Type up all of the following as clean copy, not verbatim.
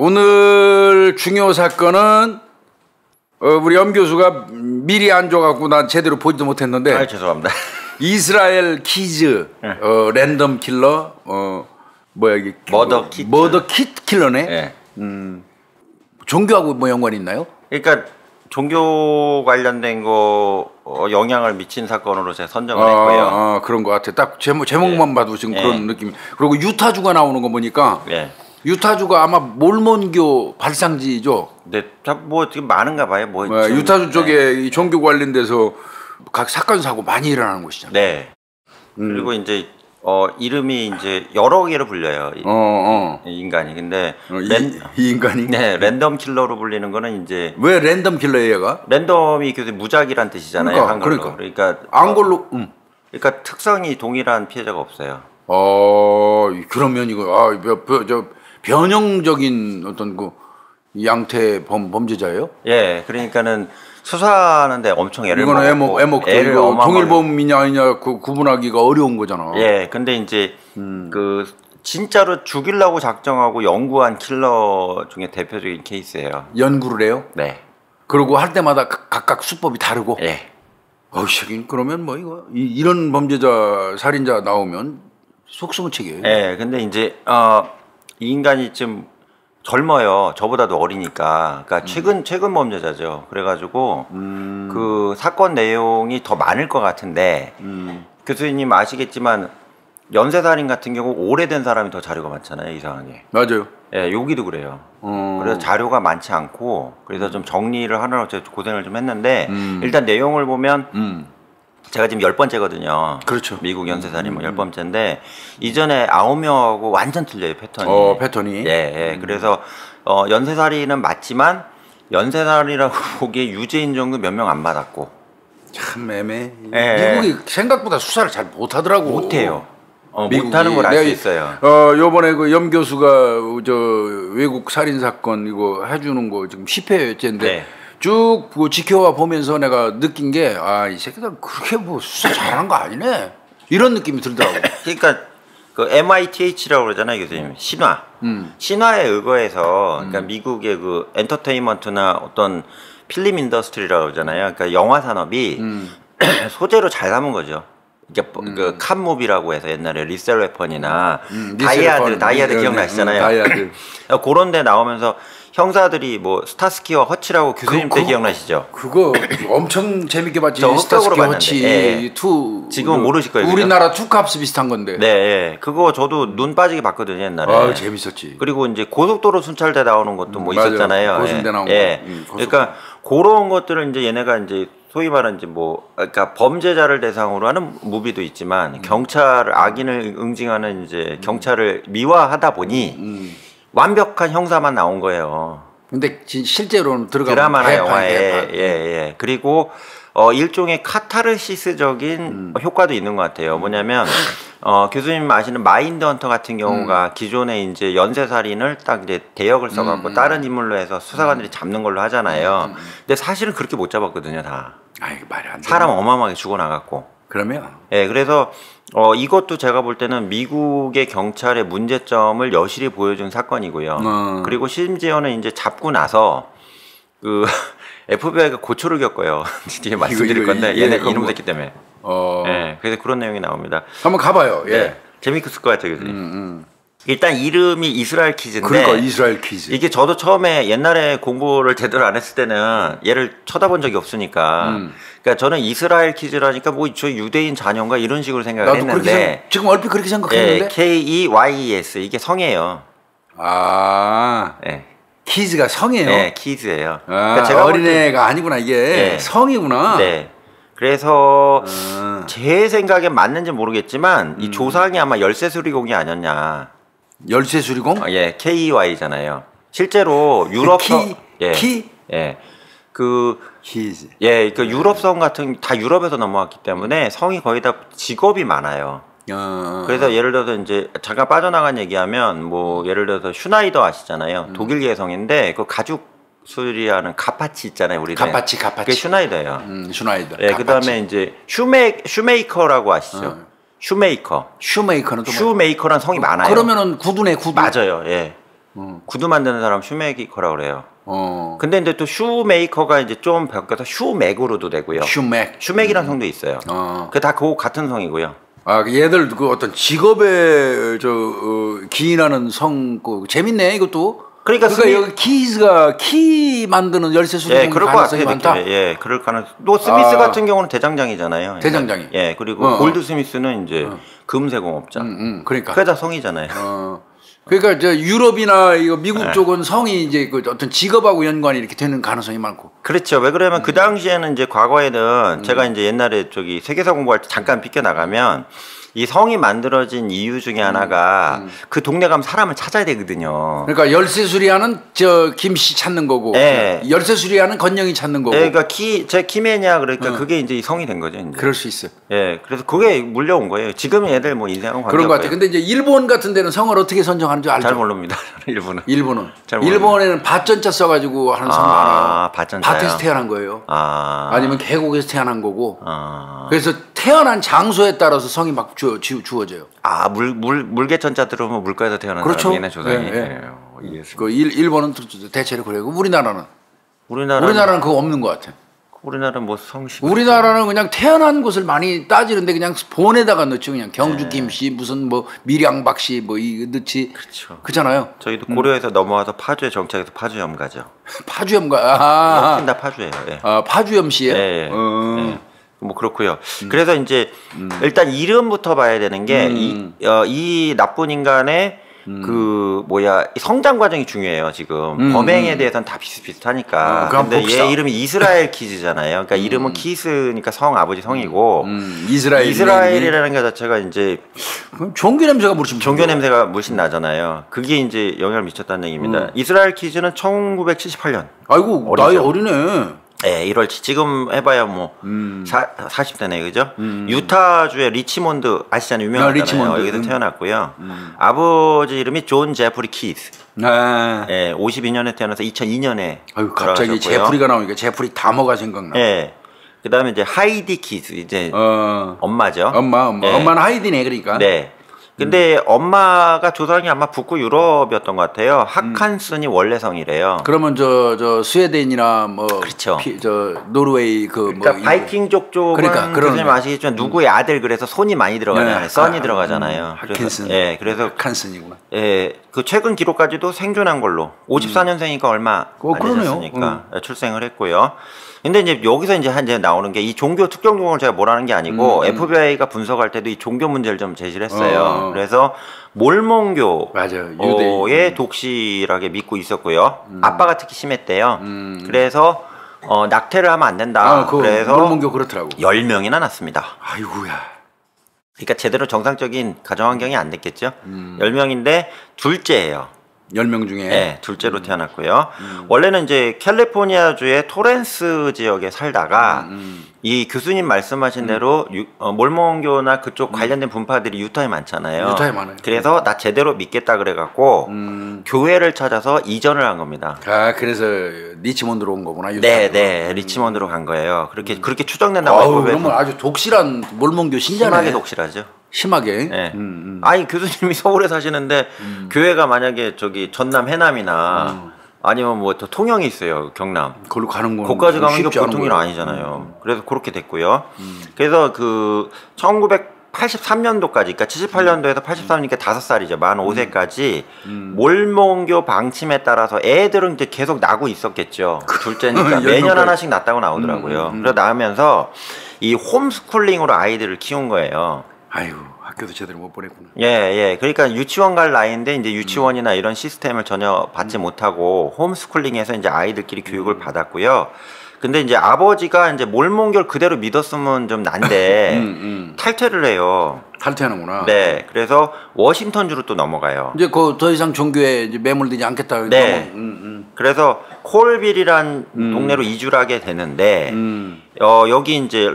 오늘 중요 사건은 우리 염 교수가 미리 안 줘갖고 난 제대로 보지도 못했는데. 아, 죄송합니다. 이스라엘 키즈 랜덤 킬러 뭐야 이게 머더 킷 킬러네. 네. 종교하고 뭐 연관이 있나요? 그러니까 종교 관련된 거 영향을 미친 사건으로 제가 선정을 했고요. 그런 것 같아. 딱 제목만 봐도 지금 그런 느낌. 그리고 유타주가 나오는 거 보니까 유타주가 아마 몰몬교 발상지죠. 네, 뭐 지금 많은가 봐요. 뭐 유타주 쪽에 이 종교 관련돼서 각 사건 사고 많이 일어나는 곳이잖아요. 네. 그리고 이제 이름이 이제 여러 개로 불려요. 이 인간이. 근데 이 인간이? 네, 랜덤 킬러로 불리는 거는 이제 왜 랜덤 킬러예요, 얘가? 랜덤이 교수 무작위란 뜻이잖아요. 한글로. 그러니까 그러니까 특성이 동일한 피해자가 없어요. 그러면 이거 변형적인 어떤 그 양태 범죄자예요? 예, 그러니까는 수사하는데 엄청 애를 먹고 애를 동일범이냐 아니냐 그 구분하기가 어려운 거잖아. 예, 근데 이제 그 진짜로 죽이려고 작정하고 연구한 킬러 중에 대표적인 케이스예요. 연구를 해요? 네. 그리고 할 때마다 각각 수법이 다르고. 예. 그러면 뭐 이런 범죄자 살인자 나오면 속수무책이에요. 예, 근데 이제 이 인간이 좀 젊어요. 저보다도 어리니까. 그러니까 최근 범죄자죠. 그래가지고 그 사건 내용이 더 많을 것 같은데 교수님 아시겠지만 연쇄살인 같은 경우 오래된 사람이 더 자료가 많잖아요. 이상하게. 맞아요. 예, 여기도 그래요. 그래서 자료가 많지 않고 그래서 좀 정리를 하느라고 제가 고생을 좀 했는데 일단 내용을 보면 제가 지금 10번째거든요. 그렇죠. 미국 연쇄살인 10번째인데 이전에 9명하고 완전 틀려요, 패턴이. 패턴이. 예. 그래서 연쇄살인은 맞지만 연쇄살인이라고 보기에 유죄 인정도 몇 명 안 받았고. 참 애매해. 미국이 생각보다 수사를 잘 못하더라고. 못해요. 못하는 걸 알 수 있어요. 요번에 그 염 교수가 저 외국 살인 사건 이거 해주는 거 지금 10회째인데 쭉 지켜와 보면서 내가 느낀 게 이 새끼들 그렇게 뭐 수사 잘하는 거 아니네 이런 느낌이 들더라고. 그러니까 그 MITH라고 그러잖아요, 교수님. 신화. 신화에 의거해서 그러니까 미국의 그 엔터테인먼트나 어떤 필름 인더스트리라고 그러잖아요. 그러니까 영화 산업이 소재로 잘 담은 거죠. 그 칸무비라고 해서 옛날에 리셀 웨펀이나 다이아드 기억나시잖아요. 다이아드. 그런 데 나오면서 형사들이 뭐 스타스키와 허치라고 교수님 때 기억나시죠? 그거 엄청 재밌게 봤지. 스타스키 허치 2. 지금은 모르실 거예요. 우리나라 투캅스 비슷한 건데. 네, 그거 저도 눈 빠지게 봤거든요, 옛날에. 재밌었지. 그리고 이제 고속도로 순찰대 나오는 것도 뭐 있었잖아요. 고순대 나온 거. 그러니까 그런 것들을 이제 얘네가 이제 소위 말하는 이제 그러니까 범죄자를 대상으로 하는 무비도 있지만 경찰 악인을 응징하는 이제 경찰을 미화하다 보니 완벽한 형사만 나온 거예요. 근데 실제로는 드라마나 영화에 그리고 일종의 카타르시스적인 효과도 있는 것 같아요. 뭐냐면 교수님 아시는 마인드헌터 같은 경우가 기존에 이제 연쇄살인을 딱 이제 대역을 써갖고 다른 인물로 해서 수사관들이 잡는 걸로 하잖아요. 근데 사실은 그렇게 못 잡았거든요, 다. 말이 안 돼. 사람 어마어마하게 죽어나갔고. 그러면? 예, 그래서 이것도 제가 볼 때는 미국의 경찰의 문제점을 여실히 보여준 사건이고요. 그리고 심지어는 이제 잡고 나서 그 FBI가 고초를 겪어요. 뒤에 말씀드릴 건데 얘네 이놈 새끼 때문에. 예, 그래서 그런 내용이 나옵니다. 한번 가봐요. 재밌을 것 같아요, 교수님. 일단 이름이 이스라엘 키즈인데. 그러니까 이스라엘 키즈. 이게 저도 처음에 옛날에 공부를 제대로 안 했을 때는 얘를 쳐다본 적이 없으니까. 그러니까 저는 이스라엘 키즈라니까 뭐 저 유대인 자녀인가 이런 식으로 생각을 했는데. 지금 얼핏 그렇게 생각했는데. KEYES 이게 성이에요. 키즈가 성이에요. 네, 키즈예요. 그러니까 제가 어린애가 아니구나 이게. 성이구나. 네. 그래서 제 생각에 맞는지 모르겠지만 이 조상이 아마 열쇠수리공이 아니었냐. 열쇠수리공? KEY잖아요. 실제로 유럽성 그 유럽성 같은 다 유럽에서 넘어왔기 때문에 성이 거의 다 직업이 많아요. 그래서 예를 들어서 이제 잠깐 빠져나간 얘기하면 뭐 예를 들어서 슈나이더 아시잖아요. 독일계 성인데 그 가죽 수리하는 가파치 있잖아요, 우리 가파치. 그게 슈나이더예요. 슈나이더. 그다음에 이제 슈메이커라고 아시죠? 슈메이커는 또 슈메이커란 성이 많아요. 그러면은 구두네, 구두. 맞아요. 구두 만드는 사람 슈메이커라고 그래요. 근데 이제 또 슈메이커가 이제 좀 바뀌어서 슈맥으로도 되고요. 슈맥이라는 성도 있어요. 그 다 그 같은 성이고요. 아, 얘들 그 어떤 직업에 기인하는 성, 재밌네 이것도. 그러니까 여기 키즈가 키 만드는 열쇠 수리 그럴 가능성이 많다. 예, 그럴 가능성. 또 스미스 같은 경우는 대장장이잖아요. 대장장이. 예, 그리고 골드 스미스는 이제 금세공업자. 그러니까. 그게 다 성이잖아요. 그러니까 저 유럽이나 이거 미국 쪽은 성이 이제 그 어떤 직업하고 연관이 이렇게 되는 가능성이 많고. 그렇죠. 왜 그러면 그 당시에는 이제 과거에는 제가 이제 옛날에 저기 세계사 공부할 때 잠깐 비껴 나가면 이 성이 만들어진 이유 중에 하나가 그 동네 가면 사람을 찾아야 되거든요. 그러니까 열쇠 수리하는 저 김씨 찾는 거고, 열쇠 수리하는 건영이 찾는 거고. 그러니까 제 키메냐 그러니까 그게 이제 성이 된 거죠. 이제. 그럴 수 있어요. 예, 그래서 그게 물려온 거예요. 지금 애들 뭐 인생은 그런 것 같아요. 근데 이제 일본 같은 데는 성을 어떻게 선정하는 줄 알죠? 잘 모릅니다. 일본은. 일본에는 밭전자 써가지고 하는 성도 많아요. 밭전자요. 밭에서 태어난 거예요. 아니면 계곡에서 태어난 거고. 그래서 태어난 장소에 따라서 성이 막 주어져요. 물개천자 들어오면 물가에서 태어난 사람이네 조상이. 그 일본은 대체로 그래요. 우리나라는 그거 없는 것 같아. 우리나라는 뭐 성씨. 우리나라는 그냥 태어난 곳을 많이 따지는데 그냥 본에다가 넣죠. 그냥 경주 김씨 무슨 뭐 밀양박씨 뭐 이 넣지. 그렇죠. 그렇잖아요. 저희도 고려에서 넘어와서 파주에 정착해서 파주염 가죠. 파주염가. 훨씬 다 파주예요. 예. 파주염씨예요. 예. 뭐 그렇고요. 그래서 이제 일단 이름부터 봐야 되는 게 이 나쁜 인간의 그 성장 과정이 중요해요. 지금 범행에 대해서는 다 비슷비슷하니까. 근데 얘 이름이 이스라엘 키즈잖아요. 그러니까 이름은 키스니까 성 아버지 성이고 이스라엘이라는 게 자체가 이제 종교 냄새가 물씬 나잖아요. 그게 이제 영향을 미쳤다는 얘기입니다. 이스라엘 키즈는 1978년. 아이고 나이 어리네. 네, 1월 지금 해봐야 뭐 40대네 그죠? 유타주의 리치몬드 아시잖아요. 유명하잖아요. 여기서 태어났고요. 아버지 이름이 존 제프리 키스. 네, 52년에 태어나서 2002년에 갑자기 제프리가 나오니까 제프리 다머가 생각나. 네. 그다음에 이제 하이디 키스 이제 엄마죠. 엄마는 하이디네 그러니까. 네. 근데 엄마가 조상이 아마 북구 유럽이었던 것 같아요. 하칸슨이 원래 성이래요. 그러면 저 스웨덴이나 뭐 그렇죠. 노르웨이 그러니까 바이킹족 쪽은 그러니까 선생님 아시겠지만 누구의 아들 그래서 손이 많이 들어가잖아요. 선이 들어가잖아요. 하칸슨. 그래서 하칸슨이구나. 그 최근 기록까지도 생존한 걸로 54년생이니까 얼마 안 되셨으니까 출생을 했고요. 근데 이제 여기서 이제 나오는 게 이 종교 특정 종목을 제가 뭐라는 게 아니고 FBI가 분석할 때도 이 종교 문제를 좀 제시를 했어요. 그래서 몰몬교의 독실하게 믿고 있었고요. 아빠가 특히 심했대요. 그래서 낙태를 하면 안 된다. 그래서 몰몬교 그렇더라고. 10명이나 낳습니다. 아이고야. 그러니까 제대로 정상적인 가정 환경이 안 됐겠죠. 10명인데 둘째예요. 10명 중에 네, 둘째로 태어났고요. 원래는 이제 캘리포니아주의 토렌스 지역에 살다가 이 교수님 말씀하신 대로 몰몬교나 그쪽 관련된 분파들이 유타에 많잖아요. 유타에 많아요. 그래서 나 제대로 믿겠다 그래갖고 교회를 찾아서 이전을 한 겁니다. 그래서 리치몬드로 온 거구나. 네, 리치몬드로 간 거예요. 그렇게 추정된다고. 그러면 아주 독실한 몰몬교 신자네. 심하게 독실하죠. 심하게. 네. 아니 교수님이 서울에 사시는데 교회가 만약에 저기 전남 해남이나 아니면 뭐 더 통영이 있어요. 경남. 거기로 가는 거. 거기까지 가는 게 보통 일 아니잖아요. 그래서 그렇게 됐고요. 그래서 그 1983년도까지, 그러니까 78년도에서 83년이니까 5살이죠. 만 5세까지 몰몬교 방침에 따라서 애들은 이제 계속 나고 있었겠죠. 둘째니까 매년 하나씩 낳았다고 나오더라고요. 그래서 나오면서 이 홈스쿨링으로 아이들을 키운 거예요. 아이고 학교도 제대로 못 보냈구나. 예. 그러니까 유치원 갈 나이인데 이제 유치원이나 이런 시스템을 전혀 받지 못하고 홈스쿨링해서 이제 아이들끼리 교육을 받았고요. 근데 이제 아버지가 이제 몰몬교를 그대로 믿었으면 좀 난데 탈퇴를 해요. 탈퇴하는구나. 네. 그래서 워싱턴주로 또 넘어가요. 이제 더 이상 종교에 이제 매몰되지 않겠다. 네. 그래서 콜빌이란 동네로 이주를 하게 되는데 여기 이제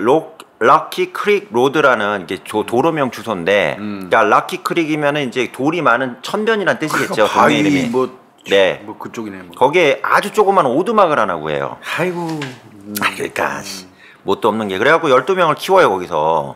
럭키 크릭 로드라는 이게 도로명 주소인데, 그러니까 럭키 크릭이면은 이제 돌이 많은 천변이란 뜻이겠죠. 동네 이름이. 네. 뭐 그쪽이네. 뭐. 거기에 아주 조그만 오두막을 하나 구해요. 아이고. 그러니까 뭣도 없는 게. 그래갖고 12명을 키워요 거기서.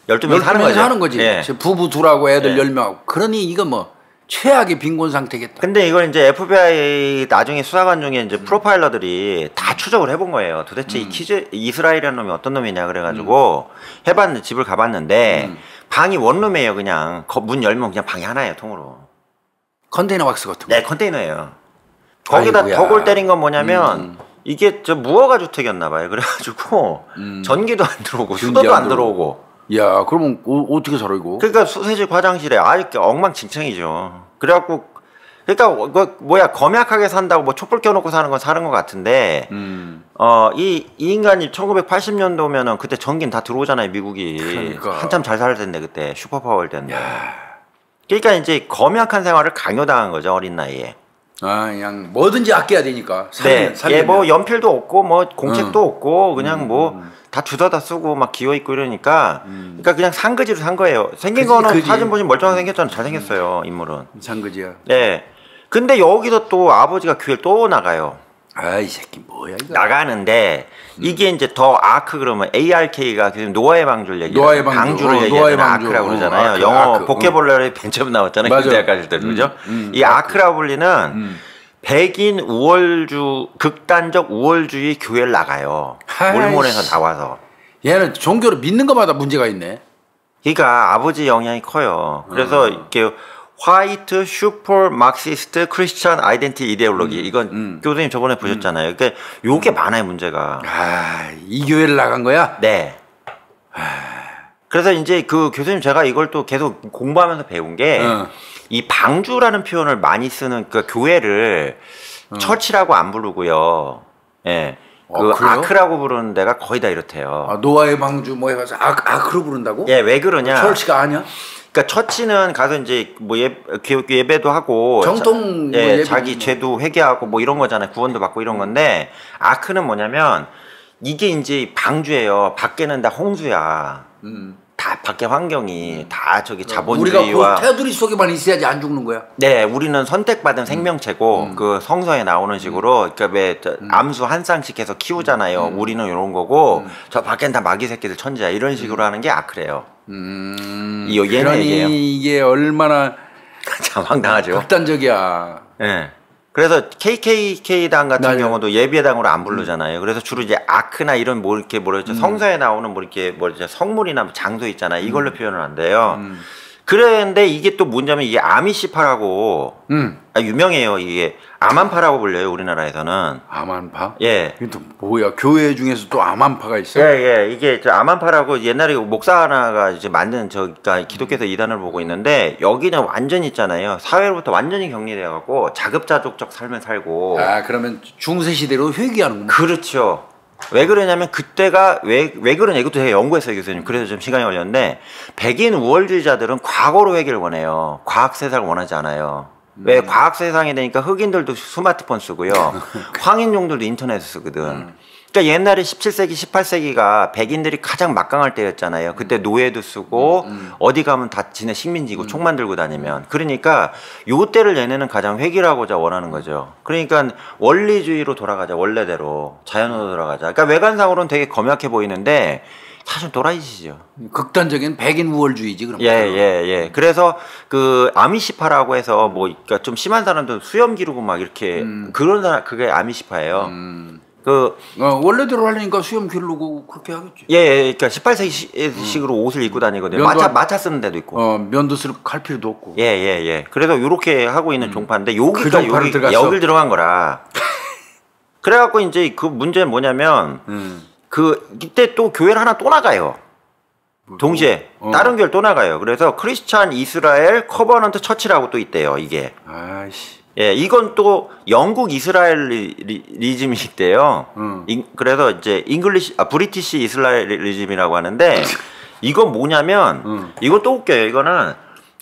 12명이 사는 거죠. 사는 거지. 예. 부부 둘하고 애들 10명. 그러니 이거 뭐 최악의 빈곤 상태겠다. 근데 이걸 이제 FBI 나중에 수사관 중에 이제 프로파일러들이 다 추적을 해본 거예요. 도대체 이 이스라엘이라는 놈이 어떤 놈이냐 그래가지고 해봤는데 집을 가봤는데 방이 원룸이에요. 그냥 문 열면 그냥 방이 하나예요. 통으로. 컨테이너 박스 같은 거. 네, 컨테이너예요. 거기다 아이고야. 더 골 때린 건 뭐냐면 이게 저 무허가 주택이었나 봐요. 그래가지고 전기도 안 들어오고 수도도 안 들어오고. 야, 그러면 어떻게 살아 이거? 그러니까 수세식 화장실에 이렇게 엉망진창이죠. 그래갖고 그러니까 뭐야 검약하게 산다고 뭐 촛불 켜놓고 사는 건 사는 것 같은데 이 인간이 1980년도면은 그때 전기는 다 들어오잖아요. 미국이 그러니까. 한참 잘 살 텐데 그때 슈퍼파워일 텐데. 그러니까 이제 검약한 생활을 강요당한 거죠. 어린 나이에. 그냥 뭐든지 아껴야 되니까. 네, 뭐 연필도 없고 뭐 공책도 없고 그냥 뭐 다 주워다 쓰고 막 기어 있고 이러니까 그러니까 그냥 상그지로 산 거예요. 생긴 거는 사진 보시면 멀쩡하게 생겼잖아요. 잘 생겼어요. 인물은. 상그지야. 네. 근데 여기서 또 아버지가 교회를 또 나가요. 이 새끼 뭐야 이거. 나가는데 이게 이제 더 아크 그러면 ARK가 노아의 방주를 얘기해요. 노아의 방주. 방주를 얘기하는 아크라고 그러잖아요. 영어 보케볼러리 벤처럼 나왔잖아요. 군대학 가실 때 그죠? 이 아크라고 불리는 백인 우월주 극단적 우월주의 교회를 나가요. 몰몬에서 나와서. 얘는 종교를 믿는 것마다 문제가 있네. 그러니까 아버지 영향이 커요. 그래서 이렇게 화이트 슈퍼 막시스트 크리스천 아이덴티 이데올로기 이건 교수님 저번에 보셨잖아요. 그러니까 요게 많아요 문제가. 이 교회를 나간 거야? 네. 그래서 이제 그 교수님 제가 이걸 또 계속 공부하면서 배운 게 이 방주라는 표현을 많이 쓰는 그 교회를 처치라고 안 부르고요. 예. 그 아크라고 부르는 데가 거의 다 이렇대요. 노아의 방주 뭐 해가지고 아크로 부른다고? 예, 왜 그러냐? 철치가 아니야? 그러니까 처치는 가서 이제 뭐 예배도 하고 정통 예, 자기 죄도 회개하고 뭐 이런 거잖아요. 구원도 받고 이런 건데 아크는 뭐냐면 이게 이제 방주예요. 밖에는 다 홍수야. 다 밖에 환경이 다 저기 자본주의와 우리가 그 테두리 속에만 있어야지 안 죽는 거야. 네, 우리는 선택받은 생명체고 그 성서에 나오는 식으로 그러니까 왜 암수 한 쌍씩 해서 키우잖아요. 우리는 이런 거고 저 밖엔 다 마귀 새끼들 천지야 이런 식으로 하는 게 아크래요. 그러니 이게 얼마나 참 황당하죠. 극단적이야. 네. 그래서 KKK당 같은 경우도 예배당으로 안 부르잖아요. 그래서 주로 이제 아크나 이런 뭐 이렇게 뭐랬죠 성서에 나오는 뭐 이렇게 뭐랬죠 성물이나 장소 있잖아요. 이걸로 표현을 한대요. 그런데 이게 또 뭐냐면 이게 아미시파라고 유명해요. 이게 아만파라고 불려요. 우리나라에서는. 아만파? 예. 이게 또 뭐야? 교회 중에서 또 아만파가 있어요? 예. 이게 저 아만파라고 옛날에 목사 하나가 이제 만든 그러니까 기독교에서 이단을 보고 있는데 여기는 완전히 있잖아요. 사회로부터 완전히 격리돼 갖고 자급자족적 삶을 살고. 그러면 중세 시대로 회귀하는구나. 그렇죠. 왜 그러냐면 그때가 왜 그러냐 이것도 제가 연구했어요 교수님. 그래서 좀 시간이 걸렸는데 백인 우월주의자들은 과거로 회귀를 원해요. 과학 세상을 원하지 않아요. 왜 과학 세상이 되니까 흑인들도 스마트폰 쓰고요. 황인종들도 인터넷 쓰거든. 그러니까 옛날에 17세기, 18세기가 백인들이 가장 막강할 때였잖아요. 그때 노예도 쓰고 어디 가면 다 지네 식민지고 총 만들고 다니면. 그러니까 요 때를 얘네는 가장 획일하고자 원하는 거죠. 그러니까 원리주의로 돌아가자. 원래대로. 자연으로 돌아가자. 그러니까 외관상으로는 되게 검약해 보이는데 사실 또라이시죠. 극단적인 백인 우월주의지 그럼. 예. 그래서 그 아미시파라고 해서 뭐 그러니까 좀 심한 사람들 수염 기르고 막 이렇게 그런 사람 그게 아미시파예요. 원래대로 하려니까 수염 기르고 그렇게 하겠지. 예, 그러니까 18세기식으로 옷을 입고 다니거든요. 마차 쓰는 데도 있고. 면도 쓸 칼 필요도 없고. 예. 그래서 요렇게 하고 있는 종파인데 여기가 그 여길 들어간 거라. 그래갖고 이제 그 문제는 뭐냐면 이때 또 교회를 하나 또 나가요. 동시에 다른 교회를 또 나가요. 그래서 크리스찬 이스라엘 커버넌트 처치라고 또 있대요. 이게. 예, 이건 또 영국 이스라엘리즘이시대요. 그래서 이제 브리티시 이스라엘리즘이라고 하는데 이건 뭐냐면 이건 또 웃겨요. 이거는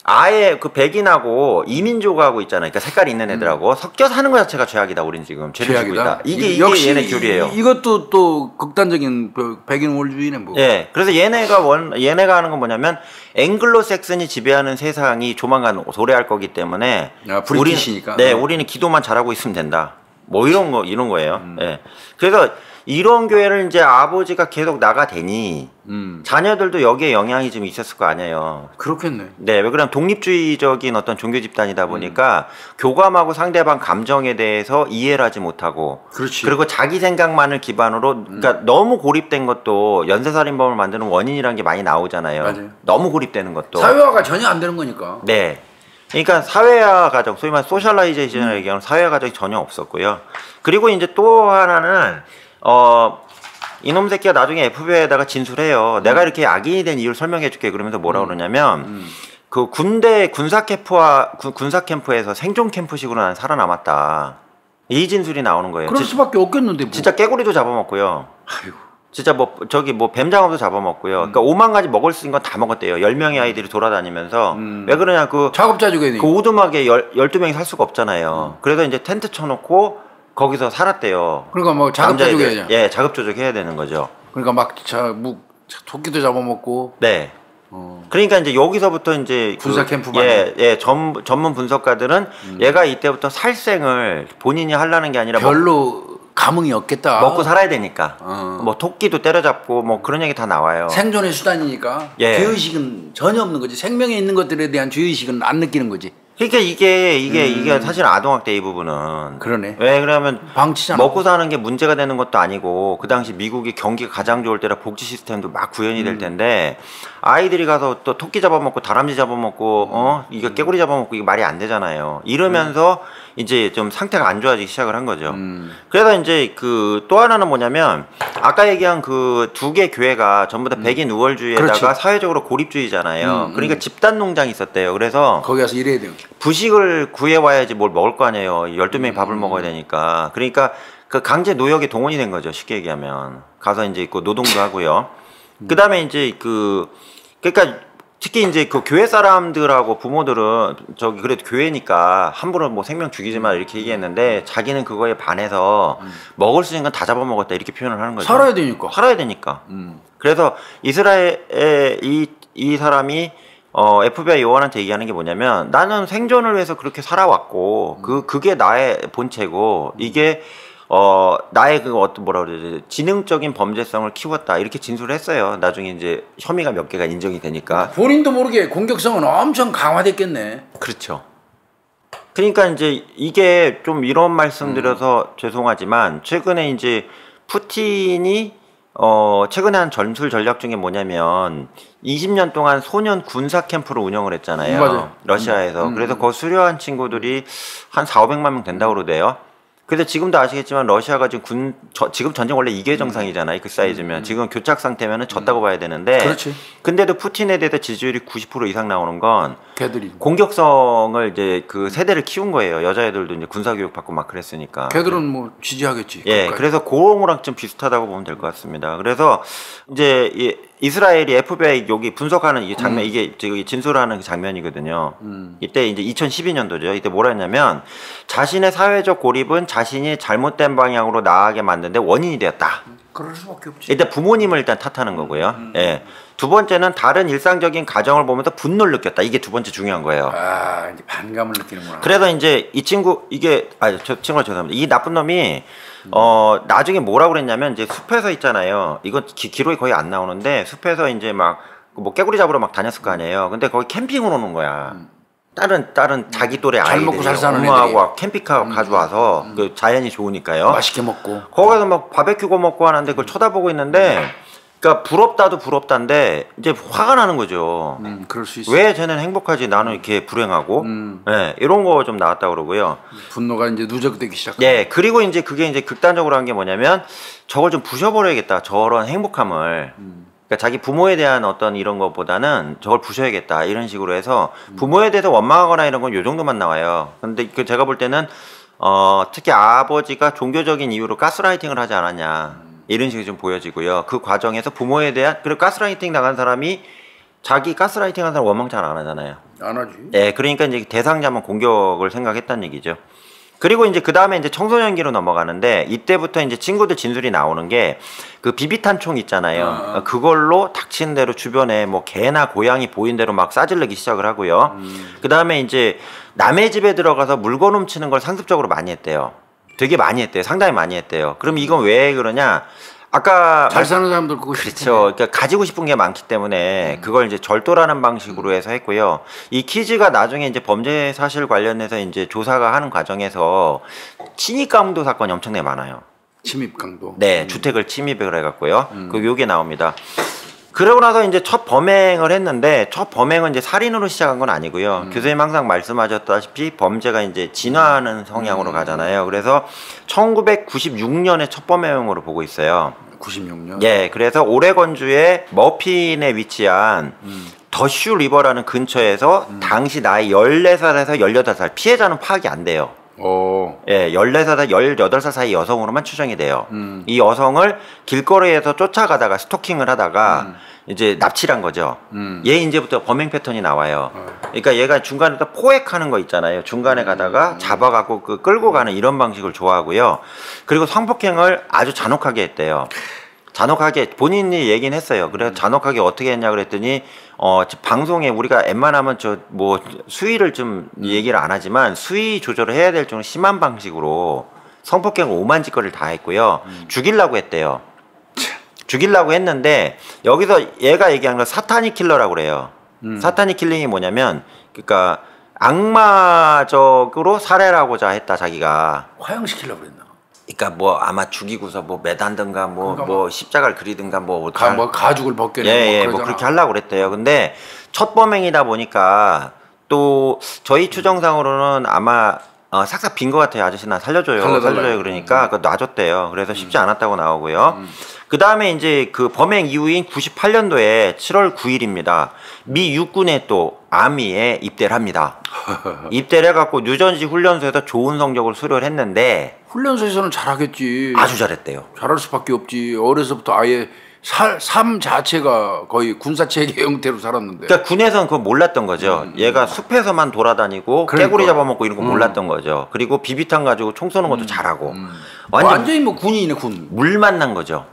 아예 그 백인하고 이민족하고 있잖아요. 그러니까 색깔이 있는 애들하고 섞여서 하는 것 자체가 죄악이다. 우린 지금 죄를 지고 있다. 이게 얘네 교리예요. 이것도 또 극단적인 백인 우월주의네 뭐. 예. 그래서 얘네가 하는 건 뭐냐면 앵글로색슨이 지배하는 세상이 조만간 도래할 거기 때문에 브리티시니까. 네, 우리는 기도만 잘하고 있으면 된다. 뭐 이런 거예요. 예. 그래서 이런 교회를 이제 아버지가 계속 나가대니 자녀들도 여기에 영향이 좀 있었을 거 아니에요. 그렇겠네. 네, 왜 그러면 독립주의적인 어떤 종교 집단이다 보니까 교감하고 상대방 감정에 대해서 이해를 하지 못하고, 그렇지. 그리고 자기 생각만을 기반으로, 그러니까 너무 고립된 것도 연쇄살인범을 만드는 원인이라는 게 많이 나오잖아요. 맞아요. 너무 고립되는 것도. 사회화가 전혀 안 되는 거니까. 네. 그러니까 사회화 과정, 소위 말해 소셜라이제이션을 얘기하는 사회화 과정이 전혀 없었고요. 그리고 이제 또 하나는 이놈 새끼가 나중에 FBI에다가 진술해요. 내가 이렇게 악인이 된 이유를 설명해 줄게. 그러면서 뭐라 그러냐면 그 군대 군사 캠프에서 생존 캠프식으로 난 살아남았다. 이 진술이 나오는 거예요. 그럴 수밖에 없겠는데 뭐. 진짜 깨구리도 잡아먹고요. 아이고. 진짜 뭐 저기 뭐 뱀장어도 잡아먹고요. 그러니까 5만 가지 먹을 수 있는 건 다 먹었대요. 10명의 아이들이 돌아다니면서. 왜 그러냐, 그 작업자족이네. 그 오두막에 12명이 살 수가 없잖아요. 그래서 이제 텐트 쳐놓고 거기서 살았대요. 그러니까 뭐 작업자족이야. 예, 작업조적 해야 되는 거죠. 그러니까 막 토끼도 잡아먹고. 네. 그러니까 이제 여기서부터 이제 군사 캠프만. 전문 분석가들은 얘가 이때부터 살생을 본인이 하려는 게 아니라 별로 감흥이 없겠다. 먹고 살아야 되니까. 뭐 토끼도 때려잡고 뭐 그런 얘기 다 나와요. 생존의 수단이니까. 예. 죄의식은 전혀 없는 거지. 생명에 있는 것들에 대한 죄의식은 안 느끼는 거지. 그러니까 이게 사실 아동학대 이 부분은. 그러네. 왜 그러면 방치잖아. 먹고 사는 게 문제가 되는 것도 아니고, 그 당시 미국이 경기가 가장 좋을 때라 복지 시스템도 막 구현이 될 텐데, 아이들이 가서 또 토끼 잡아먹고 다람쥐 잡아먹고 이거 깨구리 잡아먹고 이게 말이 안 되잖아요. 이러면서 이제 좀 상태가 안 좋아지기 시작을 한 거죠. 그래서 이제 그 또 하나는 뭐냐면, 아까 얘기한 그 두 개 교회가 전부 다 백인 우월주의에다가 그렇지. 사회적으로 고립주의잖아요. 그러니까 집단 농장이 있었대요. 그래서 거기 가서 일해야 돼요. 부식을 구해와야지 뭘 먹을 거 아니에요. 12명이 밥을 먹어야 되니까. 그러니까 그 강제 노역에 동원이 된 거죠. 쉽게 얘기하면. 가서 이제 그 노동도 하고요. 그 다음에 이제 그러니까 특히 이제 그 교회 사람들하고 부모들은 저기 그래도 교회니까 함부로 뭐 생명 죽이지 마 이렇게 얘기했는데, 자기는 그거에 반해서 먹을 수 있는 건 다 잡아먹었다 이렇게 표현을 하는 거죠. 살아야 되니까. 살아야 되니까. 그래서 이스라엘의 이 사람이 FBI 요원한테 얘기하는 게 뭐냐면, 나는 생존을 위해서 그렇게 살아왔고 그게 나의 본체고, 이게 나의 그 어떤 뭐라 그러지, 지능적인 범죄성을 키웠다 이렇게 진술을 했어요. 나중에 이제 혐의가 몇 개가 인정이 되니까. 본인도 모르게 공격성은 엄청 강화됐겠네. 그렇죠. 그러니까 이제 이게 좀 이런 말씀드려서 죄송하지만, 최근에 이제 푸틴이 최근에 한 전술 전략 중에 뭐냐면, 20년 동안 소년 군사 캠프를 운영을 했잖아요. 맞아요. 러시아에서. 그래서 거기 수료한 친구들이 한 4,500만 명 된다고 그러대요. 그래서 지금도 아시겠지만 러시아가 지금 지금 전쟁 원래 2개 정상이잖아요. 그 사이즈면. 지금 교착 상태면은 졌다고 봐야 되는데. 그렇지. 근데도 푸틴에 대해서 지지율이 90% 이상 나오는 건 걔들이. 공격성을 이제 그 세대를 키운 거예요. 여자애들도 이제 군사교육 받고 막 그랬으니까. 걔들은 뭐 지지하겠지. 예, 끝까지. 그래서 그거랑 좀 비슷하다고 보면 될 것 같습니다. 그래서 이제 이스라엘이 FBI 여기 분석하는 이 장면, 이게 지금 진술하는 그 장면이거든요. 이때 이제 2012년도죠. 이때 뭐라 했냐면, 자신의 사회적 고립은 자신이 잘못된 방향으로 나아가게 만드는데 원인이 되었다. 그럴 수밖에 없지. 일단 부모님을 일단 탓하는 거고요. 예. 두 번째는 다른 일상적인 가정을 보면서 분노를 느꼈다. 이게 두 번째 중요한 거예요. 아, 이제 반감을 느끼는구나. 그래서 이제 이 친구, 저 친구가 죄송합니다. 이 나쁜 놈이 나중에 뭐라고 그랬냐면, 이제 숲에서 있잖아요. 이거 기록이 거의 안 나오는데, 숲에서 이제 막 뭐 깨구리 잡으러 막 다녔을 거 아니에요. 근데 거기 캠핑을 오는 거야. 다른 자기 또래 잘 먹고 아이들이 잘 사는 엄마하고 캠핑카 가져와서 그 자연이 좋으니까요. 맛있게 먹고. 거기서 막 바베큐 구워 먹고 하는데 그걸 쳐다보고 있는데, 그러니까 부럽다도 부럽다인데 이제 화가 나는 거죠. 그럴 수 있어. 왜 쟤는 행복하지, 나는 이렇게 불행하고. 네, 이런 거 좀 나왔다 그러고요. 분노가 이제 누적되기 시작. 네, 그리고 이제 그게 이제 극단적으로 한 게 뭐냐면, 저걸 좀 부셔버려야겠다, 저런 행복함을. 그러니까 자기 부모에 대한 어떤 이런 것보다는 저걸 부셔야겠다 이런 식으로 해서, 부모에 대해서 원망하거나 이런 건 요 정도만 나와요. 근데 그 제가 볼 때는 특히 아버지가 종교적인 이유로 가스라이팅을 하지 않았냐 이런 식이 좀 보여지고요. 그 과정에서 부모에 대한, 그리고 가스라이팅 당한 사람이 자기 가스라이팅 한 사람 원망 잘 안 하잖아요. 안 하지. 네, 그러니까 이제 대상자만 공격을 생각했다는 얘기죠. 그리고 이제 그 다음에 이제 청소년기로 넘어가는데, 이때부터 이제 친구들 진술이 나오는 게, 그 비비탄 총 있잖아요. 그걸로 닥친 대로 주변에 뭐 개나 고양이 보인 대로 막 싸질르기 시작을 하고요. 그 다음에 이제 남의 집에 들어가서 물건 훔치는 걸 상습적으로 많이 했대요. 되게 많이 했대요. 상당히 많이 했대요. 그럼 이건 왜 그러냐? 아까 잘 사는 사람들 그거 그렇죠. 그러니까 가지고 싶은 게 많기 때문에 그걸 이제 절도라는 방식으로 해서 했고요. 이 키즈가 나중에 이제 범죄 사실 관련해서 이제 조사가 하는 과정에서 침입 강도 사건이 엄청나게 많아요. 침입 강도. 네, 주택을 침입을 해갖고요. 그 요게 나옵니다. 그러고 나서 이제 첫 범행을 했는데 첫 범행은 이제 살인으로 시작한 건 아니고요. 교수님 항상 말씀하셨다시피 범죄가 이제 진화하는 성향으로 가잖아요. 그래서 1996년에 첫 범행으로 보고 있어요. 96년. 예, 그래서 오레곤주의 머핀에 위치한 더슈 리버라는 근처에서 당시 나이 14살에서 18살 피해자는 파악이 안 돼요. 예, 14살에서 18살 사이 여성으로만 추정이 돼요. 이 여성을 길거리에서 쫓아가다가 스토킹을 하다가 이제 납치를 한 거죠. 얘 이제부터 범행 패턴이 나와요. 그러니까 얘가 중간에 포획하는 거 있잖아요. 중간에 가다가 잡아가고 그 끌고 가는 이런 방식을 좋아하고요. 그리고 성폭행을 아주 잔혹하게 했대요. 잔혹하게 본인이 얘기는 했어요. 그래서 잔혹하게 어떻게 했냐 그랬더니 방송에 우리가 웬만하면 저 뭐 수위를 좀 얘기를 안 하지만 수위 조절을 해야 될 정도로 심한 방식으로 성폭행 오만짓거리를 다 했고요. 죽이려고 했대요. 죽이려고 했는데 여기서 얘가 얘기한 건 사타닉 킬러라고 그래요. 사타닉 킬링이 뭐냐면 그러니까 악마적으로 살해하고자 했다 자기가. 화형시키려고 그랬나? 그러니까 뭐 아마 죽이고서 뭐 매단든가 뭐 십자가를 그리든가 뭐 가죽을 벗겨내고 예, 뭐 그렇게 하려고 그랬대요. 근데 첫 범행이다 보니까 또 저희 추정상으로는 아마 싹싹 빈 것 같아요. 아저씨 나 살려줘요 그러니까 그거 놔줬대요. 그래서 쉽지 않았다고 나오고요. 그 다음에 이제 그 범행 이후인 98년도에 7월 9일입니다. 미 육군에 또 아미에 입대를 합니다. 입대를 해갖고 뉴저지 훈련소에서 좋은 성적을 수료를 했는데 훈련소에서는 잘하겠지. 아주 잘했대요. 잘할 수밖에 없지. 어려서부터 아예 삶 자체가 거의 군사체계 형태로 살았는데. 그러니까 군에서는 그거 몰랐던 거죠. 얘가 숲에서만 돌아다니고 깨구리 잡아먹고 이런 거 몰랐던 거죠. 그리고 비비탄 가지고 총 쏘는 것도 잘하고. 완전히 뭐 군인이네 군. 물 만난 거죠.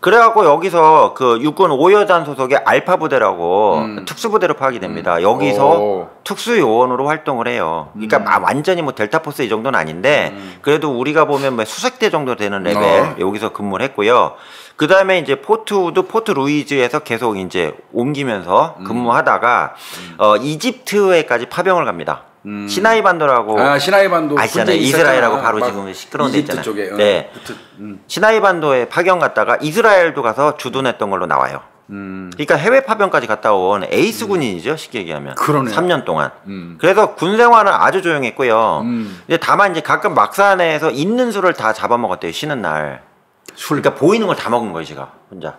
그래갖고 여기서 그 육군 5여단 소속의 알파 부대라고 특수부대로 파악이 됩니다. 여기서 특수요원으로 활동을 해요. 그러니까 완전히 뭐 델타포스 이 정도는 아닌데 그래도 우리가 보면 뭐 수색대 정도 되는 레벨 여기서 근무를 했고요. 그 다음에 이제 포트우드, 포트 루이즈에서 계속 이제 옮기면서 근무하다가 이집트에까지 파병을 갑니다. 시나이 반도라고 시나이 반도 아시잖아요. 이스라엘하고 바로 지금 시끄러운 데 있잖아요. 쪽에, 네. 시나이 반도에 파견 갔다가 이스라엘도 가서 주둔했던 걸로 나와요. 그러니까 해외 파병까지 갔다 온 에이스 군인이죠. 쉽게 얘기하면. 그러네. 3년 동안. 그래서 군 생활은 아주 조용했고요. 이제 다만 이제 가끔 막산에서 있는 술을 다 잡아먹었대요. 쉬는 날. 그러니까 보이는 걸 다 먹은 거예요, 제가 혼자.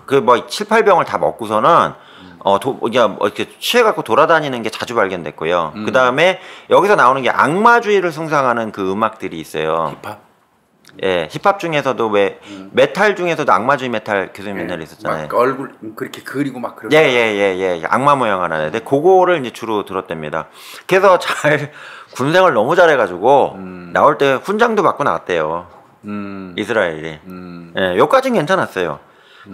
그 뭐 7, 8병을 다 먹고서는 이렇게 취해갖고 돌아다니는 게 자주 발견됐고요. 그 다음에 여기서 나오는 게 악마주의를 숭상하는 그 음악들이 있어요. 힙합? 예, 힙합 중에서도 왜 메탈 중에서도 악마주의 메탈 교수님 옛날에 있었잖아요. 막 얼굴 그렇게 그리고 막 그런. 예, 악마 모양 하나 인데 그거를 이제 주로 들었답니다. 그래서 군생활 너무 잘해가지고 나올 때 훈장도 받고 나왔대요. 이스라엘이. 예, 요까지는 괜찮았어요.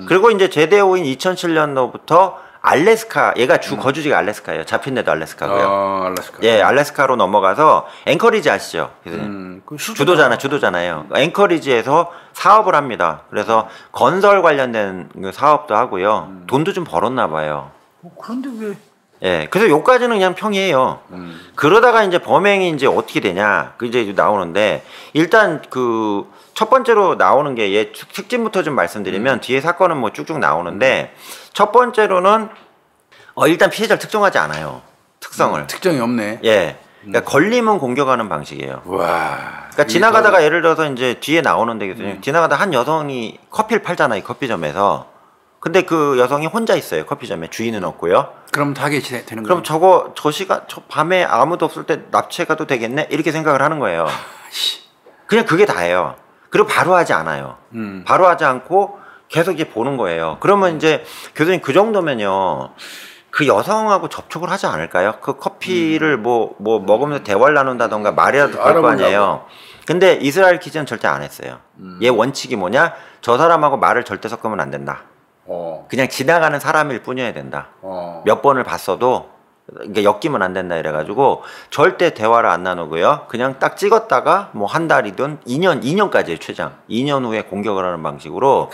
그리고 이제 제대 후인 2007년도부터 알래스카, 얘가 주 거주지가 알래스카예요. 잡힌 데도 알래스카고요. 알래스카. 예, 알래스카로 넘어가서 앵커리지 아시죠? 주도잖아요. 앵커리지에서 사업을 합니다. 그래서 건설 관련된 사업도 하고요. 돈도 좀 벌었나 봐요. 그런데 왜? 예, 그래서 요까지는 그냥 평이에요. 그러다가 이제 범행이 이제 어떻게 되냐, 그 이제 나오는데, 일단 그 첫 번째로 나오는 게 얘 특징부터 좀 말씀드리면, 뒤에 사건은 뭐 쭉쭉 나오는데, 첫 번째로는, 일단 피해자를 특정하지 않아요. 특성을. 특정이 없네. 예. 그러니까 걸리면 공격하는 방식이에요. 와. 그러니까 지나가다가 예를 들어서 이제 뒤에 나오는데, 지나가다 한 여성이 커피를 팔잖아요, 커피점에서. 근데 그 여성이 혼자 있어요. 커피점에 주인은 없고요. 그럼 타겟이 되는 거예요. 그럼 저 시간 저 밤에 아무도 없을 때 납치해 가도 되겠네 이렇게 생각을 하는 거예요. 그냥 그게 다예요. 그리고 바로 하지 않아요. 바로 하지 않고 계속 이제 보는 거예요. 그러면 이제 교수님 그 정도면요. 그 여성하고 접촉을 하지 않을까요? 그 커피를 뭐 먹으면서 대화를 나눈다던가 말이라도 걸 거 아니에요. 근데 이스라엘 키즈는 절대 안 했어요. 얘 원칙이 뭐냐? 저 사람하고 말을 절대 섞으면 안 된다. 그냥 지나가는 사람일 뿐이어야 된다. 몇 번을 봤어도 그러니까 엮이면 안 된다 이래가지고 절대 대화를 안 나누고요. 그냥 딱 찍었다가 뭐 한 달이든 2년까지예요 최장. 2년 후에 공격을 하는 방식으로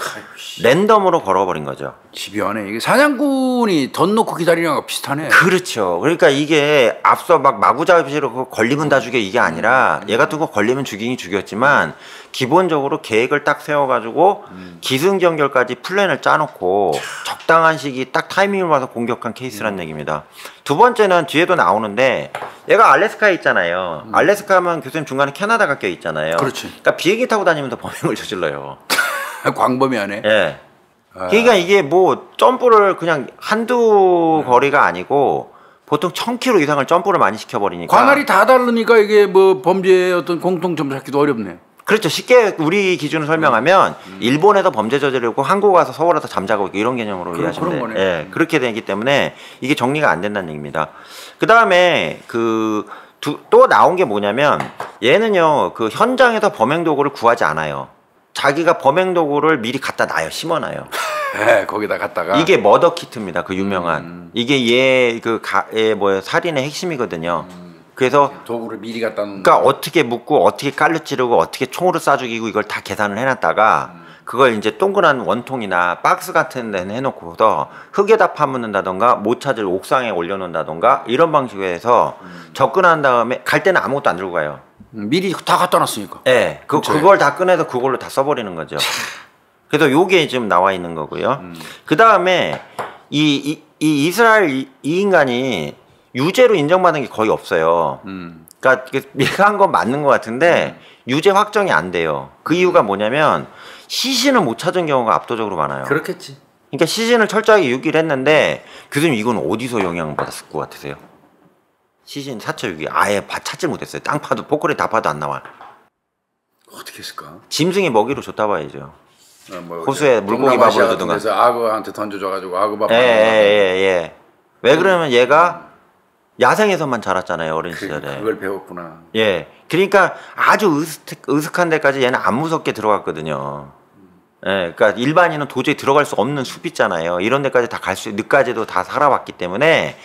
랜덤으로 걸어버린 거죠. 집요하네. 이게 사냥꾼이 덧 놓고 기다리는 거랑 비슷하네. 그렇죠. 그러니까 이게 앞서 막 마구잡이로 걸리면 다 죽여 이게 아니라 얘 같은 거 걸리면 죽이긴 죽였지만 기본적으로 계획을 딱 세워가지고 기승전결까지 플랜을 짜놓고 적당한 시기 딱 타이밍을 봐서 공격한 케이스란 얘기입니다. 두 번째는 뒤에도 나오는데 얘가 알래스카에 있잖아요. 알래스카 하면 교수님 중간에 캐나다가 껴 있잖아요. 그렇지. 그러니까 비행기 타고 다니면서 범행을 저질러요. 광범위하네. 예. 그러니까 이게 뭐 점프를 그냥 한두 거리가 아니고 보통 1000km 이상을 점프를 많이 시켜버리니까 관할이 다 다르니까 이게 뭐 범죄의 어떤 공통점 찾기도 어렵네. 그렇죠. 쉽게 우리 기준으로 설명하면 일본에서 범죄 저지르고 한국 와서 서울 와서 잠자고 있고 이런 개념으로 이해하시면 돼요. 예, 그렇게 되기 때문에 이게 정리가 안 된다는 얘기입니다. 그 다음에 또 나온 게 뭐냐면 얘는요 그 현장에서 범행 도구를 구하지 않아요. 자기가 범행 도구를 미리 갖다 놔요. 심어놔요. 네, 거기다 갖다가 이게 머더 키트입니다. 그 유명한 이게 얘 살인의 핵심이거든요. 그래서 도구를 미리 갖다 놓는. 그러니까 어떻게 묶고 어떻게 깔로 찌르고 어떻게 총으로 쏴 죽이고 이걸 다 계산을 해놨다가 그걸 이제 동그란 원통이나 박스 같은 데는 해놓고서 흙에다 파묻는다던가 못 찾을 옥상에 올려놓는다던가 이런 방식으로 해서 접근한 다음에 갈 때는 아무것도 안 들고 가요. 미리 다 갖다 놨으니까. 네, 그걸 다 꺼내서 그걸로 다 써버리는 거죠. 그래서 요게 지금 나와 있는 거고요. 그 다음에 이 이스라엘 이 인간이 유죄로 인정받은 게 거의 없어요. 그러니까 얘가 한 건 맞는 것 같은데 유죄 확정이 안 돼요. 그 이유가 뭐냐면 시신을 못 찾은 경우가 압도적으로 많아요. 그렇겠지. 그러니까 시신을 철저하게 유기를 했는데 교수님 이건 어디서 영향을 받았을 것 같으세요? 시신 사체 유기 아예 찾질 못했어요. 땅 파도 포크레인 다 파도 안 나와. 어떻게 했을까? 짐승이 먹이로 줬다 봐야죠. 뭐 호수에 물고기 밥을 주든가. 그래서 악어한테 던져줘가지고 악어밥. 예. 왜 그러면 얘가 야생에서만 자랐잖아요 어린 시절에. 그걸 배웠구나. 예, 그러니까 아주 으슥한 데까지 얘는 안 무섭게 들어갔거든요. 예, 그러니까 일반인은 도저히 들어갈 수 없는 숲 있잖아요. 이런 데까지 다 갈 수, 늦까지도 다 살아봤기 때문에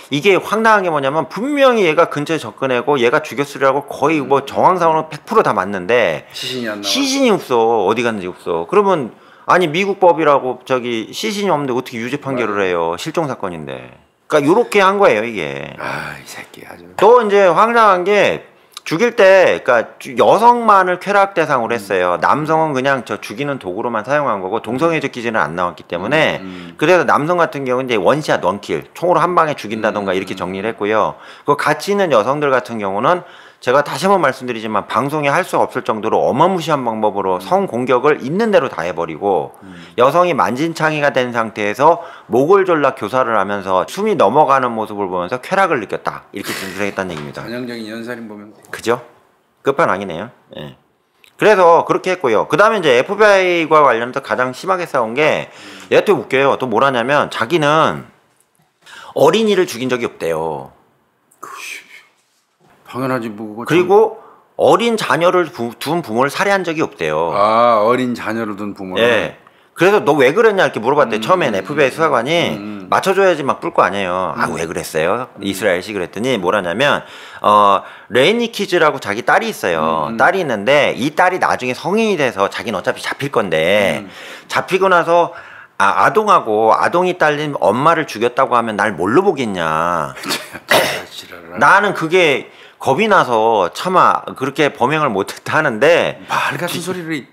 이게 황당한 게 뭐냐면 분명히 얘가 근처에 접근하고 얘가 죽였으려고 거의 뭐 정황상으로 100% 다 맞는데 시신이 안 나와. 시신이 없어. 어디 갔는지 없어. 그러면 아니 미국 법이라고 저기 시신이 없는데 어떻게 유죄 판결을 해요? 실종 사건인데. 그러니까 요렇게 한 거예요 이게. 아, 이 새끼 아주. 또 이제 황당한 게 죽일 때 그러니까 여성만을 쾌락 대상으로 했어요. 남성은 그냥 저 죽이는 도구로만 사용한 거고 동성애적 기준은 안 나왔기 때문에 그래서 남성 같은 경우는 이제 원샷 원킬 총으로 한 방에 죽인다던가 이렇게 정리를 했고요. 그 같이 있는 여성들 같은 경우는 제가 다시 한번 말씀드리지만 방송에 할 수 없을 정도로 어마무시한 방법으로 성공격을 있는 대로 다 해버리고 여성이 만진창이가 된 상태에서 목을 졸라 교사를 하면서 숨이 넘어가는 모습을 보면서 쾌락을 느꼈다. 이렇게 진술했다는 얘기입니다. 전형적인 연살인 보면. 그죠? 끝판왕이네요. 예. 그래서 그렇게 했고요. 그 다음에 이제 FBI와 관련해서 가장 심하게 싸운 게 얘가 또 웃겨요. 또 뭐라냐면 자기는 어린이를 죽인 적이 없대요. 당연하지 뭐. 그리고 어린 자녀를 둔 부모를 살해한 적이 없대요. 아, 어린 자녀를 둔 부모를. 예. 그래서 너 왜 그랬냐 이렇게 물어봤대. 처음엔 FBI 수사관이 맞춰줘야지 막 뿔 거 아니에요. 아, 왜 그랬어요? 이스라엘식 그랬더니 뭐라냐면 레이니 키즈라고 자기 딸이 있어요. 딸이 있는데 이 딸이 나중에 성인이 돼서 자기는 어차피 잡힐 건데 잡히고 나서 아동하고 아동이 딸린 엄마를 죽였다고 하면 날 뭘로 보겠냐. 나는 그게 겁이 나서 차마 그렇게 범행을 못했다 하는데 말 같은 소리를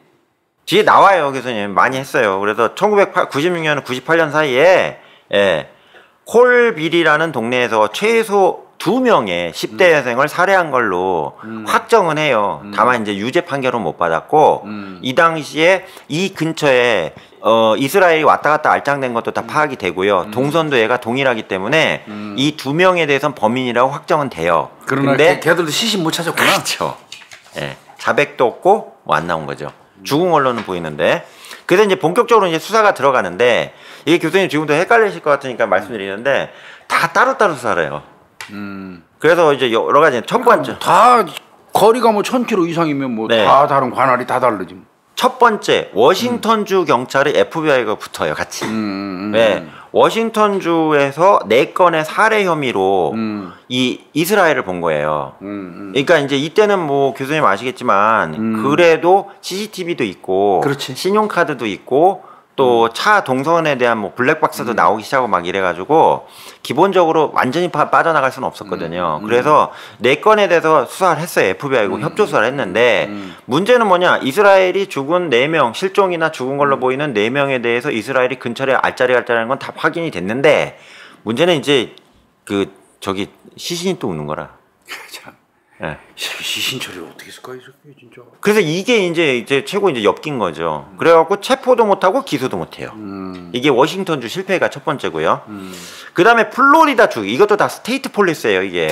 뒤에 나와요. 교수님 많이 했어요. 그래서 1996년 98년 사이에 콜빌이라는 동네에서 최소 2명의 10대 여생을 살해한 걸로 확정은 해요. 다만 이제 유죄 판결은 못 받았고 이 당시에 이 근처에 이스라엘이 왔다 갔다 알짱된 것도 다 파악이 되고요. 동선도 얘가 동일하기 때문에 이 2명에 대해서는 범인이라고 확정은 돼요. 그런데 걔들도 시신 못 찾았구나. 그렇죠. 예, 자백도 없고 뭐 안 나온 거죠. 죽은 걸로는 보이는데 그래서 이제 본격적으로 이제 수사가 들어가는데 이게 교수님 지금도 헷갈리실 것 같으니까 말씀드리는데 다 따로따로 수사를 해요. 그래서 이제 여러 가지 첫 번째 다 거리가 뭐 1000km 이상이면 뭐 다 다른 관할이 다 다르지. 첫 번째 워싱턴주 경찰의 FBI가 붙어요, 같이. 네, 워싱턴주에서 4건의 살해 혐의로 이 이스라엘을 본 거예요. 그러니까 이제 이때는 뭐 교수님 아시겠지만 그래도 CCTV도 있고, 그렇지. 신용카드도 있고, 또 차 동선에 대한 뭐 블랙박스도 나오기 시작하고 막 이래가지고 기본적으로 완전히 빠져나갈 수는 없었거든요. 그래서 4건에 대해서 수사를 했어요. FBI고 협조 수사를 했는데 문제는 뭐냐, 이스라엘이 죽은 4명, 실종이나 죽은 걸로 보이는 4명에 대해서 이스라엘이 근처에 알짜리는 건 다 확인이 됐는데, 문제는 이제 저기 시신이 또 오는 거라. 참. 예. 시신 처리를 어떻게 했을까, 이렇게 진짜. 그래서 이게 이제 최고 이제 엮인 거죠. 그래갖고 체포도 못하고 기소도 못해요. 이게 워싱턴주 실패가 첫 번째고요. 그 다음에 플로리다주, 이것도 다 스테이트 폴리스예요, 이게.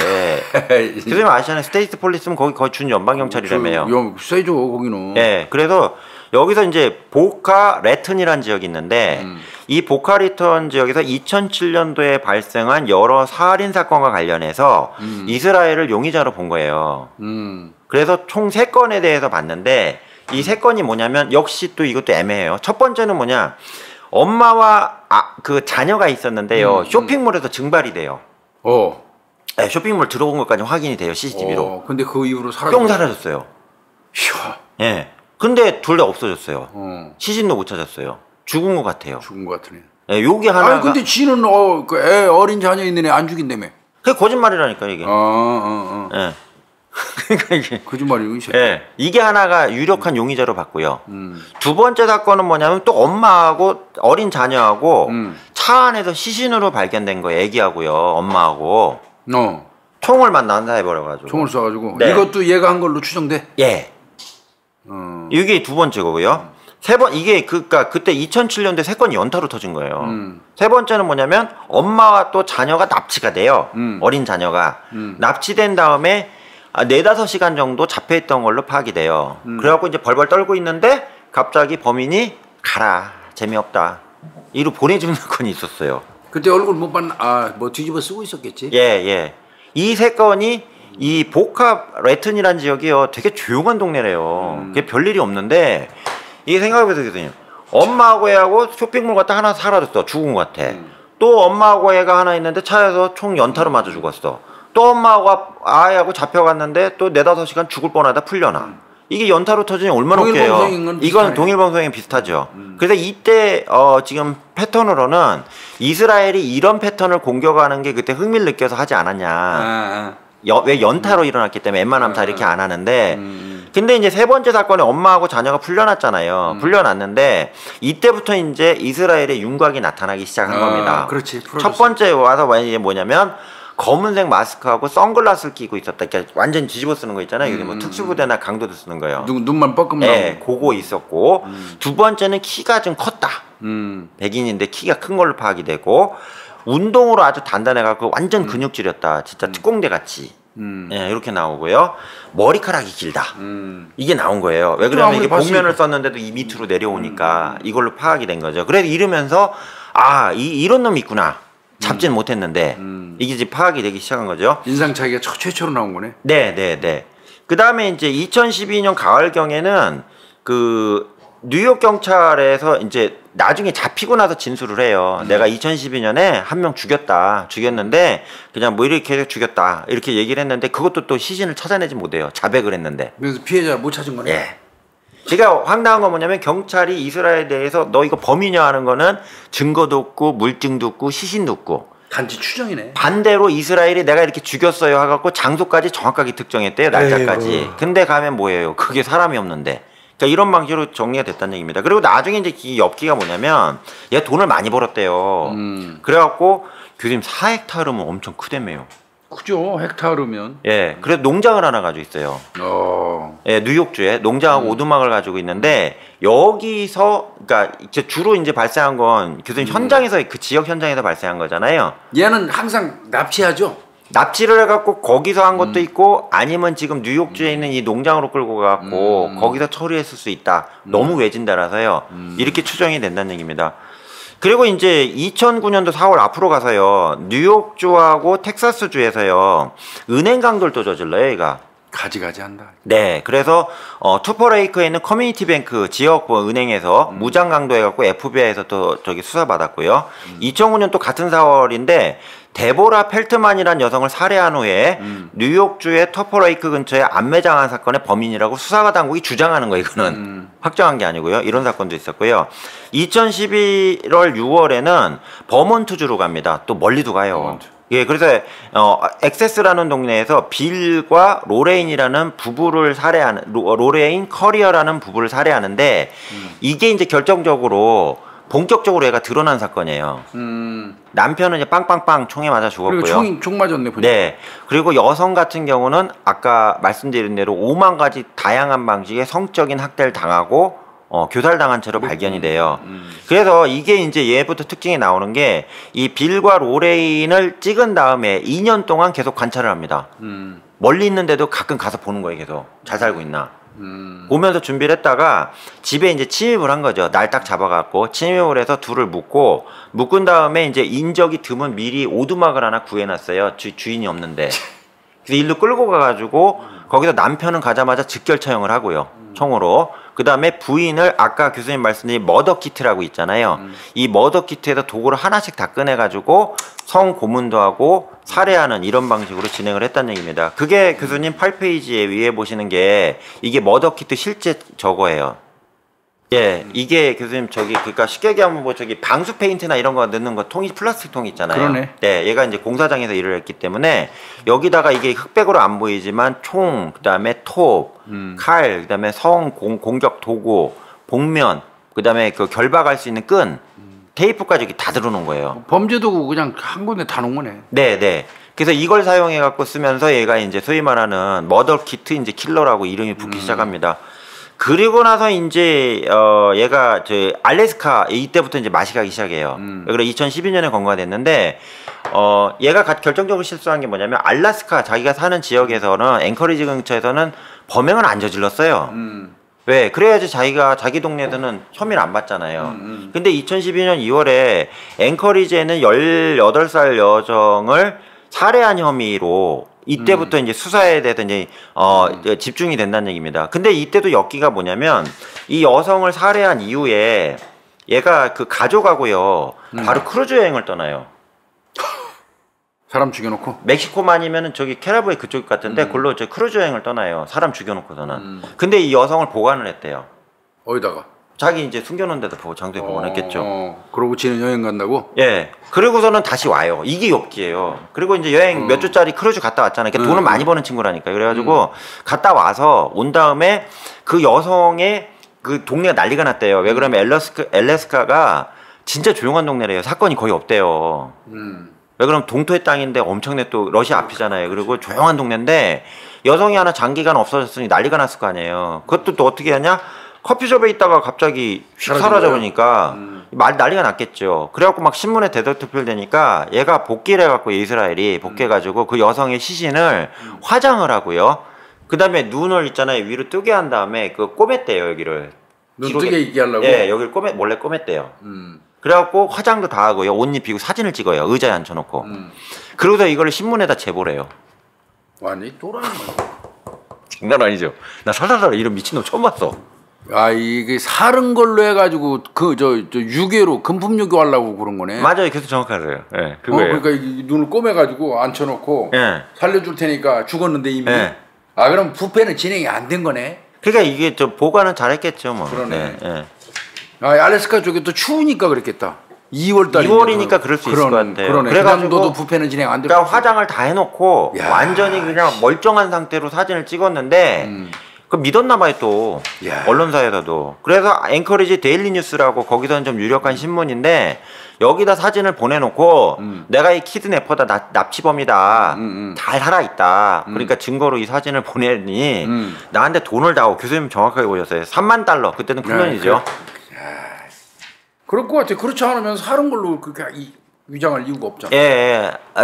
교수님 아시잖아요. 스테이트 폴리스면 거의 준연방경찰이라며요. 세죠, 거기는. 네, 그래서 여기서 이제 보카 레튼이라는 지역이 있는데 이 보카 레튼 지역에서 2007년도에 발생한 여러 살인 사건과 관련해서 이스라엘을 용의자로 본 거예요. 그래서 총 3건에 대해서 봤는데 이 3건이 뭐냐면 역시 또 이것도 애매해요. 첫 번째는 뭐냐, 엄마와 그 자녀가 있었는데요. 쇼핑몰에서 증발이 돼요. 네, 쇼핑몰 들어온 것까지 확인이 돼요, CCTV로. 근데 그 이후로 뿅 사라졌어요. 이야. 예. 근데 둘 다 없어졌어요. 시신도 못 찾았어요. 죽은 것 같아요. 죽은 것 같으네. 예, 요게 하나가. 아니 근데 지는 애 어린 자녀 있는 애 안 죽인다며. 그게 거짓말이라니까 이게. 예. 그러니까 이게 거짓말이고. 예. 이게 하나가 유력한 용의자로 봤고요. 두 번째 사건은 뭐냐면 또 엄마하고 어린 자녀하고 차 안에서 시신으로 발견된 거예요. 애기하고요, 엄마하고. 총을 난사해버려가지고. 총을 쏴가지고. 네. 이것도 얘가 한 걸로 추정돼? 예. 이게 두 번째 거고요. 이게 그때 2007년도에 3건이 연타로 터진 거예요. 세 번째는 뭐냐면 엄마와 또 자녀가 납치가 돼요. 어린 자녀가 납치된 다음에 4-5시간 정도 잡혀있던 걸로 파악이 돼요. 그래갖고 이제 벌벌 떨고 있는데 갑자기 범인이 가라, 재미없다, 이로 보내주는 사건이 있었어요. 그때 얼굴 못 봤나? 뭐 뒤집어 쓰고 있었겠지. 예. 이 3건이 이 보카 레튼이라는 지역이요, 되게 조용한 동네래요. 그게 별일이 없는데 이게 생각해보세요, 교수님. 엄마하고 애하고 쇼핑몰 갔다 하나 사라졌어. 죽은 것 같아. 또 엄마하고 애가 하나 있는데 차에서 총 연타로 맞아 죽었어. 또 엄마하고 아이하고 잡혀갔는데 또 4-5시간 죽을 뻔하다 풀려나. 이게 연타로 터지니 얼마나 웃겨요. 이건 동일방송행 비슷하죠. 그래서 이때 지금 패턴으로는 이스라엘이 이런 패턴을 공격하는 게 그때 흥미를 느껴서 하지 않았냐. 왜 연타로 일어났기 때문에 웬만하면 다 이렇게 안 하는데, 근데 이제 3번째 사건에 엄마하고 자녀가 풀려났잖아요. 풀려났는데 이때부터 이제 이스라엘의 윤곽이 나타나기 시작한 겁니다. 그렇지. 첫 번째 와서 이제 뭐냐면 검은색 마스크하고 선글라스를 끼고 있었다. 그러니까 완전 뒤집어 쓰는 거 있잖아요. 이게 뭐 특수부대나 강도도 쓰는 거예요. 눈만 뻐끔 나오고. 네, 그거 있었고. 두 번째는 키가 좀 컸다. 백인인데 키가 큰 걸로 파악이 되고, 운동으로 아주 단단해갖고 완전 근육질이었다. 진짜 특공대 같이. 예, 이렇게 나오고요. 머리카락이 길다. 이게 나온 거예요. 왜 그러냐면 이게 복면을 썼는데도 이 밑으로 내려오니까 이걸로 파악이 된 거죠. 그래서 이러면서 이런 놈이 있구나. 잡지는 못했는데 이게 이제 파악이 되기 시작한 거죠. 인상차기가 최초로 나온 거네. 네. 그 다음에 이제 2012년 가을경에는 뉴욕 경찰에서 이제 나중에 잡히고 나서 진술을 해요. 내가 2012년에 한 명 죽였는데 그냥 뭐 이렇게 죽였다, 이렇게 얘기를 했는데 그것도 또 시신을 찾아내지 못해요. 자백을 했는데. 그래서 피해자를 못 찾은 거네. 예. 제가 황당한 건 뭐냐면 경찰이 이스라엘에 대해서 너 이거 범인이냐 하는 거는 증거도 없고 물증도 없고 시신도 없고 단지 추정이네. 반대로 이스라엘이 내가 이렇게 죽였어요 하갖고 장소까지 정확하게 특정했대요. 날짜까지. 근데 가면 뭐예요? 그게 사람이 없는데. 그러니까 이런 방식으로 정리가 됐다는 얘기입니다. 그리고 나중에 이제 이 엽기가 뭐냐면 얘 돈을 많이 벌었대요. 그래갖고 교수님 4헥타르면 엄청 크다며요. 그죠, 헥타르면. 예, 그래서 농장을 하나 가지고 있어요. 예, 뉴욕주에 농장하고 오두막을 가지고 있는데 여기서 그러니까 이제 주로 이제 발생한 건 교수님 현장에서 그 지역 현장에서 발생한 거잖아요. 얘는 항상 납치하죠. 납치를 해갖고 거기서 한 것도 있고 아니면 지금 뉴욕주에 있는 이 농장으로 끌고 가갖고 거기서 처리했을 수 있다. 너무 외진 데라서요. 이렇게 추정이 된다는 얘기입니다. 그리고 이제 2009년도 4월 앞으로 가서요. 뉴욕주하고 텍사스주에서요. 은행 강도를 또 저질러요, 얘가. 가지가지한다. 네, 그래서 투퍼레이크에 있는 커뮤니티 뱅크 지역 은행에서 무장 강도해갖고 FBI에서 또 저기 수사받았고요. 2009년 또 같은 4월인데 데보라 펠트만이라는 여성을 살해한 후에 뉴욕주의 터퍼레이크 근처에 암매장한 사건의 범인이라고 수사가 당국이 주장하는 거예요. 이거는 확정한 게 아니고요. 이런 사건도 있었고요. 2011월 6월에는 버몬트주로 갑니다. 또 멀리도 가요. 버몬트. 예, 그래서 엑세스라는 동네에서 빌과 로레인이라는 부부를 살해하는 로레인 커리어라는 부부를 살해하는데 이게 이제 결정적으로 본격적으로 얘가 드러난 사건이에요. 남편은 이제 빵빵빵 총에 맞아 죽었고요. 그리고 총 맞았네. 보니까. 네. 그리고 여성 같은 경우는 아까 말씀드린 대로 5만 가지 다양한 방식의 성적인 학대를 당하고 교살당한 채로 발견이 돼요. 그래서 이게 이제 얘부터 특징이 나오는 게 이 빌과 로레인을 찍은 다음에 2년 동안 계속 관찰을 합니다. 멀리 있는데도 가끔 가서 보는 거예요. 계속 잘 살고 있나. 보면서 준비를 했다가 집에 이제 침입을 한 거죠. 날 딱 잡아갖고 침입을 해서 둘을 묶은 다음에 이제 인적이 드문 미리 오두막을 하나 구해놨어요. 주인이 없는데. 그래서 일로 끌고 가가지고 거기서 남편은 가자마자 즉결 처형을 하고요. 총으로. 그 다음에 부인을 아까 교수님 말씀드린 머더키트라고 있잖아요. 이 머더키트에서 도구를 하나씩 다 꺼내가지고 성고문도 하고 살해하는 이런 방식으로 진행을 했다는 얘기입니다. 그게 교수님 8페이지에 위에 보시는 게 이게 머더키트 실제 저거예요. 예, 이게 교수님 그러니까 쉽게 얘기하면 뭐 방수 페인트나 이런 거 넣는 거 통이 플라스틱 통 있잖아요. 그러네. 네, 얘가 이제 공사장에서 일을 했기 때문에 여기다가 이게 흑백으로 안 보이지만 총, 그다음에 톱, 칼, 그다음에 공격 도구, 복면, 그다음에 그 결박할 수 있는 끈, 테이프까지 이렇게 다 들어놓은 거예요. 범죄 도구 그냥 한 군데 다 놓은 거네. 네, 네. 그래서 이걸 사용해 갖고 쓰면서 얘가 이제 소위 말하는 머더키트 이제 킬러라고 이름이 붙기 시작합니다. 그리고 나서 이제 얘가 알래스카 이때부터 이제 맛이 가기 시작해요. 그래서 2012년에 검거됐는데 얘가 결정적으로 실수한 게 뭐냐면 알래스카 자기가 사는 지역에서는 앵커리지 근처에서는 범행을 안 저질렀어요. 왜? 그래야지 자기 동네에서는 혐의를 안 받잖아요. 근데 2012년 2월에 앵커리지에는 18살 여성을 살해한 혐의로 이때부터 이제 수사에 대해서 이제 집중이 된다는 얘기입니다. 근데 이때도 엮기가 뭐냐면 이 여성을 살해한 이후에 얘가 그 가족하고요 바로 크루즈 여행을 떠나요. 사람 죽여놓고 멕시코만이면은 저기 캐라부에 그쪽 같은데 그걸로 저 크루즈 여행을 떠나요. 사람 죽여놓고서는. 근데 이 여성을 보관을 했대요. 어디다가? 자기 이제 숨겨놓은 데도 장소에 보관했겠죠. 그러고 지는 여행 간다고? 예. 그리고서는 다시 와요. 이게 엽기예요. 그리고 이제 여행 몇 주짜리 크루즈 갔다 왔잖아요. 그러니까 돈을 많이 버는 친구라니까. 그래가지고 갔다 와서 온 다음에 그 여성의 그 동네가 난리가 났대요. 왜 그러면 알래스카가 진짜 조용한 동네래요. 사건이 거의 없대요. 왜 그러면 동토의 땅인데 엄청나게 또 러시아 앞이잖아요. 그리고 조용한 동네인데 여성이 하나 장기간 없어졌으니 난리가 났을 거 아니에요. 그것도 또 어떻게 하냐? 커피숍에 있다가 갑자기 휙 사라져보니까 난리가 났겠죠. 그래갖고 막 신문에 대대표되니까 얘가 복귀를 해갖고 이스라엘이 복귀해가지고 그 여성의 시신을 화장을 하고요. 그 다음에 눈을 있잖아요. 위로 뜨게 한 다음에 그 꼬맸대요. 여기를. 눈 뜨게 있게 하려고? 예, 여기를 몰래 꼬맸대요. 그래갖고 화장도 다 하고요. 옷 입히고 사진을 찍어요. 의자에 앉혀놓고. 그러고서 이걸 신문에다 제보를 해요. 완전히 또라이. 장난 아니죠. 나 살살살 이런 미친놈 처음 봤어. 이게 사른 걸로 해가지고 유괴로 금품 유괴하려고 그런 거네. 맞아요, 계속 정확하세요. 예, 그거예요. 그러니까 이 눈을 꼬매가지고 앉혀놓고 살려줄 테니까 죽었는데 이미. 그럼 부패는 진행이 안 된 거네. 그러니까 이게 보관은 잘했겠죠, 뭐. 그러네. 알래스카 쪽이 또 추우니까 그랬겠다. 2월달이니까 2월이니까 그럴 수 있을 것 같아요. 그러네. 그래가지고 너도 부패는 진행 안 될. 그러니까 화장을 다 해놓고 완전히 그냥 멀쩡한 상태로 사진을 찍었는데. 그 믿었나 봐요 또 언론사에서도. 그래서 앵커리지 데일리 뉴스라고 거기서는 좀 유력한 신문인데 여기다 사진을 보내놓고 내가 이 키드네퍼다 납치범이다 잘 살아있다 그러니까 증거로 이 사진을 보내니 나한테 돈을 다오. 교수님 정확하게 보셨어요. 3만 달러 그때는 풀면이죠. 그럴 것 같아. 그렇지 않으면 사는 걸로 그렇게 위장할 이유가 없잖아.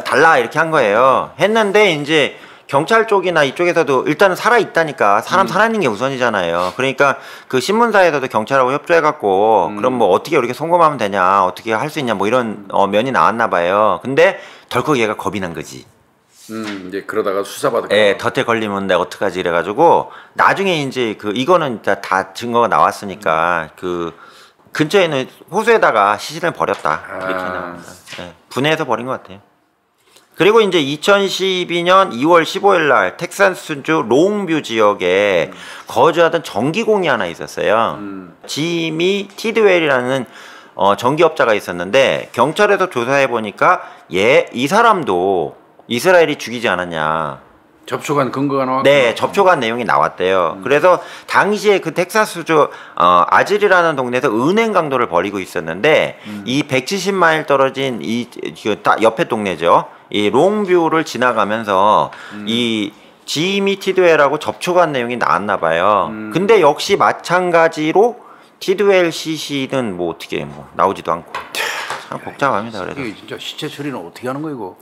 달라 이렇게 한 거예요. 했는데 이제 경찰 쪽이나 이쪽에서도 일단은 살아있다니까 사람 살아있는 게 우선이잖아요. 그러니까 그 신문사에서도 경찰하고 협조해갖고 그럼 뭐 어떻게 이렇게 송금하면 되냐 어떻게 할 수 있냐 뭐 이런 면이 나왔나 봐요. 근데 덜컥 얘가 겁이 난 거지. 이제 그러다가 수사받을까. 예, 덫에 걸리면 내가 어떡하지 이래가지고 나중에 이제 그 이거는 다 증거가 나왔으니까 그 근처에는 호수에다가 시신을 버렸다 이렇게 나옵니다. 예, 분해해서 버린 것 같아요. 그리고 이제 2012년 2월 15일 날 텍사스주 롱뷰 지역에 거주하던 전기공이 하나 있었어요. 지미 티드웰이라는 전기업자가 있었는데 경찰에서 조사해 보니까 이 사람도 이스라엘이 죽이지 않았냐. 접촉한 근거가 나왔고. 네, 접촉한 내용이 나왔대요. 그래서 당시에 그 텍사스주 아즐이라는 동네에서 은행 강도를 벌이고 있었는데 이 170마일 떨어진 옆에 동네죠. 이 롱뷰를 지나가면서 이 지미 티드웰하고 접촉한 내용이 나왔나 봐요. 근데 역시 마찬가지로 티드웰 시신은 뭐 어떻게 뭐 나오지도 않고 참 복잡합니다. 그래서 이게 진짜 시체 처리는 어떻게 하는 거야 이거?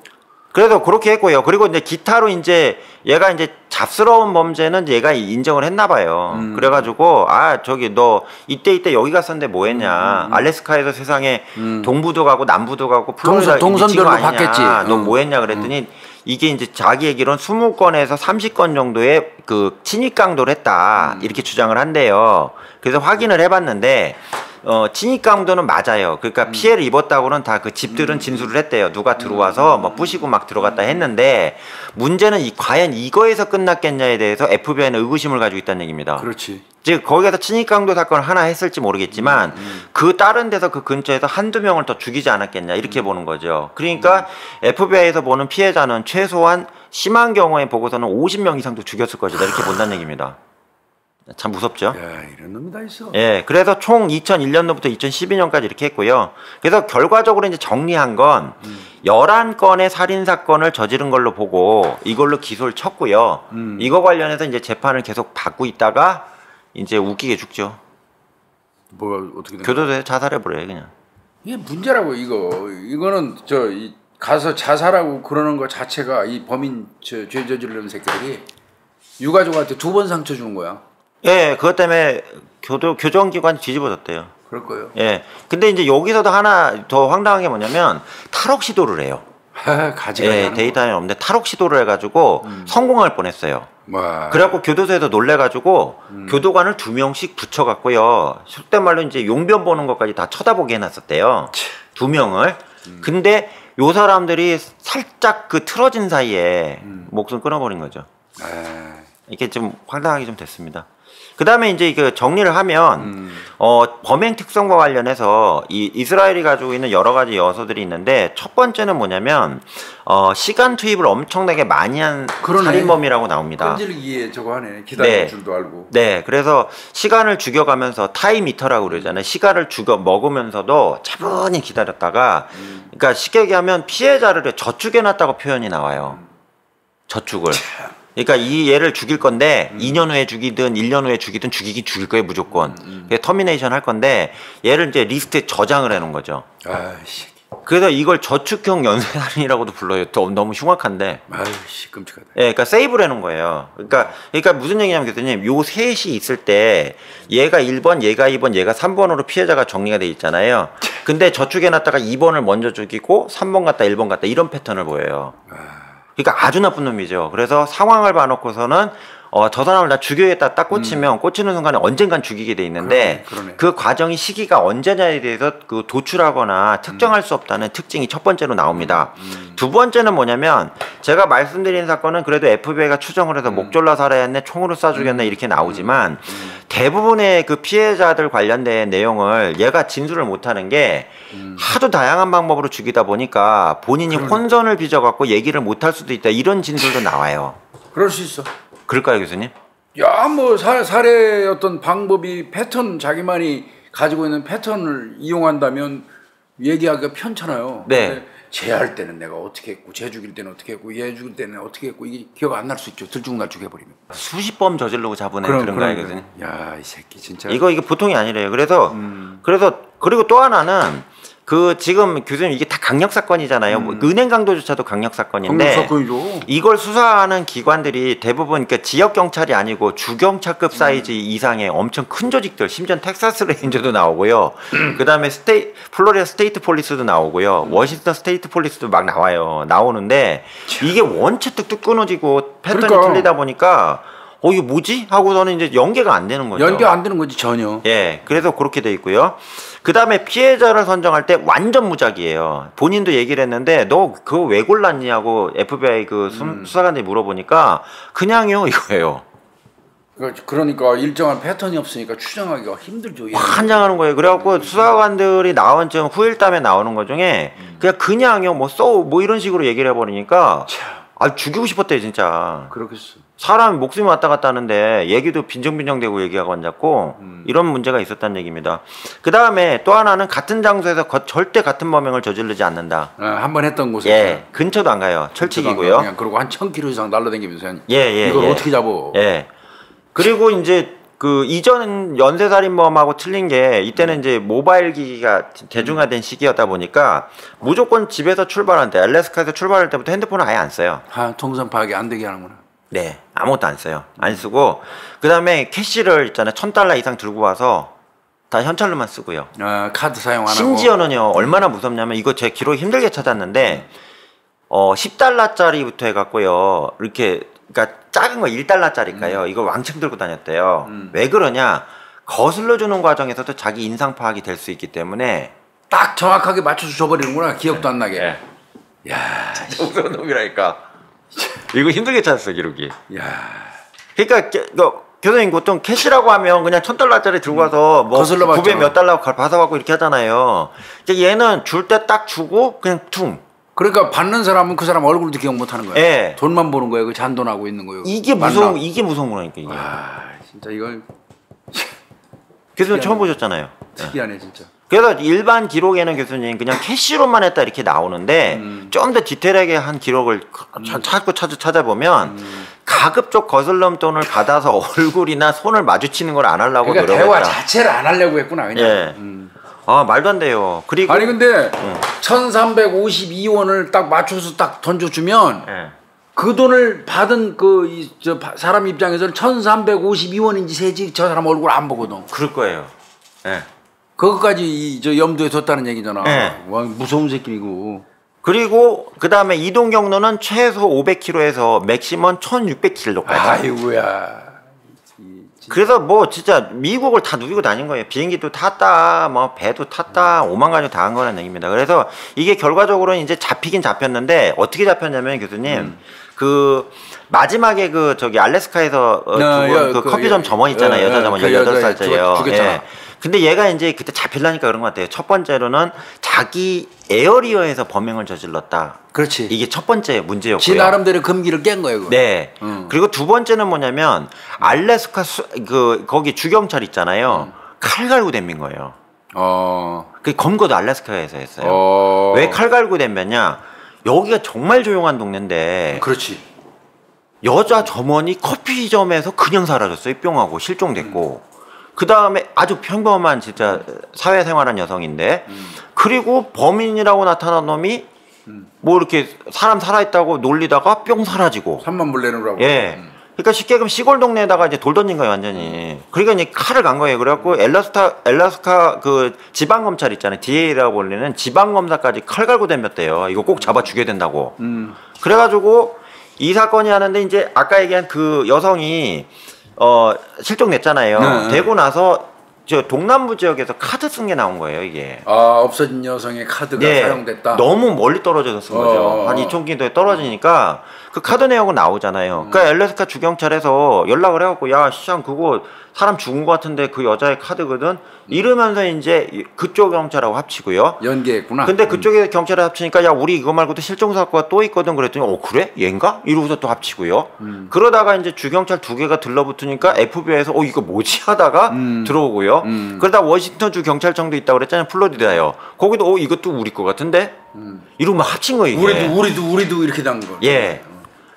그래서 그렇게 했고요. 그리고 이제 기타로 이제 얘가 이제 잡스러운 범죄는 얘가 인정을 했나 봐요. 그래가지고 저기 너 이때 여기 갔었는데 뭐 했냐. 알래스카에서 세상에 동부도 가고 남부도 가고 플로리다 동선별로 봤겠지. 너 뭐 했냐 그랬더니 이게 이제 자기 얘기로는 20건에서 30건 정도의 그 친입 강도를 했다. 이렇게 주장을 한대요. 그래서 확인을 해봤는데 친입 강도는 맞아요. 그러니까 피해를 입었다고는 다 그 집들은 진술을 했대요. 누가 들어와서 뭐 부시고 막 들어갔다 했는데 문제는 과연 이거에서 끝났겠냐에 대해서 FBI는 의구심을 가지고 있다는 얘기입니다. 그렇지. 즉 거기에서 친입 강도 사건을 하나 했을지 모르겠지만 그 다른 데서 그 근처에서 한두 명을 더 죽이지 않았겠냐 이렇게 보는 거죠. 그러니까 FBI에서 보는 피해자는 최소한 심한 경우에 보고서는 50명 이상도 죽였을 것이다 이렇게 본다는 얘기입니다. 참 무섭죠. 야, 이런 놈이 다 있어. 예, 그래서 총 2001년도부터 2012년까지 이렇게 했고요. 그래서 결과적으로 이제 정리한 건 11건의 살인 사건을 저지른 걸로 보고 이걸로 기소를 쳤고요. 이거 관련해서 이제 재판을 계속 받고 있다가 이제 웃기게 죽죠. 뭐 어떻게 된 교도소에 자살해 버려요, 그냥. 이게 문제라고 이거는 가서 자살하고 그러는 것 자체가 이 범인 죄 저지르는 새끼들이 유가족한테 2번 상처 주는 거야. 예, 그것 때문에 교정기관이 뒤집어졌대요. 그럴 거예요. 예. 근데 이제 여기서도 하나 더 황당한 게 뭐냐면 탈옥 시도를 해요. 예, 데이터는 없는데 탈옥 시도를 해가지고 성공할 뻔했어요. 와. 그래갖고 교도소에서 놀래가지고 교도관을 2명씩 붙여갖고요. 속된 말로 이제 용변 보는 것까지 다 쳐다보게 해놨었대요. 2명을. 근데 요 사람들이 살짝 그 틀어진 사이에 목숨 끊어버린 거죠. 이게 좀 황당하게 좀 됐습니다. 그 다음에 이제 그 정리를 하면 범행 특성과 관련해서 이 이스라엘이 가지고 있는 여러 가지 요소들이 있는데 첫 번째는 뭐냐면 시간 투입을 엄청나게 많이 한 살인범이라고 나옵니다. 끈질기게 저거 하네. 기다릴 줄도 알고. 네, 그래서 시간을 죽여가면서 타임미터라고 그러잖아요. 시간을 먹으면서도 차분히 기다렸다가 그러니까 쉽게 얘기하면 피해자를 저축해놨다고 표현이 나와요. 저축을. 그러니까 이 얘를 죽일 건데 2년 후에 죽이든 1년 후에 죽이든 죽일 거예요 무조건. 터미네이션 할 건데 얘를 이제 리스트에 저장을 해놓은 거죠. 아이씨. 그래서 이걸 저축형 연쇄살인이라고도 불러요. 너무 흉악한데. 아이씨 끔찍하다. 예, 그러니까 세이브를 해놓은 거예요. 그러니까 무슨 얘기냐면 교수님, 요 셋이 있을 때 얘가 1번, 얘가 2번, 얘가 3번으로 피해자가 정리가 돼 있잖아요. 근데 저축해놨다가 2번을 먼저 죽이고 3번 갔다 1번 갔다 이런 패턴을 보여요. 그러니까 아주 나쁜 놈이죠. 그래서 상황을 봐놓고서는 저 사람을 다 죽여야겠다 딱 꽂히는 순간에 언젠간 죽이게 돼 있는데 그러네. 그 과정이 시기가 언제냐에 대해서 그 도출하거나 특정할 수 없다는 특징이 첫 번째로 나옵니다. 두 번째는 뭐냐면 제가 말씀드린 사건은 그래도 FBI가 추정을 해서 목 졸라 살해했네, 총으로 쏴 죽였네 이렇게 나오지만 대부분의 그 피해자들 관련된 내용을 얘가 진술을 못하는 게 하도 다양한 방법으로 죽이다 보니까 본인이 혼선을 빚어갖고 얘기를 못할 수도 있다 이런 진술도 나와요. 그럴 수 있어. 그럴까요, 교수님? 야, 뭐 살해의 어떤 방법이 패턴 자기만이 가지고 있는 패턴을 이용한다면 얘기하기가 편찮아요. 네. 쟤할 때는 내가 어떻게 했고, 쟤 죽일 때는 어떻게 했고, 얘 죽일 때는 어떻게 했고 이게 기억 안 날 수 있죠. 들쭉날쭉 해버리면. 수십 번 저지르고 잡은 애 그런가요, 교수님? 야, 이 새끼 진짜. 이거 보통이 아니래요. 그래서 그리고 또 하나는 그 지금 교수님 이게 다 강력 사건이잖아요. 뭐 은행 강도조차도 강력 사건인데 이걸 수사하는 기관들이 대부분 그러니까 지역 경찰이 아니고 주경찰급 사이즈 이상의 엄청 큰 조직들, 심지어 텍사스 레인저도 나오고요. 그다음에 플로리다 스테이트 폴리스도 나오고요. 워싱턴 스테이트 폴리스도 막 나오는데 이게 원체 뚝뚝 끊어지고 패턴이 틀리다 보니까 이게 뭐지? 하고서는 이제 연계가 안 되는 거죠. 연계 안 되는 거지 전혀. 예, 그래서 그렇게 돼 있고요. 그 다음에 피해자를 선정할 때 완전 무작위예요. 본인도 얘기를 했는데 너 그거 왜 골랐냐고 FBI 그 수사관들이 물어보니까 그냥요 이거예요. 그러니까 일정한 패턴이 없으니까 추정하기가 힘들죠. 환장하는 거예요. 그래갖고 수사관들이 나온 지금 후일담에 나오는 것 중에 그냥요 뭐 이런 식으로 얘기를 해버리니까 죽이고 싶었대요 진짜. 그렇겠어. 사람 목숨이 왔다 갔다 하는데 얘기도 빈정빈정대고 얘기하고 앉았고 이런 문제가 있었다는 얘기입니다. 그 다음에 또 하나는 같은 장소에서 절대 같은 범행을 저지르지 않는다. 한 번 했던 곳에. 예, 근처도 안 가요. 철칙이고요. 그냥 그리고 한 1000km 이상 날라다니면서 예, 이걸 어떻게 잡어? 예. 그리고 이제 그 이전 연쇄살인범하고 틀린 게 이때는 이제 모바일 기기가 대중화된 시기였다 보니까 무조건 집에서 출발하는데 알래스카에서 출발할 때부터 핸드폰을 아예 안 써요. 통선 파악이 안 되게 하는구나. 네, 아무것도 안 써요. 안 쓰고 그 다음에 캐시를 있잖아요. $1000 이상 들고 와서 다 현찰로만 쓰고요. 카드 사용 안 하고. 심지어는요 얼마나 무섭냐면 이거 제 기록 힘들게 찾았는데 $10짜리부터 해갖고요 이렇게 그러니까 작은 거 $1짜리일까요? 이걸 왕창 들고 다녔대요. 왜 그러냐? 거슬러 주는 과정에서도 자기 인상 파악이 될 수 있기 때문에 딱 정확하게 맞춰서 줘버리는구나. 기억도 안 나게. 야, 무서운 놈이라니까. 이거 힘들게 찾았어 기록이. 야. 그러니까 교수님 보통 캐시라고 하면 그냥 $1000짜리 들고 와서 뭐 900 몇 달러 받아갖고 이렇게 하잖아요. 얘는 줄 때 딱 주고 그냥 퉁. 그러니까 받는 사람은 그 사람 얼굴도 기억 못 하는 거야. 예. 돈만 보는 거예요. 그 잔돈하고 있는 거예요. 이게 무서운 거라니까 이게. 진짜 이걸 교수님 처음 보셨잖아요. 특이하네 진짜. 그래서 일반 기록에는 교수님 그냥 캐시로만 했다 이렇게 나오는데 좀 더 디테일하게 한 기록을 찾아보면 가급적 거슬럼 돈을 받아서 얼굴이나 손을 마주치는 걸 안 하려고 그러니까 노력했다. 대화 자체를 안 하려고 했구나 그냥. 예. 말도 안 돼요. 그리고 아니 근데 1352원을 딱 맞춰서 딱 던져주면 그 돈을 받은 저 사람 입장에서는 1352원인지 세지 저 사람 얼굴 안 보거든. 그럴 거예요. 예. 그것까지 저 염두에 뒀다는 얘기잖아. 네. 와, 무서운 새끼고. 그리고 그 다음에 이동 경로는 최소 500km에서 맥시멈 1600km까지. 아이고야. 그래서 뭐 진짜 미국을 다 누비고 다닌 거예요. 비행기도 탔다, 뭐 배도 탔다, 오만가지 다 한 거라는 얘기입니다. 그래서 이게 결과적으로는 이제 잡히긴 잡혔는데 어떻게 잡혔냐면 교수님 그 마지막에 저기 알래스카에서 그 커피점 점원 있잖아요. 여자 점원 18살짜리요. 예. 근데 얘가 이제 그때 잡히려니까 그런 것 같아요. 첫 번째로는 자기 에어리어에서 범행을 저질렀다. 그렇지. 이게 첫 번째 문제였고요. 지 나름대로 금기를 깬 거예요. 그거. 네. 그리고 두 번째는 뭐냐면 알래스카 거기 주경찰 있잖아요. 칼 갈고 댐민 거예요. 그 검거도 알래스카에서 했어요. 왜 칼 갈고 댐겼냐? 여기가 정말 조용한 동네인데. 그렇지. 여자 점원이 커피점에서 그냥 사라졌어요. 뿅하고 실종됐고. 그 다음에 아주 평범한 진짜 사회생활한 여성인데 그리고 범인이라고 나타난 놈이 뭐 이렇게 사람 살아있다고 놀리다가 뿅 사라지고 3만 불 내놓으라고. 예. 그러니까 쉽게 그럼 시골 동네에다가 이제 돌 던진 거예요 완전히. 그러니까 이제 칼을 간 거예요. 그래갖고 엘라스카 그 지방검찰 있잖아요. DA라고 불리는 지방검사까지 칼 갈고 댐겼대요. 이거 꼭 잡아 죽여야 된다고. 그래가지고 이 사건이 하는데 이제 아까 얘기한 그 여성이 실종됐잖아요. 되고 나서 저 동남부 지역에서 카드 쓴 게 나온 거예요, 이게. 없어진 여성의 카드가 사용됐다. 너무 멀리 떨어져서 쓴 거죠. 한 2,000km에 떨어지니까 그 카드 내역은 나오잖아요. 그러니까 알래스카 주경찰에서 연락을 해갖고 야, 시장 그거 사람 죽은 것 같은데 그 여자의 카드거든. 이러면서 이제 그쪽 경찰하고 합치고요. 연계했구나. 근데 그쪽에 경찰에 합치니까 야 우리 이거 말고도 실종 사건가 또 있거든. 그랬더니 그래? 얘인가? 이러고서 또 합치고요. 그러다가 이제 주경찰 두 개가 들러붙으니까 FBI에서 이거 뭐지 하다가 들어오고요. 그러다 워싱턴 주 경찰청도 있다고 그랬잖아요. 플로리다요. 거기도 이것도 우리 거 같은데. 이러면 합친 거예요. 이게. 우리도 이렇게 단 거. 예.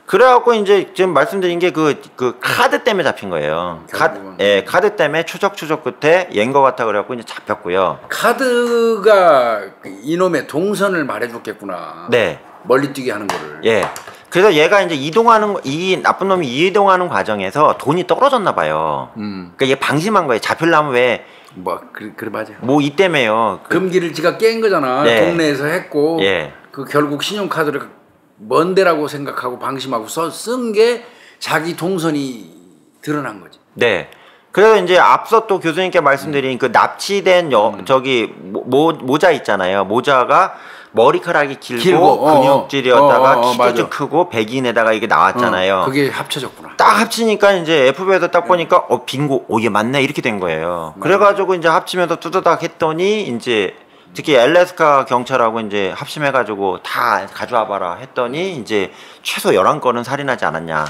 그래갖고 이제 지금 말씀드린 게 그 카드 때문에 잡힌 거예요. 카드 때문에 추적 끝에 얘인 것 같아 그래갖고 이제 잡혔고요. 카드가 이놈의 동선을 말해줬겠구나. 네. 멀리 뛰게 하는 거를. 예. 그래서 얘가 이제 이 나쁜 놈이 이동하는 과정에서 돈이 떨어졌나 봐요. 그러니까 얘 방심한 거예요. 잡히려면 왜 그래 맞아. 뭐 이 때문에요. 금기를 지가 깬 거잖아. 네. 동네에서 했고. 예. 그 결국 신용카드를 먼 데라고 생각하고 방심하고 쓴 게 자기 동선이 드러난 거지. 네. 그래서 이제 앞서 또 교수님께 말씀드린 그 납치된 저기 모자 있잖아요. 모자가 머리카락이 길고 근육질이었다가 키도 좀 크고 백인에다가 이게 나왔잖아요. 그게 합쳐졌구나. 딱 합치니까 이제 FB에서 딱 보니까 빙고 이게 맞네 이렇게 된 거예요. 그래가지고 이제 합치면서 뚜드닥 했더니 이제 특히 알래스카 경찰하고 이제 합심해가지고 다 가져와봐라 했더니 이제 최소 11건은 살인하지 않았냐.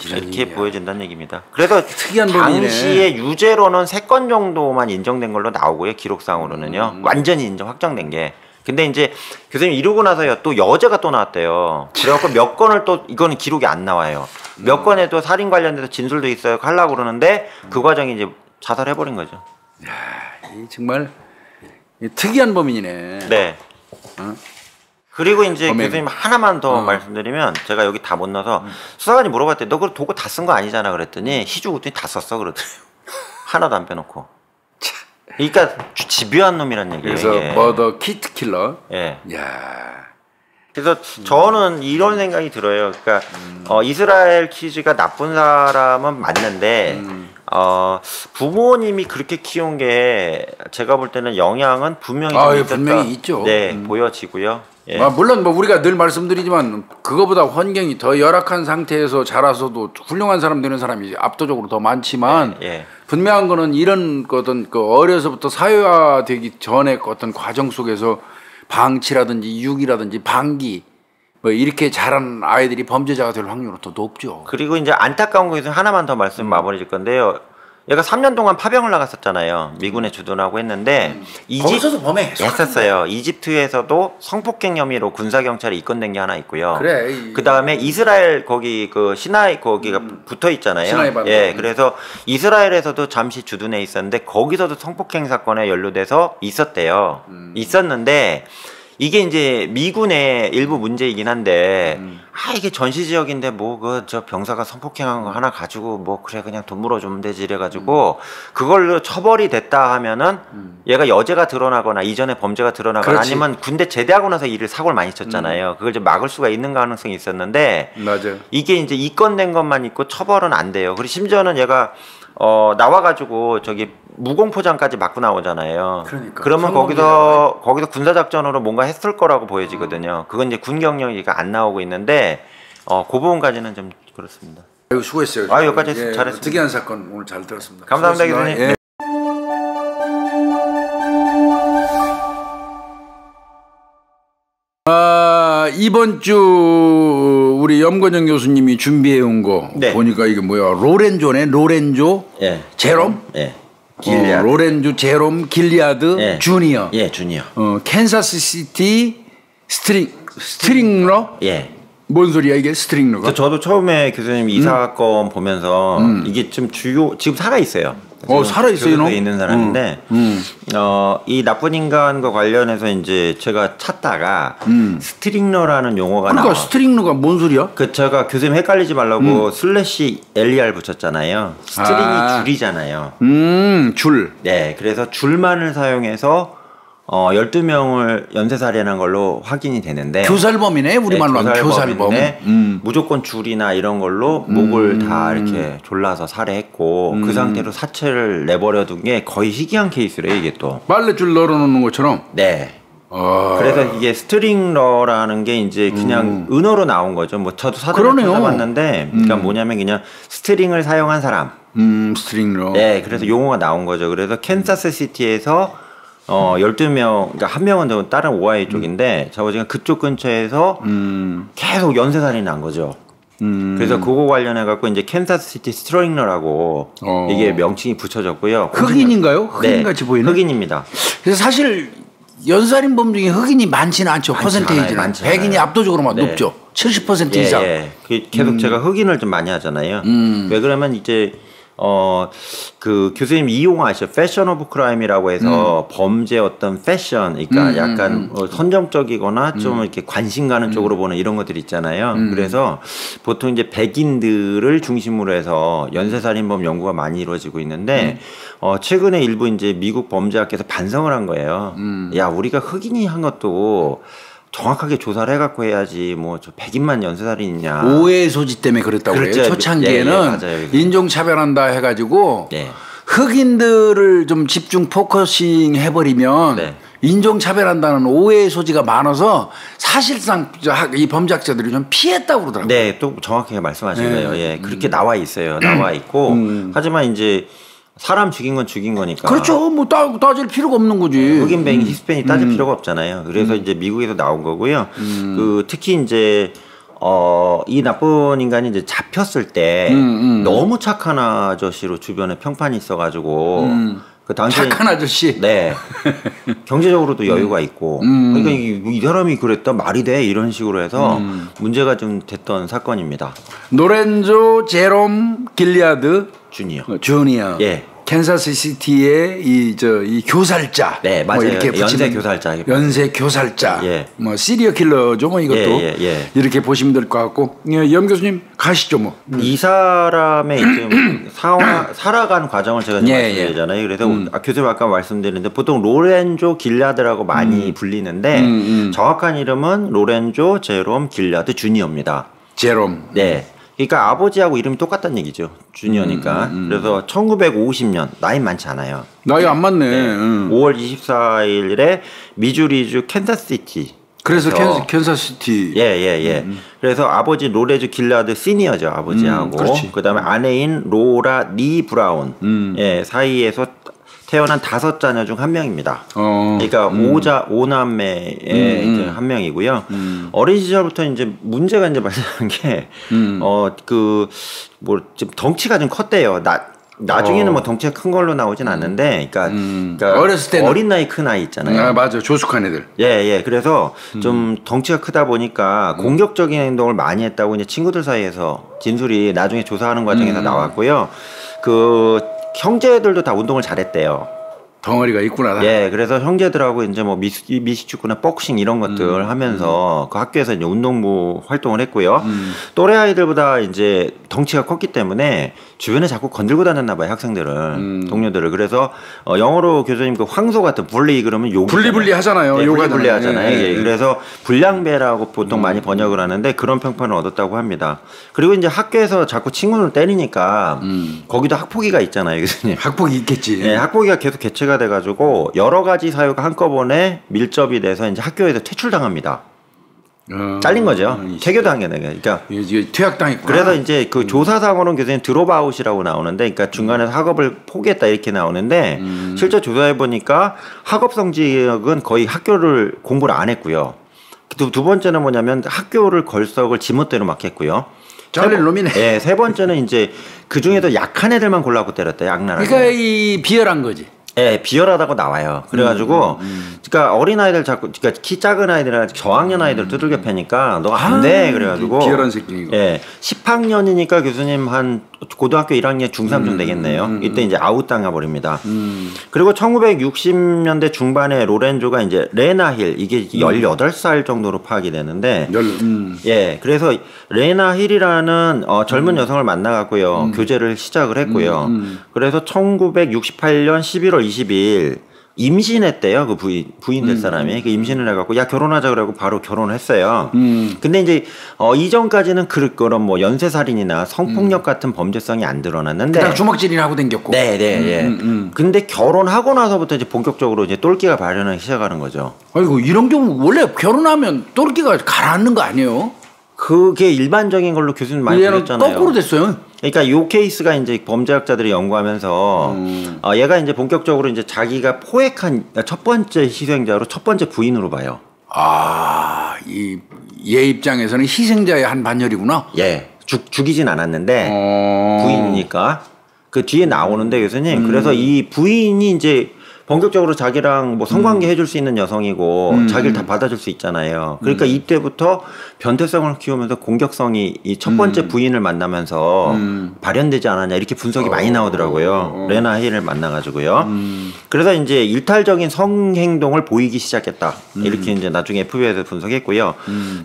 이렇게 보여진다는 얘기입니다. 그래서 특이한 당시에 유죄로는 3건 정도만 인정된 걸로 나오고요. 기록상으로는요. 완전히 확정된 게. 근데 이제 교수님 이러고 나서요 또 여죄가 또 나왔대요. 그래갖고 몇 건을 또 이거는 기록이 안 나와요. 몇 건에도 살인 관련돼서 진술도 있어요. 하려고 그러는데 그 과정이 이제 자살해버린 거죠. 야, 이 정말 특이한 범인이네. 네. 그리고 이제 교수님 하나만 더 말씀드리면 제가 여기 다 못 넣어서 수사관이 물어봤더니 너 그걸 도구 다 쓴 거 아니잖아 그랬더니 희죽었더니 다 썼어 그러더래요. 하나도 안 빼놓고. 그러니까 집요한 놈이란 얘기예요. 그래서 이게. 머더 키트 킬러. 예. 야. 그래서 저는 이런 생각이 들어요. 그러니까 이스라엘 키즈가 나쁜 사람은 맞는데 부모님이 그렇게 키운 게 제가 볼 때는 영향은 분명히 분명히 있죠. 네, 보여지고요. 예. 물론 우리가 늘 말씀드리지만 그거보다 환경이 더 열악한 상태에서 자라서도 훌륭한 사람 되는 사람이 압도적으로 더 많지만 분명한 거는 이런 어떤 어려서부터 사회화되기 전에 어떤 과정 속에서 방치라든지 유기라든지 방기 이렇게 자란 아이들이 범죄자가 될 확률은 더 높죠. 그리고 이제 안타까운 거에서 하나만 더 말씀 마무리 질 건데요. 얘가 3년 동안 파병을 나갔었잖아요. 미군에 주둔하고 했는데 거기서도 했었어요. 이집트에서도 성폭행 혐의로 군사 경찰에 입건된 게 하나 있고요. 그래. 그 다음에 이스라엘 거기 그 시나이 거기가 붙어 있잖아요. 시나이 바다. 예, 그래서 이스라엘에서도 잠시 주둔해 있었는데 거기서도 성폭행 사건에 연루돼서 있었대요. 있었는데 이게 이제 미군의 일부 문제이긴 한데 이게 전시 지역인데 저 병사가 성폭행한 거 하나 가지고 그래 그냥 돈 물어주면 되지 이래가지고 그걸로 처벌이 됐다 하면은 얘가 여죄가 드러나거나 이전에 범죄가 드러나거나 그렇지. 아니면 군대 제대하고 나서 일을 사고를 많이 쳤잖아요. 그걸 좀 막을 수가 있는 가능성이 있었는데 맞아요. 이게 이제 입건된 것만 있고 처벌은 안 돼요. 그리고 심지어는 얘가 나와가지고 저기 무공포장까지 맞고 나오잖아요. 그러면 거기서 군사작전으로 뭔가 했을 거라고 보여지거든요. 그건 이제 군 경력이가 안 나오고 있는데 그 부분까지는 좀 그렇습니다. 수고했어요. 여기까지 잘했습니다. 특이한 사건 오늘 잘 들었습니다. 감사합니다, 교수님. 예. 이번 주 우리 염건영 교수님이 준비해 온 거 보니까 이게 뭐야? 로렌조 제롬? 길리아드. 로렌조 제롬 길리아드 주니어. 주니어. 캔사스 시티 스트링러? 뭔 소리야 이게 스트링러가? 저도 처음에 교수님 이 사건 보면서 이게 좀 지금 살아 있어요. 살아있어요, 너? 있는 사람인데, 이 나쁜 인간과 관련해서 이제 제가 찾다가, 스트링러라는 용어가 나와요. 스트링러가 뭔 소리야? 제가 교수님 헷갈리지 말라고 슬래시 LER 붙였잖아요. 스트링이 줄이잖아요. 줄. 네, 그래서 줄만을 사용해서, 12명을 연쇄살인한 걸로 확인이 되는데 교살범이네 우리말로 하면 교살범. 무조건 줄이나 이런 걸로 목을 다 이렇게 졸라서 살해했고 그 상태로 사체를 내버려둔 게 거의 희귀한 케이스래요. 이게 또 빨래줄 널어놓는 것처럼. 네. 그래서 이게 스트링러라는 게 이제 그냥 은어로 나온 거죠. 저도 사전에 찾아봤는데 그러니까 뭐냐면 그냥 스트링을 사용한 사람. 스트링러. 네, 그래서 용어가 나온 거죠. 그래서 캔사스 시티에서 12명, 그러니까 한 명은 다른 오하이오 쪽인데, 저희가 그쪽 근처에서 계속 연쇄살인이 난 거죠. 그래서 그거 관련해갖고 이제 캔사스시티 스트링러라고 이게 명칭이 붙여졌고요. 흑인인가요? 흑인같이 보이는? 흑인입니다. 그래서 사실 연살인범 중에 흑인이 많지는 않죠. 퍼센테이지는. 백인이 압도적으로 높죠. 70% 이상. 예. 계속 제가 흑인을 좀 많이 하잖아요. 왜 그러면 이제 그 교수님 이용호 아시죠? 패션 오브 크라임이라고 해서 범죄 어떤 패션, 그러니까 약간 선정적이거나 좀 이렇게 관심 가는 쪽으로 보는 이런 것들 있잖아요. 그래서 보통 이제 백인들을 중심으로 해서 연쇄살인범 연구가 많이 이루어지고 있는데 최근에 일부 이제 미국 범죄학계에서 반성을 한 거예요. 야, 우리가 흑인이 한 것도 정확하게 조사를 해갖고 해야지 뭐 저 백인만 연쇄살인이냐. 오해의 소지 때문에 그랬다고 그래요. 그렇죠. 초창기에는 맞아요. 인종차별한다 해가지고 흑인들을 좀 집중 포커싱 해버리면 인종차별한다는 오해의 소지가 많아서 사실상 이 범죄학자들이 좀 피했다고 그러더라고요. 네, 또 정확하게 말씀하신 거예요. 예, 그렇게 나와 있어요. 나와 있고 하지만 이제 사람 죽인 건 죽인 거니까. 그렇죠. 뭐 따질 필요가 없는 거지. 흑인, 백인, 히스패닉 따질 필요가 없잖아요. 그래서 이제 미국에서 나온 거고요. 그 특히 이제 이 나쁜 인간이 이제 잡혔을 때 너무 착한 아저씨로 주변에 평판이 있어가지고 그 당시에 착한 아저씨. 네. 경제적으로도 여유가 있고. 그러니까 이 사람이 그랬다 말이 돼 이런 식으로 해서 문제가 좀 됐던 사건입니다. 로렌조 제롬 길리아드 주니어. 예. 캔사스 시티의 이 교살자. 네, 맞아요. 뭐 이렇게 연쇄 교살자. 연쇄 교살자. 예. 뭐 시리어 킬러죠, 뭐 이것도. 이렇게 보시면 될 것 같고. 염 교수님 가시죠, 뭐. 이 사람의 좀 살아간 과정을 제가 말씀드리잖아요. 그래서 교수님 아까 말씀드렸는데 보통 로렌조 길리아드라고 많이 불리는데 정확한 이름은 로렌조 제롬 길리아드 주니어입니다. 제롬. 네. 그러니까 아버지하고 이름이 똑같다는 얘기죠. 주니어니까. 그래서 1950년 나이 많지 않아요. 나이 안 많네. 5월 24일에 미주리주 캔사스시티. 그래서 캔사스시티. 예. 그래서 아버지 로렌조 길리아드 시니어죠. 아버지하고. 그다음에 아내인 로라 리 브라운. 사이에서 태어난 5자녀 중 한 명입니다. 그러니까 5남매의 한 명이고요. 어린 시절부터 이제 문제가 이제 발생한 게, 좀 덩치가 좀 컸대요. 나중에는 뭐 덩치가 큰 걸로 나오진 않는데, 그러니까 어렸을 때는 어린 나이 큰 아이 있잖아요. 아, 맞아. 조숙한 애들. 예. 그래서 좀 덩치가 크다 보니까 공격적인 행동을 많이 했다고 이제 친구들 사이에서 진술이 나중에 조사하는 과정에서 나왔고요. 그 형제들도 다 운동을 잘했대요. 덩어리가 있구나. 예, 그래서 형제들하고 이제 뭐 미식축구나 복싱 이런 것들 하면서 그 학교에서 이제 운동부 활동을 했고요. 또래 아이들보다 이제 덩치가 컸기 때문에 주변에 자꾸 건들고 다녔나 봐요, 학생들은. 동료들을. 그래서 영어로 교수님 그 황소 같은 불리 그러면 욕 분리 하잖아요. 네, 분리 하잖아요. 예. 그래서 불량배라고 보통 많이 번역을 하는데 그런 평판을 얻었다고 합니다. 그리고 이제 학교에서 자꾸 친구를 때리니까 거기도 학폭위가 있잖아요, 교수님. 학폭이 있겠지. 예, 학폭위가 계속 개최가 돼가지고 여러 가지 사유가 한꺼번에 밀접이 돼서 이제 학교에서 퇴출당합니다. 잘린 거죠. 퇴교당하게. 그러니까 퇴학당했구나. 그래서 이제 그 조사상으로는 교수님 드롭아웃이라고 나오는데, 그러니까 중간에서 학업을 포기했다 이렇게 나오는데 실제 조사해 보니까 학업 성적은 거의 학교를 공부를 안 했고요. 두 번째는 뭐냐면 학교를 걸석을 지멋대로 막 했고요. 잘릴 놈이네. 예, 세 번째는 이제 그 중에도 약한 애들만 골라고 때렸다, 악랄하게. 그러니까 이 비열한 거지. 예, 비열하다고 나와요. 그래가지고, 그러니까 어린 아이들 자꾸, 그러니까 키 작은 아이들이나 저학년 아이들 두들겨 패니까 너가 안 돼. 그래가지고. 비열한 새끼니까. 예, 10학년이니까 교수님 한 고등학교 1학년 중3쯤 되겠네요. 이때 이제 아웃당해 버립니다. 그리고 1960년대 중반에 로렌조가 이제 레나힐, 이게 18살 정도로 파악이 되는데, 예, 그래서 레나힐이라는 젊은 여성을 만나갖고요, 교제를 시작을 했고요. 그래서 1968년 11월 22일 임신했대요. 그 부인 될 사람이. 그 임신을 해갖고 야 결혼하자 그러고 바로 결혼을 했어요. 근데 이제 이전까지는 그런 뭐 연쇄살인이나 성폭력 같은 범죄성이 안 드러났는데 그냥 주먹질이나 하고 댕겼고. 네. 근데 결혼하고 나서부터 이제 본격적으로 이제 똘끼가 발현하기 시작하는 거죠. 아이고 이런 경우 원래 결혼하면 똘끼가 가라앉는 거 아니에요? 그게 일반적인 걸로 교수님 많이 보셨잖아요. 거꾸로 됐어요. 그러니까 요 케이스가 이제 범죄학자들이 연구하면서 얘가 이제 본격적으로 이제 자기가 포획한 첫 번째 희생자로 첫 번째 부인으로 봐요. 아, 얘 입장에서는 희생자의 한 반열이구나. 예, 죽이진 않았는데 부인이니까 그 뒤에 나오는데 교수님. 그래서 이 부인이 이제 본격적으로 자기랑 뭐 성관계 해줄 수 있는 여성이고 자기를 다 받아줄 수 있잖아요. 그러니까 이때부터 변태성을 키우면서 공격성이 이 첫 번째 부인을 만나면서 발현되지 않았냐 이렇게 분석이 많이 나오더라고요. 레나 헤일을 만나가지고요. 그래서 이제 일탈적인 성행동을 보이기 시작했다. 이렇게 이제 나중에 FBI에서 분석했고요.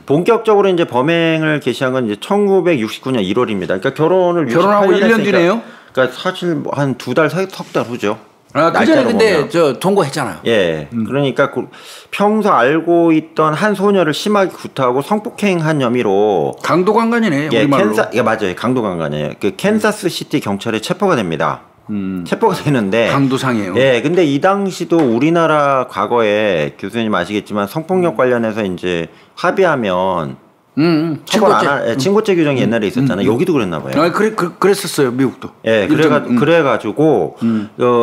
본격적으로 이제 범행을 개시한 건 이제 1969년 1월입니다. 그러니까 결혼하고 1년 뒤네요. 그러니까 사실 한 2달, 석 달 후죠. 아, 그 전에 근데 저 통고했잖아요. 예. 그러니까 평소 알고 있던 한 소녀를 심하게 구타하고 성폭행한 혐의로 강도강간이네. 예, 예, 맞아요. 강도강간이에요. 그 캔사스 시티 경찰에 체포가 됩니다. 체포가 되는데 강도상이에요. 예, 근데 이 당시도 우리나라 과거에 교수님 아시겠지만 성폭력 관련해서 이제 합의하면 친고죄 규정이 옛날에 있었잖아요. 여기도 그랬나 봐요. 아, 그랬었어요, 미국도. 예, 그래가지고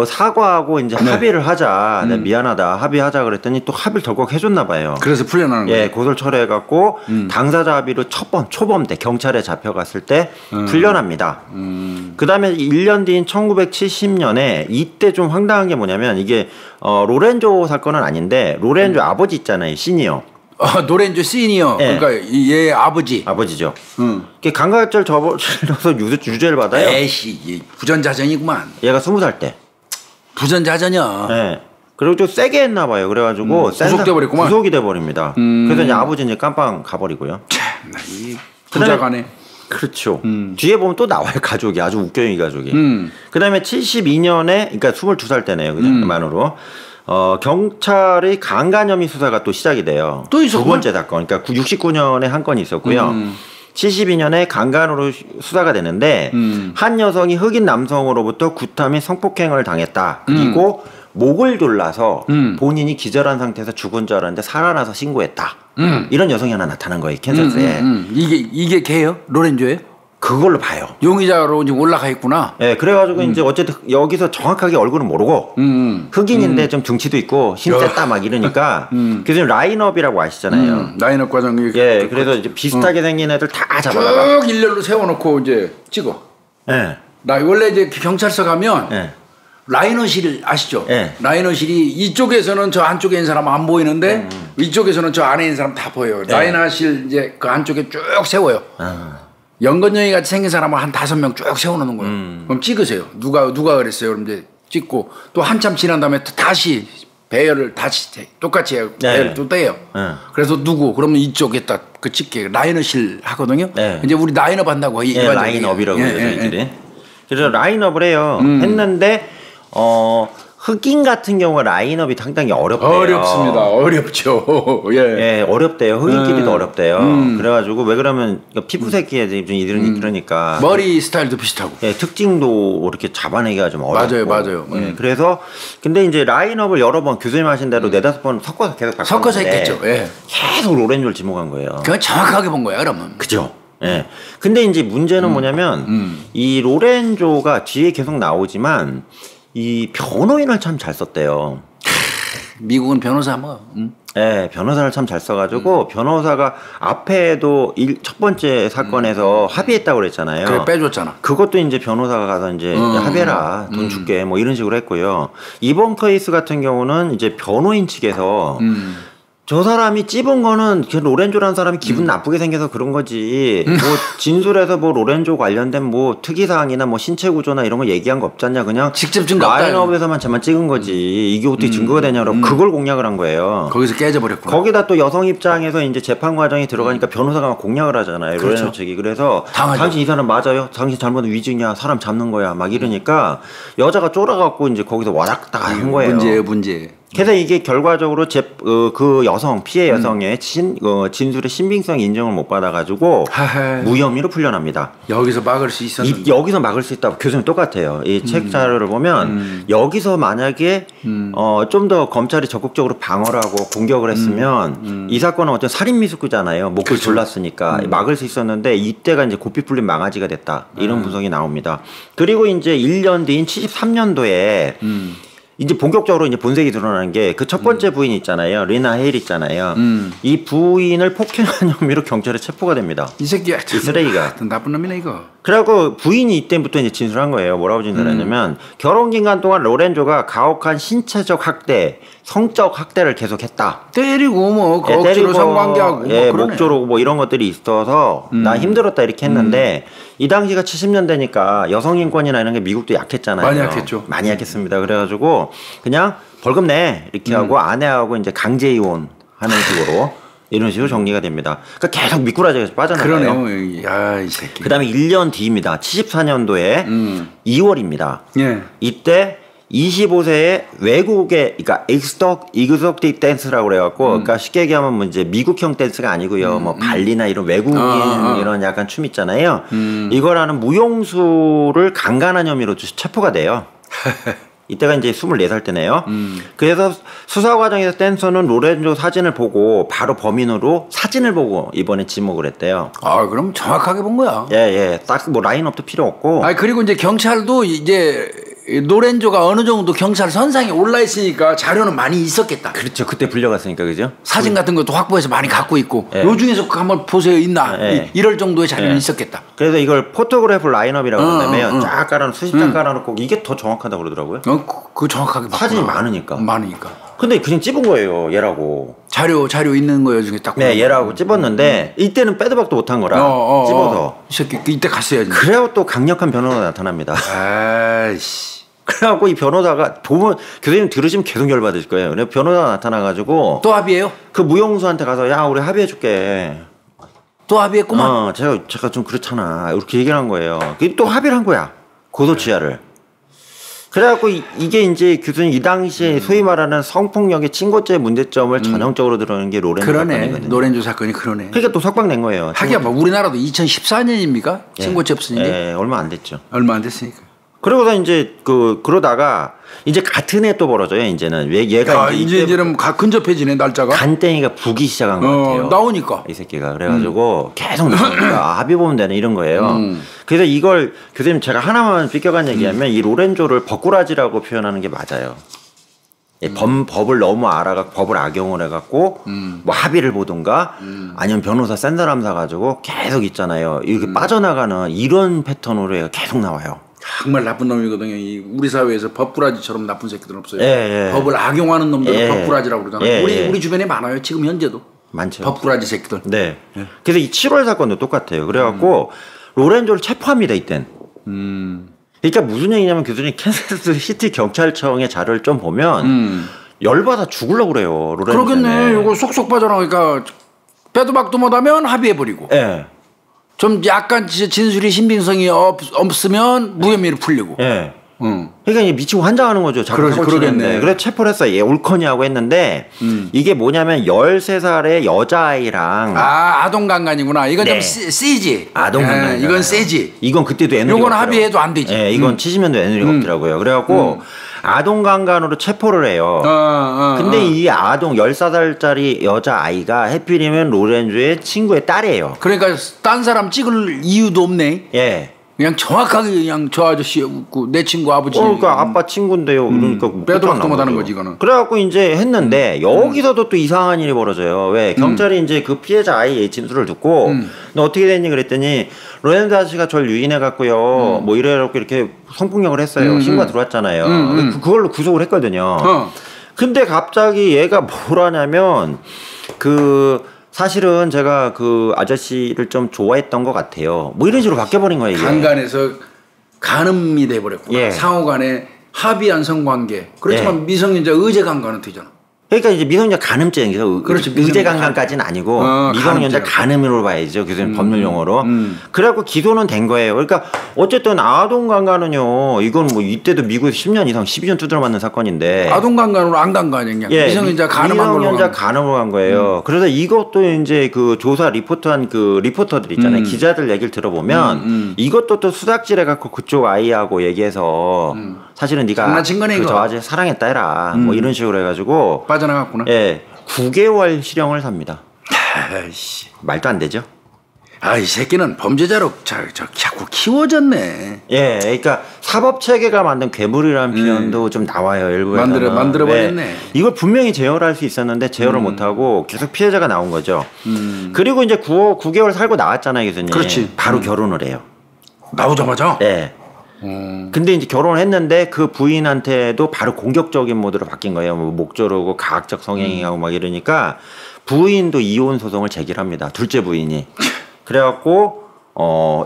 사과하고 이제 합의를 하자. 네, 미안하다, 합의하자 그랬더니 또 합의를 덜컥 해줬나 봐요. 그래서 풀려나는 거예요. 예, 고소를 철회해갖고 당사자 합의로 초범 때 경찰에 잡혀갔을 때 풀려납니다. 그 다음에 1년 뒤인 1970년에 이때 좀 황당한 게 뭐냐면 이게 로렌조 사건은 아닌데 로렌조 아버지 있잖아요, 시니어. 노렌조 시니어. 네. 그러니까 얘 아버지죠. 감각절 저질러서 유죄를 받아요. 에이씨, 부전자전이구만. 얘가 20살 때. 부전자전이야. 네. 그리고 좀 세게 했나 봐요. 그래가지고 구속돼버렸구만. 구속이 돼버립니다. 그래서 이제 아버지 이제 깜빵 가버리고요. 참나 이 부자가네. 그렇죠. 뒤에 보면 또 나와요. 가족이 아주 웃겨요, 이 가족이. 그다음에 72년에 그러니까 22살 때네요, 그죠? 만으로. 경찰의 강간 혐의 수사가 또 시작이 돼요. 또 있었구나. 두 번째 사건. 그러니까 69년에 한 건이 있었고요. 72년에 강간으로 수사가 되는데 한 여성이 흑인 남성으로부터 구타 및 성폭행을 당했다. 그리고 목을 졸라서 본인이 기절한 상태에서 죽은 줄 알았는데 살아나서 신고했다. 이런 여성이 하나 나타난 거예요, 캔사스에. 이게 걔예요? 로렌조예요? 그걸로 봐요. 용의자로 지금 올라가 있구나. 네, 그래가지고 이제 어쨌든 여기서 정확하게 얼굴은 모르고 흑인인데 좀 등치도 있고 힘 셌다 막 이러니까 교수님 라인업이라고 아시잖아요. 라인업 과정이. 예, 그래서 이제 비슷하게 생긴 애들 다 잡아다가 쭉 일렬로 세워놓고 이제 찍어. 예. 나 원래 이제 경찰서 가면. 예. 라이너실 아시죠? 네. 라이너실이 이쪽에서는 저 안쪽에 있는 사람 안 보이는데 이쪽에서는 저 안에 있는 사람 다 보여요. 네. 라이너실 이제 그 안쪽에 쭉 세워요. 연건영이 같이 생긴 사람을 한 5명 쭉 세워놓는 거예요. 그럼 찍으세요. 누가 그랬어요? 그럼 이제 찍고 또 한참 지난 다음에 다시 배열을 다시 똑같이 해요. 네. 배열을 또 떼요. 그래서 누구? 그러면 이쪽에다 그 찍게 라이너실 하거든요. 네. 이제 우리 라인업 한다고 라인업이라고 해요, 저희들이. 그래서 라인업을 해요. 했는데 흑인 같은 경우가 라인업이 상당히 어렵대요. 어렵습니다. 어렵죠. 예. 예, 어렵대요. 흑인끼리도 어렵대요. 그래가지고 왜 그러면 피부색이 이들은 그러니까 머리 스타일도 비슷하고. 예, 특징도 이렇게 잡아내기가 좀 어렵고. 맞아요. 예, 그래서 근데 이제 라인업을 여러 번 교수님 하신 대로 4-5번 섞어서 계속 바꿨는데 섞어서 했겠죠. 예. 계속 로렌조를 지목한 거예요. 그건 정확하게 본 거야, 그러면. 그죠. 예. 근데 이제 문제는 뭐냐면 이 로렌조가 뒤에 계속 나오지만 이 변호인을 참 잘 썼대요. 미국은 변호사 뭐. 네, 변호사를 참 잘 써가지고 변호사가 앞에도 첫 번째 사건에서 합의했다고 그랬잖아요. 그래 빼줬잖아. 그것도 이제 변호사가 가서 이제 합의해라, 돈 줄게 뭐 이런 식으로 했고요. 이번 케이스 같은 경우는 이제 변호인 측에서 저 사람이 찝은 거는 그 로렌조라는 사람이 기분 나쁘게 생겨서 그런 거지. 뭐 진술에서 뭐 로렌조 관련된 뭐 특이사항이나 뭐 신체 구조나 이런 거 얘기한 거 없잖냐. 그냥 직접 증거 없다. 라인업에서만 쟤만 찍은 거지. 이게 어떻게 증거가 되냐고 그걸 공략을 한 거예요. 거기서 깨져버렸구나. 거기다 또 여성 입장에서 이제 재판 과정이 들어가니까 변호사가 막 공략을 하잖아요. 그렇죠. 로렌조 측이. 그래서 당하죠. 당신 이 사람 맞아요? 당신 잘못은 위증이야. 사람 잡는 거야. 막 이러니까 여자가 쫄아갖고 이제 거기서 와닥다닥 한 거예요. 문제. 그래서 이게 결과적으로 그 여성 피해 여성의 진술의 신빙성 인정을 못 받아가지고 무혐의로 풀려납니다. 여기서 막을 수 있었는데 여기서 막을 수 있다고 교수님 똑같아요. 이 책 자료를 보면 여기서 만약에 좀 더 검찰이 적극적으로 방어를 하고 공격을 했으면 이 사건은 어떤 살인 미수구잖아요. 목을 그렇죠. 졸랐으니까 막을 수 있었는데 이때가 이제 고삐 풀린 망아지가 됐다. 이런 분석이 나옵니다. 그리고 이제 1년 뒤인 73년도에 이제 본격적으로 이제 본색이 드러나는 게 그 첫 번째 부인 있잖아요. 리나 헤일 있잖아요. 이 부인을 폭행한 혐의로 경찰에 체포가 됩니다. 이 새끼야 이 쓰레기가 나쁜 놈이네 이거. 그래갖고 부인이 이때부터 이제 진술한 거예요. 뭐라고 진술했냐면 결혼 기간 동안 로렌조가 가혹한 신체적 학대, 성적 학대를 계속했다. 때리고 뭐 억지로 성관계하고 뭐 목조로 뭐 이런 것들이 있어서 나 힘들었다 이렇게 했는데 이 당시가 70년대니까 여성 인권이나 이런 게 미국도 약했잖아요. 많이 약했죠. 많이 약했습니다. 그래가지고 그냥 벌금 내 이렇게 하고 아내하고 이제 강제 이혼하는 식으로. 이런 식으로 정리가 됩니다. 그러니까 계속 미꾸라지에서 빠져나가요. 그러네요. 야, 이 새끼. 그다음에 1년 뒤입니다. 74년도에 2월입니다. 예. 이때 25세의 외국의 그러니까 익소틱 댄스라고 그래갖고 그러니까 쉽게 얘기하면 뭐 이제 미국형 댄스가 아니고요. 뭐 발리나 이런 외국인 이런 약간 춤 있잖아요. 이걸 하는 무용수를 강간한 혐의로 체포가 돼요. 이때가 이제 24살 때네요. 그래서 수사 과정에서 댄서는 로렌조 사진을 보고 바로 범인으로 사진을 보고 이번에 지목을 했대요. 아, 그럼 정확하게 본 거야. 예. 딱 뭐 라인업도 필요 없고. 아, 그리고 이제 경찰도 이제 로렌조가 어느 정도 경찰 선상에 올라 있으니까 자료는 많이 있었겠다. 그렇죠. 그때 불려갔으니까 그죠? 사진 같은 것도 확보해서 많이 갖고 있고 예. 요 중에서 한번 보세요 있나 예. 이럴 정도의 자료는 있었겠다. 그래서 이걸 포토그래프 라인업이라고 하는데요. 쫙 깔아놓고 수십 장 깔아놓고 이게 더 정확하다고 그러더라고요. 그 정확하게 사진이 많으니까. 근데 그냥 찝은 거예요. 얘라고. 자료 있는 거 중에 딱. 네, 얘라고 찝었는데 이때는 빼도 박도 못한 거라 찝어서. 이 새끼 이때 갔어야지. 그래갖고 또 강력한 변호사가 나타납니다. 아이씨. 그래갖고 이 변호사가 보면 교수님 들으시면 계속 열받으실 거예요. 그래서 변호사가 나타나가지고 또 합의해요? 그 무용수한테 가서 야 우리 합의해줄게. 또 합의했구만. 제가 좀 그렇잖아. 이렇게 얘기를 한 거예요. 또 합의를 한 거야. 고소치하를. 그래갖고 이게 이제 교수님 이 당시에 소위 말하는 성폭력의 친고죄 문제점을 전형적으로 드러낸 게 로렌조 사건이거든요. 로렌조 사건이 그러네. 그러니까 또 석방 낸 거예요. 하기야 뭐 우리나라도 2014년입니까? 친고죄 없으니 예, 얼마 안 됐죠. 얼마 안 됐으니까. 그러고서 이제 그러다가 이제 같은 해 또 벌어져요. 이제는 왜 얘가 이제는 근접해지네 날짜가. 간땡이가 부기 시작한 것 같아요. 나오니까 이 새끼가 그래가지고 계속 나오니까 합의 보면 되는 이런 거예요. 그래서 이걸 교수님 제가 하나만 비껴간 얘기하면 이 로렌조를 버꾸라지라고 표현하는 게 맞아요. 법을 너무 알아갖고 법을 악용을 해갖고 뭐 합의를 보든가 아니면 변호사 센 사람 사가지고 계속 있잖아요. 이렇게 빠져나가는 이런 패턴으로 얘가 계속 나와요. 정말 나쁜 놈이거든요. 우리 사회에서 법꾸라지처럼 나쁜 새끼들은 없어요. 예. 법을 악용하는 놈들은 법꾸라지라고 그러잖아요. 우리 주변에 많아요. 지금 현재도. 많죠. 법꾸라지 새끼들. 네. 그래서 이 7월 사건도 똑같아요. 그래갖고 로렌조를 체포합니다. 이땐. 그러니까 무슨 얘기냐면 교수님 캔자스 시티 경찰청의 자료를 좀 보면 열받아 죽으려고 그래요. 로렌조. 그러겠네. 이거 속속 빠져나가니까 빼도 박도 못하면 합의해버리고. 예. 좀 약간 진술이 신빙성이 없으면 무혐의를 풀리고. 예. 그러니까 이제 미치고 환장하는 거죠. 그러겠네. 그래서 체포를 했어요. 얘 옳거니하고 했는데 이게 뭐냐면 13살의 여자아이랑 아동 강간이구나. 이건 좀 세지. 아동 강간. 이건 세지. 이건 그때도 에너지가 이건 합의해도 안 되지. 예, 이건 70년도 에너지가 없더라고요. 그래갖고 아동 강간으로 체포를 해요. 근데 이 아동 14살짜리 여자아이가 해필이면 로렌조의 친구의 딸이에요. 그러니까 딴 사람 찍을 이유도 없네. 예. 그냥 정확하게 그냥 저 아저씨 내 친구 아버지. 그러니까 아빠 친구인데요. 그러니까 빼도 박도 못하는 거지 이거는. 그래갖고 이제 했는데 여기서도 또 이상한 일이 벌어져요. 왜 경찰이 이제 그 피해자 아이의 진술을 듣고 너 어떻게 됐니 그랬더니 로렌조 아저씨가 저를 유인해 갖고요. 뭐 이래갖고 이렇게 성폭력을 했어요. 신고가 들어왔잖아요. 그걸로 구속을 했거든요. 근데 갑자기 얘가 뭘 하냐면 사실은 제가 그 아저씨를 좀 좋아했던 것 같아요. 뭐 이런 식으로 바뀌어버린 거예요. 이게. 강간에서 간음이 돼버렸구나. 예. 상호간에 합의한 성관계. 그렇지만 미성년자 의제 강간은 되잖아. 그러니까 이제 미성년자 간음죄에서 그렇죠. 의제 강간까지는 아니고 미성년자 간음으로 봐야죠. 교수님 법률 용어로. 그래갖고 기소는 된 거예요. 그러니까 어쨌든 아동 강간은요. 이건 뭐 이때도 미국에서 10년 이상 12년 두드려 맞는 사건인데. 아동 강간으로 안 간 거 아니냐. 예, 미성년자 간음한 걸로. 미성년자 간음으로 간 거예요. 그래서 이것도 이제 그 조사 리포트한 그 리포터들 있잖아요. 기자들 얘기를 들어보면 이것도 또 수작질 해갖고 그쪽 아이하고 얘기해서 사실은 네가 장난친 거네, 이거. 저 아재 사랑했다 해라. 뭐 이런 식으로 해가지고. 빠져나갔구나. 예, 9개월 실형을 삽니다. 아이씨. 말도 안 되죠? 이 새끼는 범죄자로 자꾸 키워졌네. 예, 그러니까 사법 체계가 만든 괴물이라는 표현도 좀 나와요. 일부에서는. 만들어 버렸네. 이걸 분명히 제어를 할 수 있었는데 제어를 못 하고 계속 피해자가 나온 거죠. 그리고 이제 9개월 살고 나왔잖아요, 교수님. 그렇지. 바로 결혼을 해요. 나오자마자? 네. 근데 이제 결혼을 했는데 그 부인한테도 바로 공격적인 모드로 바뀐 거예요. 뭐 목조르고 가학적 성행위하고 막 이러니까 부인도 이혼 소송을 제기합니다. 둘째 부인이. 그래갖고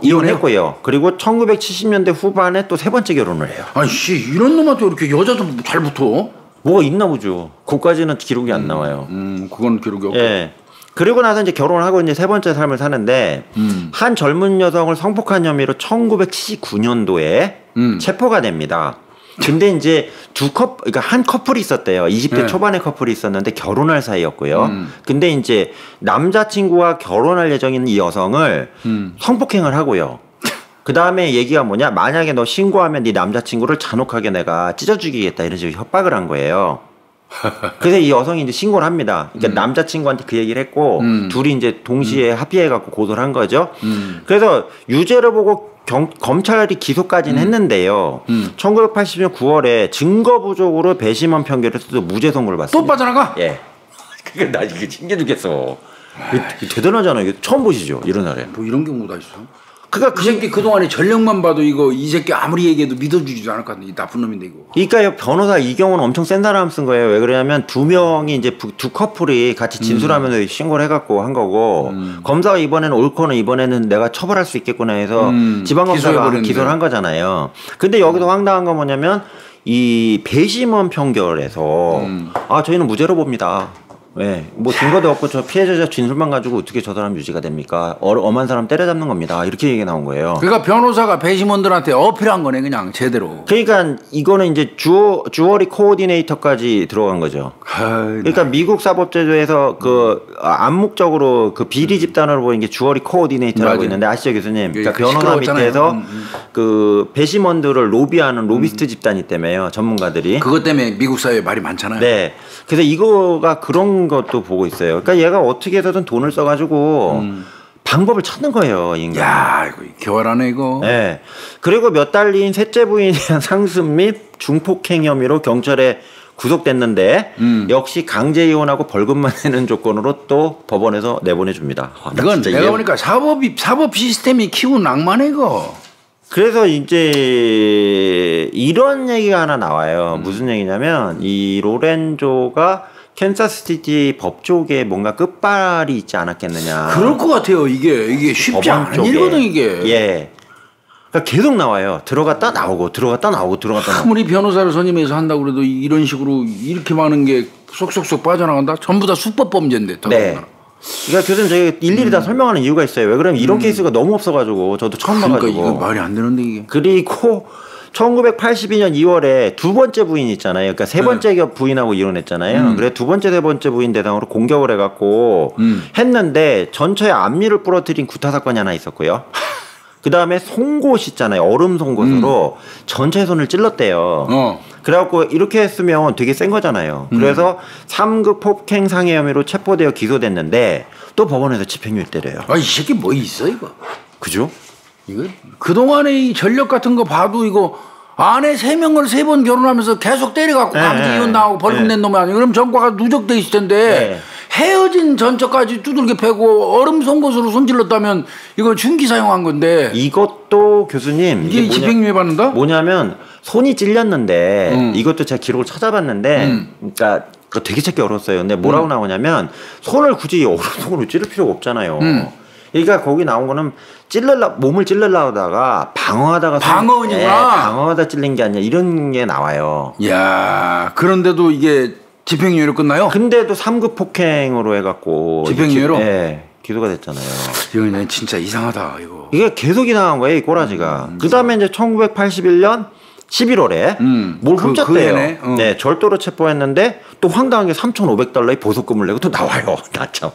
이혼했고요. 그리고 1970년대 후반에 또 세 번째 결혼을 해요. 아이씨 이런 놈한테 이렇게 여자도 잘 붙어? 뭐가 있나 보죠. 그까지는 기록이 안 나와요. 그건 기록이 없고. 예. 그리고 나서 이제 결혼을 하고 이제 세 번째 삶을 사는데 한 젊은 여성을 성폭한 혐의로 1979년도에 체포가 됩니다. 근데 이제 그러니까 한 커플이 있었대요. 20대 초반의 커플이 있었는데 결혼할 사이였고요. 근데 이제 남자친구와 결혼할 예정인 이 여성을 성폭행을 하고요. 그 다음에 얘기가 뭐냐? 만약에 너 신고하면 네 남자친구를 잔혹하게 내가 찢어 죽이겠다 이런 식으로 협박을 한 거예요. 그래서 이 여성이 이제 신고를 합니다. 그러니까 남자친구한테 그 얘기를 했고 둘이 이제 동시에 합의해갖고 고소를 한 거죠. 그래서 유죄를 보고 검찰이 기소까지는 했는데요. 1980년 9월에 증거 부족으로 배심원 판결에서도 무죄 선고를 받습니다. 또 빠져나가? 예. 그러니까 나 이게 챙겨주겠어. 대단하잖아. 이게 처음 보시죠, 이런 날에. 뭐 이런 경우가 있어? 그러니까 그 새끼 그동안에 전력만 봐도 이거 이 새끼 아무리 얘기해도 믿어주지도 않을 것 같은데 이 나쁜 놈인데 이거. 그러니까 변호사 이 경우는 엄청 센 사람 쓴 거예요. 왜 그러냐면 두 명이 이제 두 커플이 같이 진술하면서 신고를 해갖고 한 거고 검사가 이번에는 옳거는 이번에는 내가 처벌할 수 있겠구나 해서 지방검사가 기소를 한 거잖아요. 근데 여기서 황당한 건 뭐냐면 이 배심원 판결에서 아 저희는 무죄로 봅니다. 네, 뭐 증거도 없고 저 피해자 진술만 가지고 어떻게 저 사람 유죄가 됩니까? 엄한 사람 때려잡는 겁니다. 이렇게 얘기가 나온 거예요. 그러니까 변호사가 배심원들한테 어필한 거네 그냥 제대로. 그러니까 이거는 이제 주어리 코어디네이터까지 들어간 거죠. 그러니까 미국 사법제도에서 그 암묵적으로 그 비리 집단으로 보이는 게 주어리 코어디네이터라고 있는데 아시죠 교수님? 그러니까 변호사 밑에서 그 배심원들을 로비하는 로비스트 집단이 때문에요. 전문가들이. 그것 때문에 미국 사회에 말이 많잖아요. 네. 그래서 이거가 그런 것도 보고 있어요. 그러니까 얘가 어떻게 해서든 돈을 써가지고 방법을 찾는 거예요, 인간. 야, 이거 교활하네 이거. 네. 그리고 몇 달 뒤인 셋째 부인에 대한 상습 및 중폭행 혐의로 경찰에 구속됐는데 역시 강제 이혼하고 벌금만 내는 조건으로 또 법원에서 내보내줍니다. 이건 내가 보니까 사법 시스템이 키운 악마네 이거. 그래서 이제 이런 얘기가 하나 나와요. 무슨 얘기냐면 이 로렌조가 캔사스시티 법 쪽에 뭔가 끝발이 있지 않았겠느냐. 그럴 것 같아요. 이게 쉽지 않은 일거든 이게. 예. 그러니까 계속 나와요. 들어갔다 나오고 들어갔다 나오고 들어갔다 나오고. 아무리 변호사를 선임해서 한다고 그래도 이런 식으로 이렇게 많은 게 쏙쏙쏙 빠져나간다? 전부 다 수법 범죄인데. 네. 그러니까 교수님 저희가 일일이 다 설명하는 이유가 있어요. 왜 그러면 이런 케이스가 너무 없어가지고 저도 처음 봐가지고. 그러니까 이거 말이 안 되는데 이게. 그리고 1982년 2월에 두 번째 부인 있잖아요. 그러니까 세 번째 부인하고 이혼했잖아요. 그래 두 번째 세 번째 부인 대상으로 공격을 해갖고 했는데 전처에 앞니를 부러뜨린 구타 사건이 하나 있었고요. 그 다음에 송곳 있잖아요. 얼음 송곳으로 전체 손을 찔렀대요. 그래갖고 이렇게 했으면 되게 센 거잖아요. 그래서 3급 폭행 상해 혐의로 체포되어 기소됐는데 또 법원에서 집행유예 때려요. 아, 이 새끼 뭐 있어 이거? 그죠? 이거 그동안의 이 전력 같은 거 봐도 이거 아내 3명을 3번 결혼하면서 계속 때려갖고 강제 이혼 당하고 벌금 낸 놈이 아니에요. 그럼 전과가 누적돼 있을 텐데 헤어진 전처까지 두들겨 패고 얼음 송곳으로 손질렀다면 이거 중기 사용한 건데. 이것도 교수님 이게 집행유예 받는다? 뭐냐면 손이 찔렸는데 이것도 제가 기록을 찾아봤는데 그러니까 그거 되게 찾기 어려웠어요. 근데 뭐라고 나오냐면 손을 굳이 얼음송으로 찌를 필요가 없잖아요. 그러니까 거기 나온 거는 몸을 찔러려다가 방어하다가 방어은이구나. 방어하다 찔린 게 아니라 이런 게 나와요. 야, 그런데도 이게 집행유예로 끝나요? 근데도 3급 폭행으로 해갖고 집행유예로? 네, 기소가 됐잖아요. 이거 진짜 이상하다 이거. 이게 계속 이상한 거예요, 이 꼬라지가. 그 다음에 이제 1981년 11월에 뭘 훔쳤대요. 네, 절도로 체포했는데 또 황당한 게 $3,500의 보석금을 내고 또 나와요. 나 참.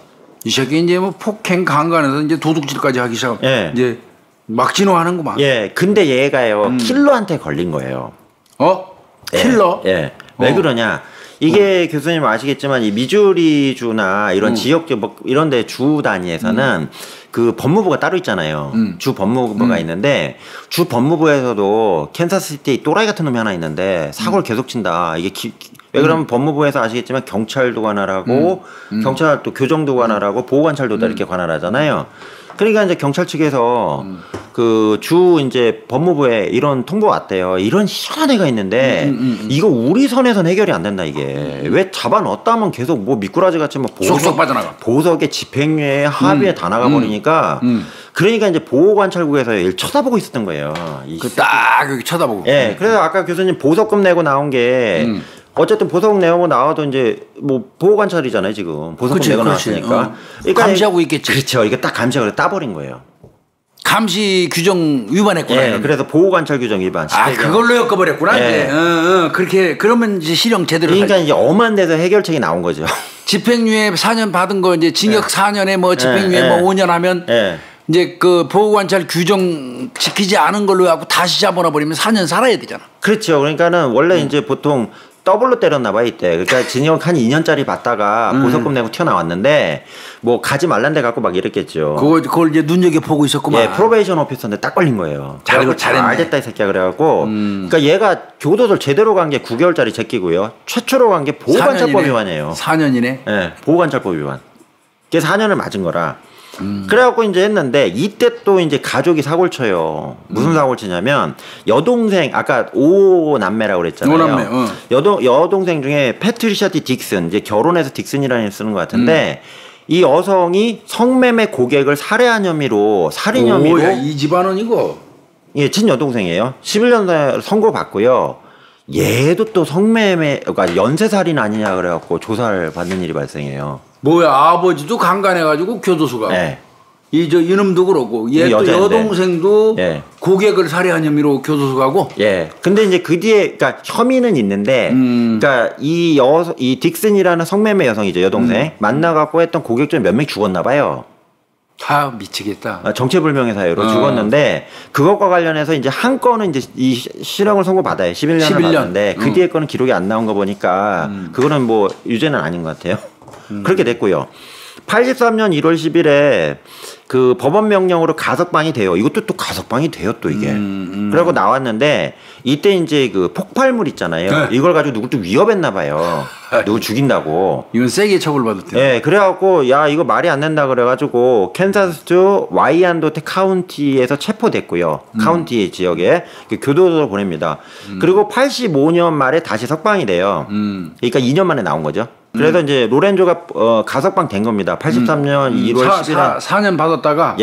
이 새끼 이제 뭐 폭행 강간해서 이제 도둑질까지 하기 시작. 이제 막 진화하는구만. 예, 근데 얘가요 킬러한테 걸린 거예요. 킬러? 예. 왜 그러냐? 이게 교수님 아시겠지만 이 미주리주나 이런 지역주 뭐 이런 데 주 단위에서는 그 법무부가 따로 있잖아요. 주 법무부가 있는데 주 법무부에서도 캔사스시티 또라이 같은 놈이 하나 있는데 사고를 계속 친다. 이게 왜 그러면 법무부에서 아시겠지만 경찰도 관할하고 경찰도 교정도 관할하고 보호관찰도 이렇게 관할하잖아요. 그러니까 이제 경찰 측에서 그 주 이제 법무부에 이런 통보가 왔대요. 이런 희한한 애가 있는데 이거 우리 선에선 해결이 안 된다 이게. 왜 잡아 넣었다면 계속 뭐 미꾸라지 같이 뭐 쏙쏙 빠져나가. 보석에 집행유예 합의에 다 나가 버리니까 그러니까 이제 보호관찰국에서 일 쳐다보고 있었던 거예요. 딱 여기 쳐다보고. 예. 그래서 아까 교수님 보석금 내고 나온 게 어쨌든 보석 내고 나와도 이제 뭐 보호관찰이잖아요 지금. 보석금 내고 나왔으니까. 그러니까 감시하고 있겠지. 그렇죠. 이게 딱 감시하고 따버린 거예요. 감시 규정 위반했구나. 예, 그래서 보호관찰 규정 위반. 그걸로 엮어버렸구나. 예. 이제. 그렇게 그러면 이제 실형 제대로. 그러니까 이제 엄한 데서 해결책이 나온 거죠. 집행유예 4년 받은 거 이제 징역 4년에 뭐 집행유예 뭐 5년 하면 이제 그 보호관찰 규정 지키지 않은 걸로 하고 다시 잡아놔버리면 4년 살아야 되잖아. 그렇죠. 그러니까는 원래 이제 보통 더블로 때렸나 봐요 이때. 그러니까 징역 한 2년짜리 받다가 보석금 내고 튀어나왔는데 뭐 가지 말란 데 갖고 막 이랬겠죠. 그걸 이제 눈여겨 보고 있었구만. 예, 프로베이션 오피서인데 딱 걸린 거예요. 잘했네. 알겠다 이 새끼야 그래갖고. 그러니까 얘가 교도소를 제대로 간 게 9개월짜리 제끼고요. 최초로 간 게 보호관찰법 위반이에요. 4년이네. 예, 보호관찰법 위반. 그게 4년을 맞은 거라. 그래갖고 이제 했는데 이때 또 이제 가족이 사고를 쳐요. 무슨 사고를 치냐면 여동생 아까 5남매라고 그랬잖아요. 5남매. 여동생 중에 패트리샤 디 딕슨 이제 결혼해서 딕슨이라는 이름 쓰는 것 같은데 이 여성이 성매매 고객을 살해한 혐의로 살인 혐의로. 이 집안은 이거. 예, 친여동생이에요. 11년 선고받고요. 얘도 또 성매매 그러니까 연쇄살인 아니냐 그래갖고 조사를 받는 일이 발생해요. 뭐야 아버지도 강간해가지고 교도소가. 네. 이놈도 그러고 얘 또 여동생도 고객을 살해한 혐의로 교도소 가고. 예. 근데 이제 그 뒤에 그러니까 혐의는 있는데, 그러니까 이 딕슨이라는 성매매 여성이죠 여동생 만나갖고 했던 고객 중에 몇 명 죽었나 봐요. 다 미치겠다. 정체불명의 사유로 죽었는데 그것과 관련해서 이제 한 건은 이제 이 실형을 선고받아요. 11년을 받았는데 그 뒤에 거는 기록이 안 나온 거 보니까 그거는 뭐 유죄는 아닌 것 같아요. 그렇게 됐고요. 83년 1월 10일에 그 법원 명령으로 가석방이 돼요. 이것도 또 가석방이 돼요, 또 이게. 그러고 나왔는데 이때 이제 그 폭발물 있잖아요. 이걸 가지고 누굴 또 위협했나 봐요. 누굴 죽인다고. 이건 세게 처벌받았대요. 네, 그래갖고 야 이거 말이 안 된다 그래가지고 캔사스주 와이안도테 카운티에서 체포됐고요. 카운티 지역에 교도소로 보냅니다. 그리고 85년 말에 다시 석방이 돼요. 그러니까 2년 만에 나온 거죠. 그래서 이제 로렌조가 가석방 된 겁니다. 83년 1월 10일에 4년 받았다가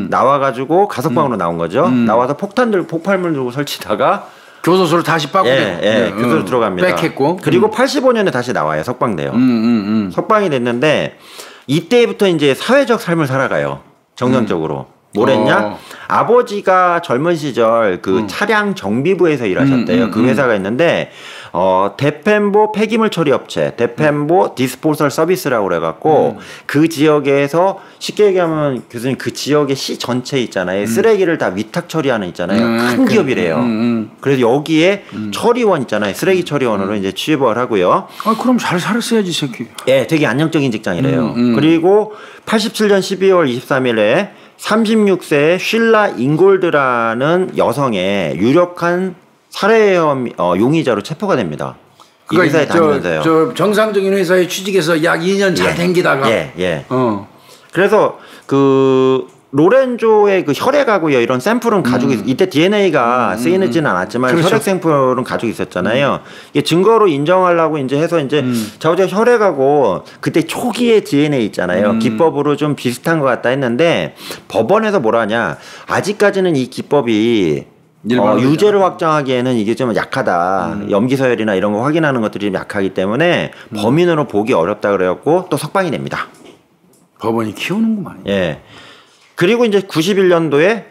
나와가지고 가석방으로 나온 거죠. 나와서 폭발물 들고 설치다가 교도소를 다시 빠꾸대요. 교도소 들어갑니다. 빽했고 그리고 85년에 다시 나와요. 석방돼요. 석방이 됐는데 이때부터 이제 사회적 삶을 살아가요. 정상적으로. 뭐랬냐? 아버지가 젊은 시절 그 차량 정비부에서 일하셨대요. 그 회사가 있는데 데펜보 폐기물 처리 업체, 데펜보 디스포설 서비스라고 그래갖고 그 지역에서 쉽게 얘기하면 교수님 그 지역의 시 전체 있잖아요. 쓰레기를 다 위탁 처리하는 있잖아요. 큰 기업이래요. 그래서 여기에 처리원 있잖아요. 쓰레기 처리원으로 이제 취업을 하고요. 그럼 잘 살았어야지 새끼. 예, 되게 안정적인 직장이래요. 그리고 87년 12월 23일에 36세의 쉴라 잉골드라는 여성의 유력한 살해 용의자로 체포가 됩니다. 이 회사에 다니면서요. 저 정상적인 회사에 취직해서 약 2년 잘 댕기다가. 그래서 그 로렌조의 그 혈액하고요 이런 샘플은 가지고 이때 DNA가 쓰이지는 않았지만 그렇죠. 혈액 샘플은 가지고 있었잖아요. 이게 증거로 인정하려고 이제 해서 이제 자우자 혈액하고 그때 초기의 DNA 있잖아요. 기법으로 좀 비슷한 것 같다 했는데 법원에서 뭐라냐 아직까지는 이 기법이 유죄를 확정하기에는 이게 좀 약하다. 염기서열이나 이런 거 확인하는 것들이 좀 약하기 때문에 범인으로 보기 어렵다 그래갖고 또 석방이 됩니다. 법원이 키우는구만. 예. 그리고 이제 91년도에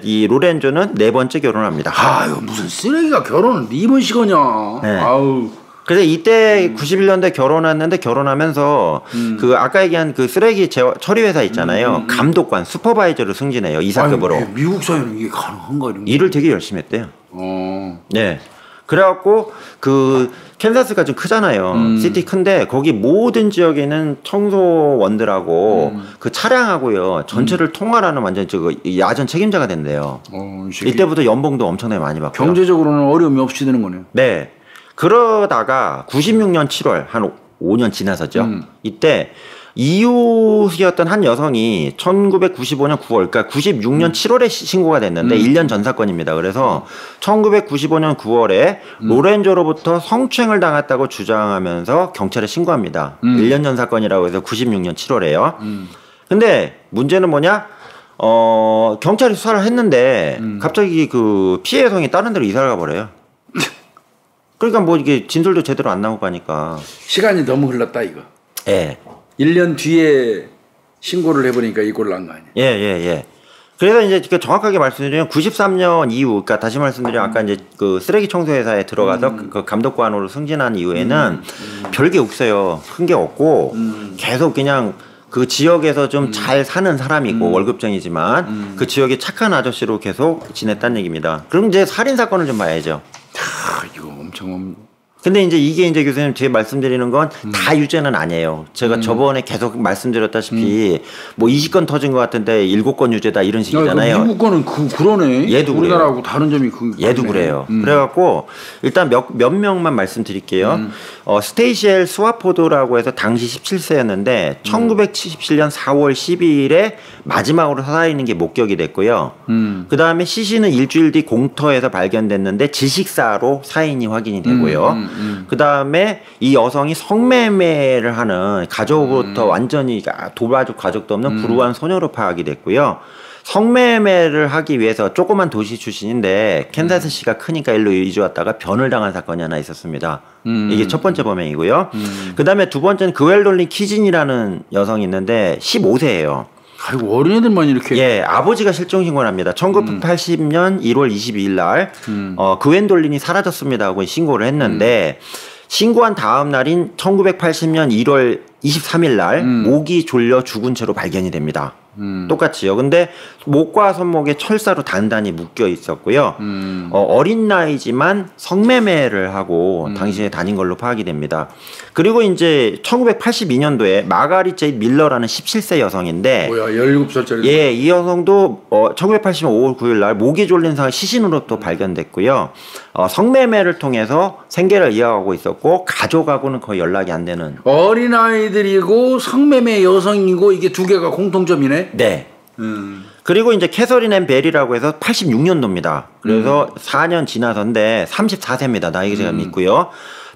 이 로렌조는 네 번째 결혼을 합니다. 아유 무슨 쓰레기가 결혼을 2번씩 하냐. 아우. 그래서 이때 91년도에 결혼했는데 결혼하면서 그 아까 얘기한 그 쓰레기 처리 회사 있잖아요. 감독관 슈퍼바이저로 승진해요. 이사급으로. 미국 사회는 이게 가능한가 이런. 일을 되게 열심히 했대요. 네. 그래갖고 그 캔자스가 좀 크잖아요. 시티 큰데 거기 모든 지역에 있는 청소원들하고 그 차량하고요 전체를 통할하는 완전 야전 책임자가 된대요. 이때부터 연봉도 엄청나게 많이 받고. 경제적으로는 어려움이 없이 되는 거네요. 네. 그러다가 96년 7월 한 5년 지나서죠. 이때 이웃이었던 한 여성이 1995년 9월, 그러니까 96년 7월에 신고가 됐는데 1년 전 사건입니다. 그래서 1995년 9월에 로렌조로부터 성추행을 당했다고 주장하면서 경찰에 신고합니다. 1년 전 사건이라고 해서 96년 7월에요. 근데 문제는 뭐냐? 경찰이 수사를 했는데 갑자기 그 피해 여성이 다른 데로 이사를 가버려요. 그러니까 뭐 이게 진술도 제대로 안 나오고 하니까 시간이 너무 흘렀다 이거. 예. 1년 뒤에 신고를 해보니까 이꼴 난 거 아니야. 예. 그래서 이제 정확하게 말씀드리면 93년 이후, 그러니까 다시 말씀드리면 아까 이제 그 쓰레기 청소회사에 들어가서 그 감독관으로 승진한 이후에는 별게 없어요. 큰 게 없고 계속 그냥 그 지역에서 좀 잘 사는 사람이고 월급쟁이지만 그 지역의 착한 아저씨로 계속 지냈다는 얘기입니다. 그럼 이제 살인 사건을 좀 봐야죠. 이거 엄청. 근데 이제 이게 이제 교수님 제가 말씀드리는 건 다 유죄는 아니에요. 제가 저번에 계속 말씀드렸다시피 뭐 20건 터진 것 같은데 7건 유죄다 이런 식이잖아요. 미국 거는 그러네. 얘도 우리나라하고 다른 점이 얘도 그래요. 그래갖고 일단 몇 명만 말씀드릴게요. 스테이시 스와포드라고 해서 당시 17세였는데 1977년 4월 12일에 마지막으로 살아있는 게 목격이 됐고요. 그 다음에 시신은 일주일 뒤 공터에서 발견됐는데 질식사로 사인이 확인이 되고요. 그 다음에 이 여성이 성매매를 하는 가족으로부터 완전히 도와줄 가족도 없는 불우한 소녀로 파악이 됐고요. 성매매를 하기 위해서 조그만 도시 출신인데 캔자스시가 크니까 일로 이주 왔다가 변을 당한 사건이 하나 있었습니다. 이게 첫 번째 범행이고요. 그 다음에 두 번째는 그웰돌린 키진이라는 여성이 있는데 15세예요. 아이고 어린애들만 이렇게. 예, 아버지가 실종 신고를 합니다. 1980년 1월 22일 날 그웬돌린이 사라졌습니다 하고 신고를 했는데 신고한 다음 날인 1980년 1월 23일 날 목이 졸려 죽은 채로 발견이 됩니다. 똑같이요. 근데 목과 손목에 철사로 단단히 묶여 있었고요. 어린 나이지만 성매매를 하고 당시에 다닌 걸로 파악이 됩니다. 그리고 이제 1982년도에 마가리 제이 밀러라는 17세 여성인데 뭐야 17살짜리. 예, 이 여성도 1980년 5월 9일 날 목이 졸린 상황 시신으로 또 발견됐고요. 성매매를 통해서 생계를 이어가고 있었고 가족하고는 거의 연락이 안 되는. 어린 아이들이고 성매매 여성이고 이게 두 개가 공통점이네. 네. 그리고 이제 캐서린 앤 벨이라고 해서 86년도입니다. 그래서 4년 지나서인데 34세입니다. 나이가 있고요.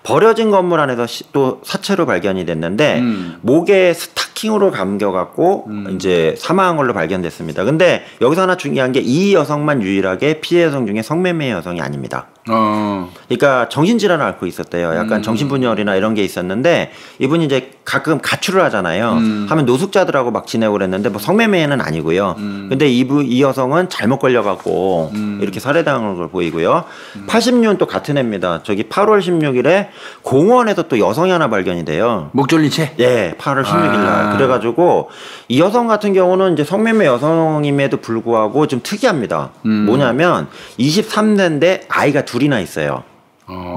버려진 건물 안에서 또 사체로 발견이 됐는데 목에 스타킹으로 감겨갖고 이제 사망한 걸로 발견됐습니다. 근데 여기서 하나 중요한 게 이 여성만 유일하게 피해 여성 중에 성매매 여성이 아닙니다. 그러니까 정신질환을 앓고 있었대요. 약간 정신분열이나 이런 게 있었는데 이분이 이제 가끔 가출을 하잖아요. 하면 노숙자들하고 막 지내고 그랬는데 뭐 성매매는 아니고요. 근데 이 여성은 잘못 걸려갖고 이렇게 살해당한 걸 보이고요. 80년 또 같은 해입니다. 저기 8월 16일에 공원에서 또 여성이 하나 발견이 돼요. 목 졸린 채? 예, 8월 16일 날. 그래가지고 이 여성 같은 경우는 이제 성매매 여성임에도 불구하고 좀 특이합니다. 뭐냐면 23세인데 아이가 둘이나 있어요.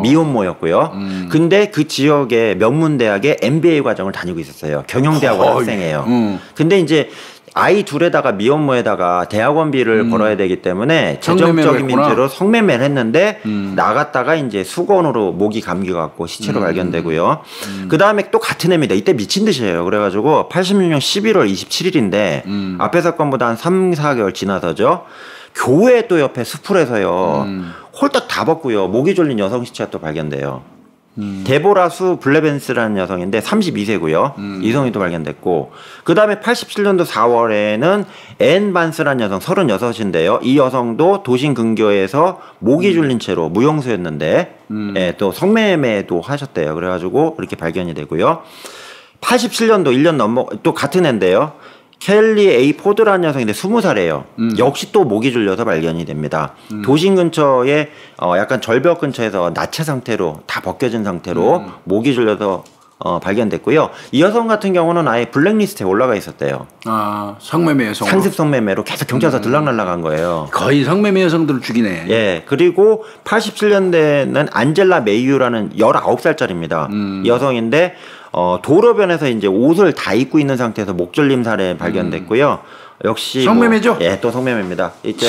미혼모였고요. 근데 그 지역의 명문대학에 MBA 과정을 다니고 있었어요. 경영대학원 학생이에요. 근데 이제 아이 둘에다가 미혼모에다가 대학원비를 벌어야 되기 때문에 재정적인 문제로 성매매를 했는데 나갔다가 이제 수건으로 목이 감겨갖고 시체로 발견되고요. 그 다음에 또 같은 해입니다. 이때 미친 듯이에요. 그래가지고 86년 11월 27일인데 앞에 사건보다 한 3, 4개월 지나서죠. 교회 또 옆에 수풀에서요. 홀딱 다 벗고요. 목이 졸린 여성 시체가 또 발견돼요. 데보라 수 블레벤스라는 여성인데 32세고요. 이성이 또 발견됐고 그 다음에 87년도 4월에는 앤 반스라는 여성 36인데요. 이 여성도 도심 근교에서 목이 졸린 채로 무용수였는데 예, 또 성매매도 하셨대요. 그래가지고 이렇게 발견이 되고요. 87년도 1년 넘어 또 같은 해인데요. 켈리 A 포드라는 여성인데 20살이에요. 역시 또 목이 졸려서 발견이 됩니다. 도심 근처에 약간 절벽 근처에서 나체 상태로 다 벗겨진 상태로 목이 졸려서 발견됐고요. 이 여성 같은 경우는 아예 블랙리스트에 올라가 있었대요. 아, 성매매 여성. 상습 성매매로 계속 경찰서 들락날락한 거예요. 거의 성매매 여성들을 죽이네. 예. 그리고 87년대는 안젤라 메이유라는 19살짜리입니다. 이 여성인데 도로변에서 이제 옷을 다 입고 있는 상태에서 목졸림 살해 발견됐고요. 역시 성매매죠? 예, 또 성매매입니다. 이제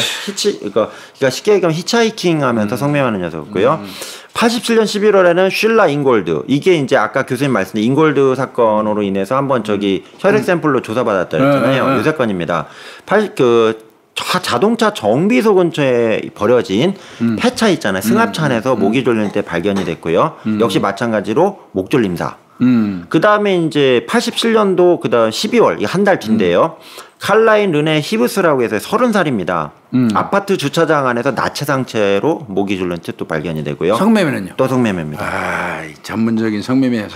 그러니까 쉽게 얘기하면 히치하이킹하면서 성매매하는 녀석이고요. 87년 11월에는 쉴라 잉골드, 이게 이제 아까 교수님 말씀드린 ingol드 사건으로 인해서 한번 저기 혈액 샘플로 조사받았다 했잖아요. 이 사건입니다. 자동차 정비소 근처에 버려진 폐차 있잖아요. 승합차 안에서 모기 졸릴 때 발견이 됐고요. 역시 마찬가지로 목 졸림사. 그 다음에 이제 87년도 그다음 12월 한 달 뒤인데요. 칼라인 르네 히브스라고 해서 30살입니다. 아파트 주차장 안에서 나체 상태로 모기 졸린 채 또 발견이 되고요. 성매매는요? 또 성매매입니다. 아, 전문적인 성매매.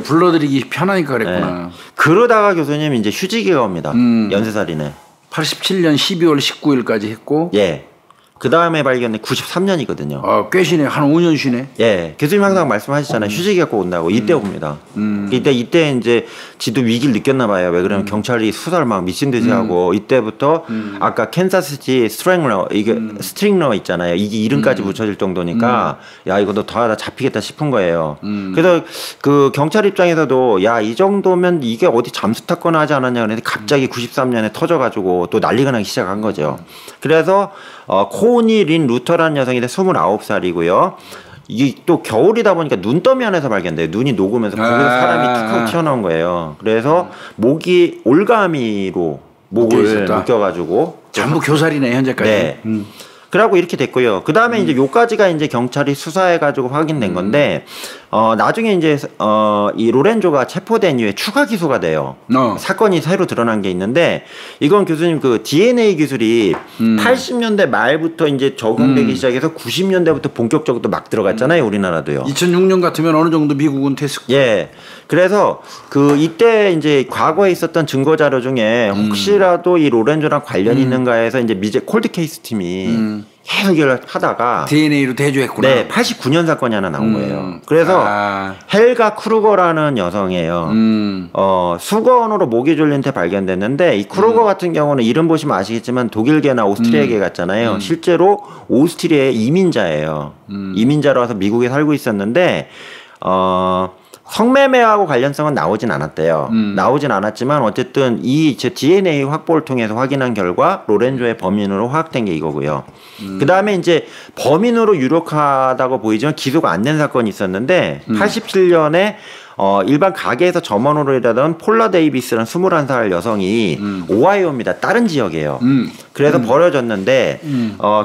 불러드리기 편하니까 그랬구나. 네. 그러다가 교수님 이제 휴지기가 옵니다. 연쇄살인에. 87년 12월 19일까지 했고. 예. 그 다음에 발견이 93년이거든요. 아, 꽤 쉬네. 한 5년 쉬네. 예. 교수님 항상 말씀하시잖아요. 휴지기가 꼭 온다고. 이때 옵니다. 이때 이제 지도 위기를 느꼈나 봐요. 왜 그러면 경찰이 수사를 막 미친 듯이 하고, 이때부터 아까 캔사스시티 스트링러 있잖아요. 이게 이름까지 붙여질 정도니까 야, 이거 너 더 하다 잡히겠다 싶은 거예요. 그래서 그 경찰 입장에서도 야, 이 정도면 이게 어디 잠수 탔거나 하지 않았냐 그랬는데 갑자기 93년에 터져가지고 또 난리가 나기 시작한 거죠. 그래서 코니 린 루터라는 여성인데 29살이고요. 이게 또 겨울이다 보니까 눈더미 안에서 발견돼요. 눈이 녹으면서 거기서 사람이 툭 하고 튀어나온 거예요. 그래서 목이 올가미로 목을 묶여가지고 전부 교살이네 현재까지. 네. 그러고 이렇게 됐고요. 그 다음에 이제 요까지가 이제 경찰이 수사해가지고 확인된 건데, 나중에 이제, 이 로렌조가 체포된 이후에 추가 기소가 돼요. 사건이 새로 드러난 게 있는데, 이건 교수님 그 DNA 기술이 80년대 말부터 이제 적용되기 시작해서 90년대부터 본격적으로 막 들어갔잖아요. 우리나라도요. 2006년 같으면 어느 정도 미국은 됐을 거예요. 예. 그래서 그 이때 이제 과거에 있었던 증거 자료 중에 혹시라도 이 로렌조랑 관련이 있는가 해서 이제 미제 콜드 케이스 팀이 계속 이걸 하다가 DNA로 대조했구나. 네, 89년 사건이 하나 나온 거예요. 그래서 헬가 크루거라는 여성이에요. 수거원으로 모기 졸린 채 발견됐는데, 이 크루거 같은 경우는 이름 보시면 아시겠지만 독일계나 오스트리아계 같잖아요. 실제로 오스트리아의 이민자예요. 이민자로 와서 미국에 살고 있었는데, 성매매하고 관련성은 나오진 않았대요. 나오진 않았지만 어쨌든 이 DNA 확보를 통해서 확인한 결과 로렌조의 범인으로 확정된 게 이거고요. 그 다음에 이제 범인으로 유력하다고 보이지만 기소가 안 된 사건이 있었는데 87년에 일반 가게에서 점원으로 일하던 폴라 데이비스라는 21살 여성이 오하이오입니다. 다른 지역이에요. 그래서 버려졌는데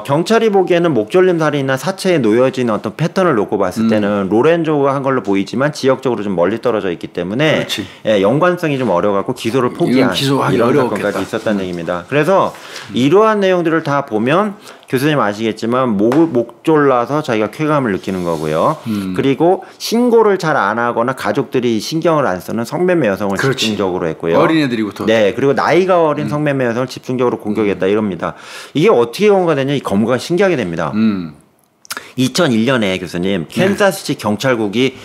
경찰이 보기에는 목졸림 살인이나 사체에 놓여진 어떤 패턴을 놓고 봤을 때는 로렌조가 한 걸로 보이지만 지역적으로 좀 멀리 떨어져 있기 때문에 예, 연관성이 좀 어려워갖고 기소를 포기한 이런 사건까지 있었다는 얘기입니다. 그래서 이러한 내용들을 다 보면 교수님 아시겠지만 목 졸라서 자기가 쾌감을 느끼는 거고요. 그리고 신고를 잘 안 하거나 가족들이 신경을 안 쓰는 성매매 여성을 집중적으로 했고요. 어린애들이부터. 네, 그리고 나이가 어린 성매매 여성을 집중적으로 공격했다 이럽니다. 이게 어떻게 검거가 되냐? 이 검거가 신기하게 됩니다. 2001년에 교수님 캔사스시 경찰국이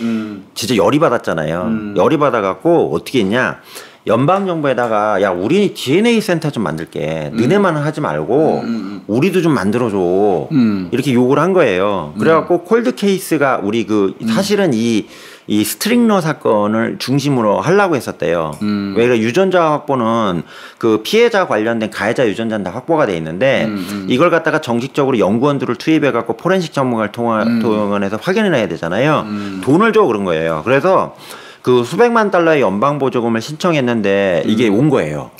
진짜 열이 받았잖아요. 열이 받아갖고 어떻게 했냐? 연방정부에다가 야 우리 DNA 센터 좀 만들게 너네만 하지 말고 우리도 좀 만들어줘 이렇게 요구를 한 거예요. 그래갖고 콜드 케이스가 우리 그 사실은 이 스트링러 사건을 중심으로 하려고 했었대요. 왜냐면 유전자 확보는 그 피해자 관련된 가해자 유전자는 다 확보가 돼 있는데 이걸 갖다가 정식적으로 연구원들을 투입해갖고 포렌식 전문가를 동원해서 확인을 해야 되잖아요. 돈을 줘 그런 거예요. 그래서 그 수백만 달러의 연방 보조금을 신청했는데 이게 온 거예요.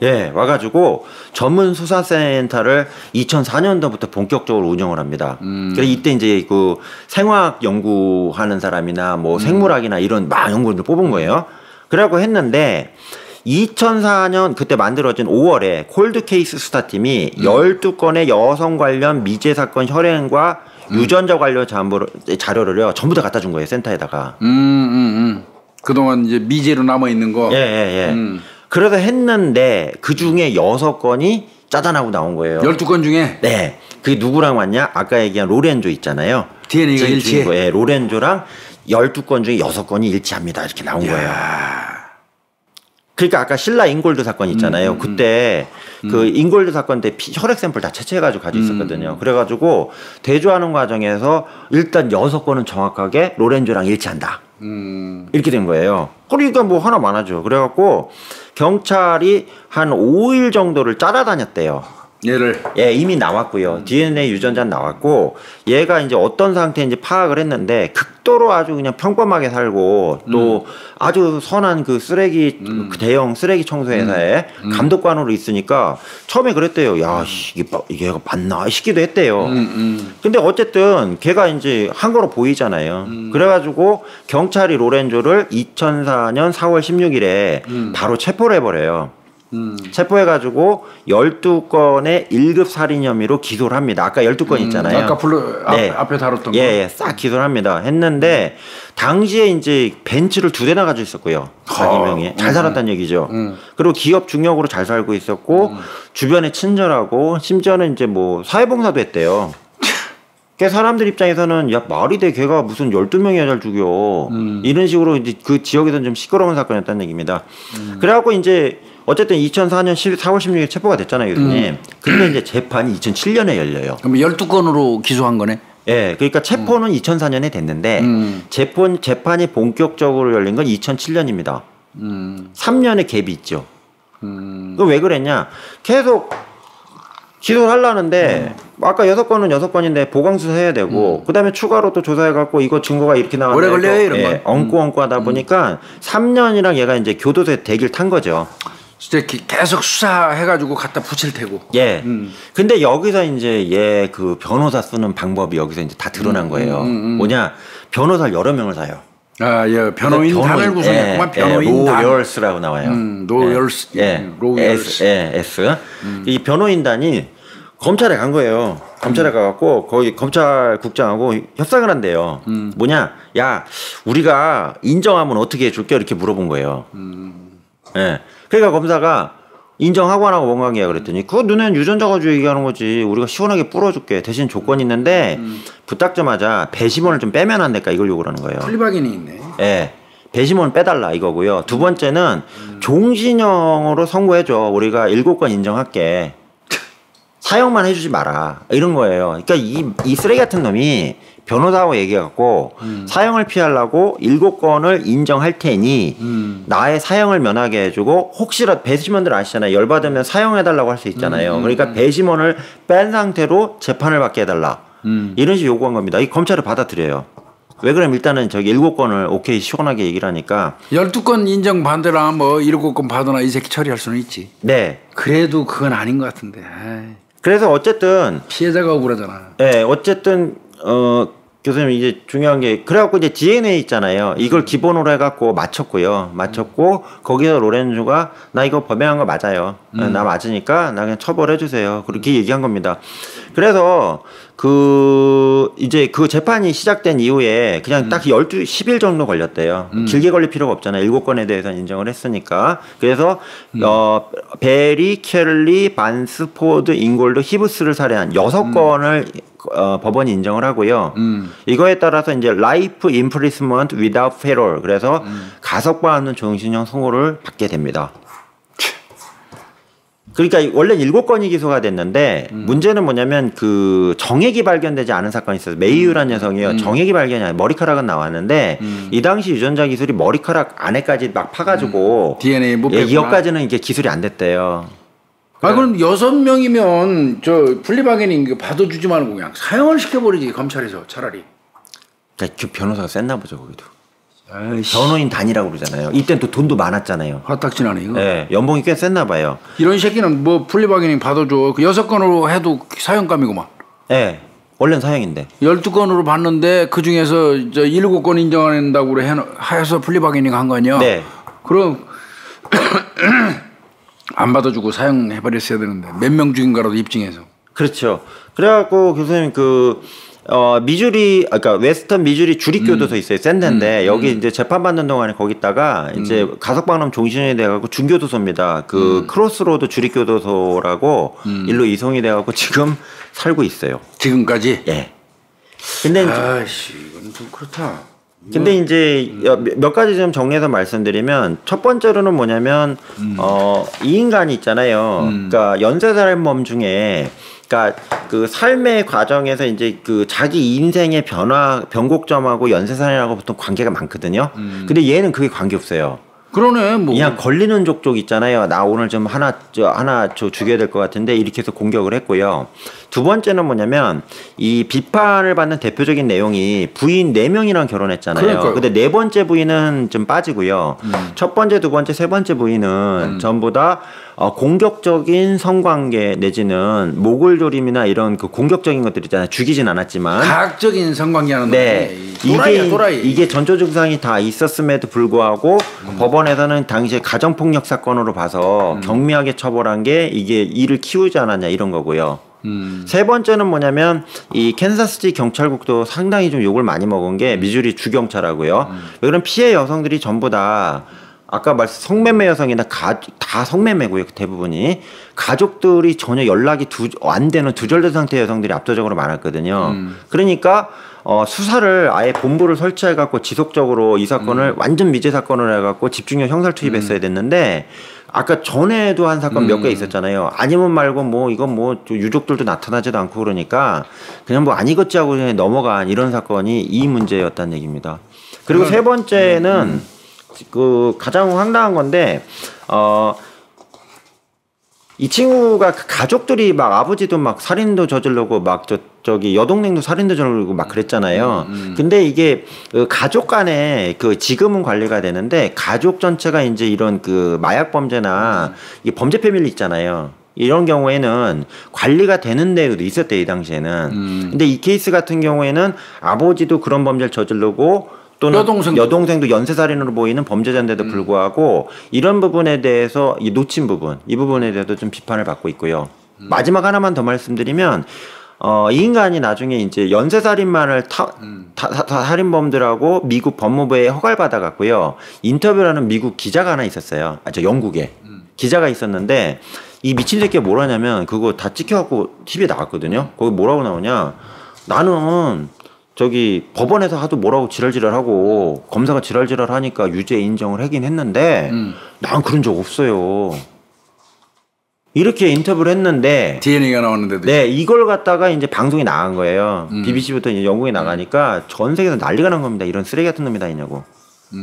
예, 와가지고 전문 수사센터를 2004년도부터 본격적으로 운영을 합니다. 그래서 이때 이제 그 생화학 연구하는 사람이나 뭐 생물학이나 이런 막 연구원들 뽑은 거예요. 그래갖고 했는데 2004년 그때 만들어진 5월에 콜드 케이스 수사팀이 12건의 여성 관련 미제 사건 혈행과 유전자 관련 자료를요 전부 다 갖다 준 거예요 센터에다가. 그동안 이제 미제로 남아 있는 거. 예. 그래서 했는데 그 중에 6건이 짜잔하고 나온 거예요. 12건 중에. 네. 그게 누구랑 왔냐? 아까 얘기한 로렌조 있잖아요. DNA가 일치해. 예, 로렌조랑 12건 중에 6건이 일치합니다. 이렇게 나온 거예요. 그러니까 아까 실라 잉골드 사건 있잖아요. 그때 그 잉골드 사건 때 혈액 샘플 다 채취해가지고 가지고 있었거든요. 그래가지고 대조하는 과정에서 일단 6건은 정확하게 로렌조랑 일치한다. 이렇게 된 거예요. 그러니까 뭐 하나 많아져. 그래갖고 경찰이 한 5일 정도를 따라다녔대요. 얘를 예, 이미 나왔고요. DNA 유전자는 나왔고 얘가 이제 어떤 상태인지 파악을 했는데 극도로 아주 그냥 평범하게 살고 또 아주 선한 그 쓰레기 그 대형 쓰레기 청소 회사에 감독관으로 있으니까 처음에 그랬대요. 야, 이게 얘가 맞나 싶기도 했대요. 근데 어쨌든 걔가 이제 한 거로 보이잖아요. 그래가지고 경찰이 로렌조를 2004년 4월 16일에 바로 체포를 해버려요. 체포해가지고 12건의 1급 살인 혐의로 기소를 합니다. 아까 12건 있잖아요. 아까 앞에 다뤘던 거. 예, 싹 기소를 합니다. 했는데 당시에 이제 벤츠를 2대나 가지고 있었고요. 자기 명의에 잘 살았다는 얘기죠. 그리고 기업 중역으로 잘 살고 있었고 주변에 친절하고 심지어는 이제 뭐 사회봉사도 했대요. 그 사람들 입장에서는 야 말이 돼 걔가 무슨 12명의 여자를 죽여 이런 식으로 이제 그 지역에서는 좀 시끄러운 사건이었다는 얘기입니다. 그래갖고 이제 어쨌든 2004년 4월 16일 체포가 됐잖아요, 교수님. 근데 이제 재판이 2007년에 열려요. 그럼 12건으로 기소한 거네? 예, 그러니까 체포는 2004년에 됐는데 재판이 본격적으로 열린 건 2007년입니다. 3년의 갭이 있죠. 그 왜 그랬냐? 계속 기소를 하려는데 아까 6건은 6건인데 보강수사 해야 되고 그다음에 추가로 또 조사해갖고 이거 증거가 이렇게 나왔는데 오래 걸려요 이런 건. 엉꾸엉꾸 하다 보니까 3년이랑 얘가 이제 교도소에 대기를 탄 거죠. 진짜 계속 수사해가지고 갖다 붙일 테고. 예. 근데 여기서 이제 얘 그 변호사 쓰는 방법이 여기서 이제 다 드러난 거예요. 뭐냐? 변호사를 여러 명을 사요. 아, 예. 변호인 단을 구성했구만. 변호인 단. 로열스라고 나와요. 로열스. 예. 로열스. S. 이 변호인단이 검찰에 간 거예요. 검찰에 가갖고 거기 검찰국장하고 협상을 한대요. 뭐냐? 야, 우리가 인정하면 어떻게 해줄게? 이렇게 물어본 거예요. 예. 그러니까 검사가 인정하고 안 하고 뭔 관계야 그랬더니 그거 눈엔 유전자 가지고 얘기하는 거지. 우리가 시원하게 뿌려줄게. 대신 조건이 있는데 붙닥자마자 배심원을 좀 빼면 안 될까 이걸 요구를 하는 거예요. 플리바겐이 있네. 예. 배심원 빼달라 이거고요. 두 번째는 종신형으로 선고해줘. 우리가 7건 인정할게. 사형만 해주지 마라. 이런 거예요. 그러니까 이 쓰레기 같은 놈이 변호사하고 얘기해갖고 사형을 피하려고 7건을 인정할 테니 나의 사형을 면하게 해주고 혹시라도 배심원들 아시잖아요. 열받으면 사형해달라고 할 수 있잖아요. 그러니까 배심원을 뺀 상태로 재판을 받게 해달라. 이런 식으로 요구한 겁니다. 이 검찰을 받아들여요. 왜 그러면 일단은 저기 7건을 오케이 시원하게 얘기를 하니까 12건 인정 반대라 뭐 7건 받으나 이 새끼 처리할 수는 있지. 네. 그래도 그건 아닌 것 같은데. 아이. 그래서 어쨌든 피해자가 억울하잖아. 네, 어쨌든 교수님 이제 중요한 게 그래갖고 이제 DNA 있잖아요. 이걸 기본으로 해갖고 맞췄고요. 맞췄고 거기서 로렌조가 나 이거 범행한 거 맞아요. 나 맞으니까 나 그냥 처벌해 주세요. 그렇게 얘기한 겁니다. 그래서 이제 그 재판이 시작된 이후에 그냥 딱 10일 정도 걸렸대요. 길게 걸릴 필요가 없잖아요. 7건에 대해서는 인정을 했으니까. 그래서 베리, 켈리, 반스, 포드, 잉골드, 히브스를 살해한 6건을 법원이 인정을 하고요. 이거에 따라서 이제 라이프 임프리스먼트 위다웃 페롤 그래서 가석방 없는 종신형 선고를 받게 됩니다. 그러니까 원래 7건이 기소가 됐는데 문제는 뭐냐면 그 정액이 발견되지 않은 사건이 있어요. 메이유라는 여성이요. 정액이 발견이 아니라 머리카락은 나왔는데 이 당시 유전자 기술이 머리카락 안에까지 막 파가지고 DNA 못 예, 이것까지는 이게 기술이 안 됐대요. 아 그럼 6명이면 저 플리바겐이 받아주지 말고 그냥 사형을 시켜버리지 검찰에서 차라리. 그러니까 그 변호사가 셌나 보죠 거기도. 아이씨. 변호인 단이라고 그러잖아요. 이땐 또 돈도 많았잖아요. 화딱지나네 이거. 네, 연봉이 꽤 셌나 봐요. 이런 새끼는 뭐 플리바겐이 받아줘. 그 6건으로 해도 사형감이구만. 네, 원래는 사형인데. 12건으로 받는데 그 중에서 7건 인정한다고 해서 플리바겐이 간 거 아니야? 네. 그럼 안 받아주고 사형해버렸어야 되는데 몇 명 죽인가라도 입증해서. 그렇죠. 그래갖고 교수님 미주리, 그러니까 웨스턴 미주리 주립교도소 있어요. 샌데인데 여기 이제 재판받는 동안에 거기다가 이제 가석방남 종신이 돼갖고 중교도소입니다. 크로스로드 주립교도소라고 일로 이송이 돼갖고 지금 살고 있어요. 지금까지? 예. 근데 아씨 이건 좀 그렇다. 근데 이제 몇 가지 좀 정리해서 말씀드리면 첫 번째로는 뭐냐면 이 인간이 있잖아요. 그러니까 연쇄살인범 중에 그러니까 그 삶의 과정에서 이제 그 자기 인생의 변곡점하고 연쇄살인하고 보통 관계가 많거든요. 근데 얘는 그게 관계 없어요. 그러네. 뭐 그냥 걸리는 족족 있잖아요. 나 오늘 좀 하나 죽여야 될 것 같은데 이렇게 해서 공격을 했고요. 두 번째는 뭐냐면 이 비판을 받는 대표적인 내용이 부인 4명이랑 결혼했잖아요. 그러니까요. 근데 네 번째 부인은 좀 빠지고요. 첫 번째, 두 번째, 세 번째 부인은 전부 다 공격적인 성관계 내지는 모골조림이나 이런 그 공격적인 것들 있잖아요. 죽이진 않았지만 가학적인 성관계하는 네. 이게 전조 증상이 다 있었음에도 불구하고 법원에서는 당시에 가정폭력 사건으로 봐서 경미하게 처벌한 게 이게 이를 키우지 않았냐 이런 거고요. 세 번째는 뭐냐면 이 캔사스시 경찰국도 상당히 좀 욕을 많이 먹은 게 미주리 주경찰하고요. 이런 피해 여성들이 전부 다 아까 말씀 성매매 여성이나 다 성매매고요. 대부분이 가족들이 전혀 연락이 안 되는 두절된 상태의 여성들이 압도적으로 많았거든요. 그러니까 수사를 아예 본부를 설치해 갖고 지속적으로 이 사건을 완전 미제 사건을 해 갖고 집중력 형사를 투입했어야 됐는데 아까 전에도 한 사건 몇 개 있었잖아요. 아니면 말고 뭐 이건 뭐 유족들도 나타나지도 않고 그러니까 그냥 뭐 아니겠지 하고 그냥 넘어간 이런 사건이 이 문제였다는 얘기입니다. 그리고 세 번째는 그 가장 황당한 건데 이 친구가 가족들이 막 아버지도 막 살인도 저지르고 막 저기 여동생도 살인도 저지르고 막 그랬잖아요. 근데 이게 그 가족 간에 그 지금은 관리가 되는데 가족 전체가 이제 이런 그 마약 범죄나 이 범죄 패밀리 있잖아요. 이런 경우에는 관리가 되는 데도 있었대요, 이 당시에는. 근데 이 케이스 같은 경우에는 아버지도 그런 범죄를 저지르고 또는 여동생도 연쇄살인으로 보이는 범죄자인데도 불구하고 이런 부분에 대해서 이 놓친 부분, 이 부분에 대해서도 좀 비판을 받고 있고요. 마지막 하나만 더 말씀드리면 이 인간이 나중에 이제 연쇄살인만을 살인범들하고 미국 법무부에 허가를 받아갔고요. 인터뷰라는 미국 기자가 하나 있었어요. 영국에 기자가 있었는데 이 미친 새끼가 뭘 하냐면 그거 다 찍혀갖고 TV에 나왔거든요. 거기 뭐라고 나오냐? 나는 저기 법원에서 하도 뭐라고 지랄지랄하고 검사가 지랄지랄하니까 유죄 인정을 하긴 했는데 난 그런 적 없어요. 이렇게 인터뷰를 했는데 DNA가 나왔는데도 네 이걸 갖다가 이제 방송에 나간 거예요. BBC부터 이제 영국에 나가니까 전 세계에서 난리가 난 겁니다. 이런 쓰레기 같은 놈이 다 있냐고.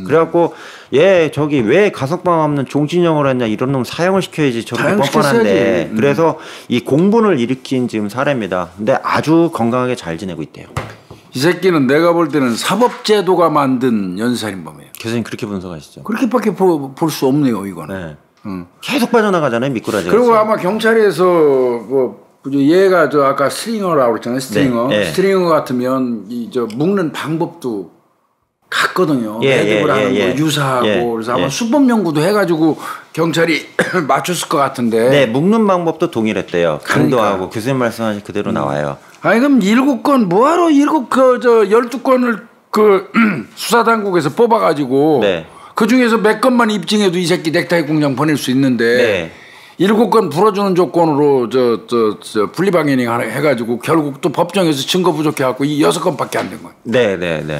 그래갖고 얘 저기 왜 가석방 없는 종신형을 했냐 이런 놈 사형을 시켜야지 저렇게 뻔뻔한데 그래서 이 공분을 일으킨 지금 사례입니다. 근데 아주 건강하게 잘 지내고 있대요. 이 새끼는 내가 볼 때는 사법제도가 만든 연쇄살인범이에요. 교수님 그렇게 분석하시죠? 그렇게밖에 볼 수 없네요, 이거는. 네. 계속 빠져나가잖아요, 미꾸라지가. 그리고 아마 경찰에서 얘가 아까 스트링어라고 그랬잖아요, 스트링어. 네. 스트링어 같으면 묶는 방법도 같거든요. 매듭을 하는 거 유사하고 그래서 아마 수법 연구도 해가지고 경찰이 맞췄을 것 같은데. 네, 묶는 방법도 동일했대요. 강도하고 교수님 말씀하신 그대로 나와요. 아니 그럼 7건 뭐하러 12건을 그 수사당국에서 뽑아가지고 그 중에서 몇 건만 입증해도 이 새끼 넥타이 공장 보낼 수 있는데 7건 풀어주는 조건으로 분리방해닝 해가지고 결국 또 법정에서 증거 부족해갖고 이 6건밖에 안 된 거예요. 네.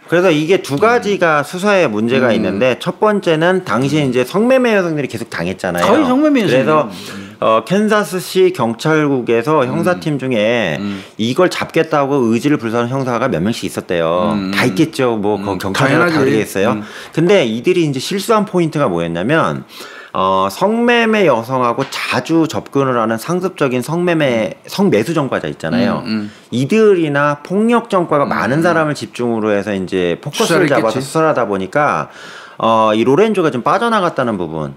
그래서 이게 두 가지가 수사에 문제가 있는데 첫 번째는 당시에 이제 성매매 여성들이 계속 당했잖아요. 거의 성매매 여성. 그래서 캔사스시 경찰국에서 형사팀 중에 이걸 잡겠다고 의지를 불사하는 형사가 몇 명씩 있었대요. 다 있겠죠. 뭐 경찰이랑 다르겠어요. 근데 이들이 이제 실수한 포인트가 뭐였냐면 성매매 여성하고 자주 접근을 하는 상습적인 성매수 전과자 있잖아요. 이들이나 폭력 전과가 많은 사람을 집중으로 해서 이제 포커스를 잡아서 수사를 하다 보니까 이 로렌조가 좀 빠져나갔다는 부분.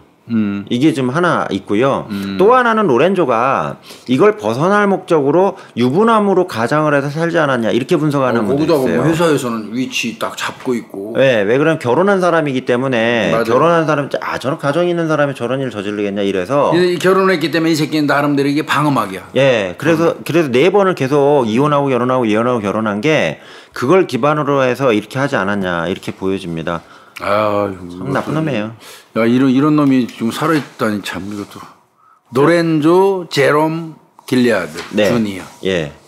이게 좀 하나 있고요. 또 하나는 로렌조가 이걸 벗어날 목적으로 유부남으로 가장을 해서 살지 않았냐 이렇게 분석하는 분도 있어요. 뭐 회사에서는 위치 딱 잡고 있고. 네, 왜 그러면 결혼한 사람이기 때문에 맞아요. 결혼한 사람 저런 가정이 있는 사람이 저런 일을 저지르겠냐 이래서 결혼했기 때문에 이 새끼는 나름대로 이게 방어막이야. 예, 그래서 4번을 계속 이혼하고 결혼한 게 그걸 기반으로 해서 이렇게 하지 않았냐 이렇게 보여집니다. 참 나쁜 놈이에요. 야 이런 놈이 좀 살아있다니 참 이것도. 노렌조 제롬 길리아드 주니어.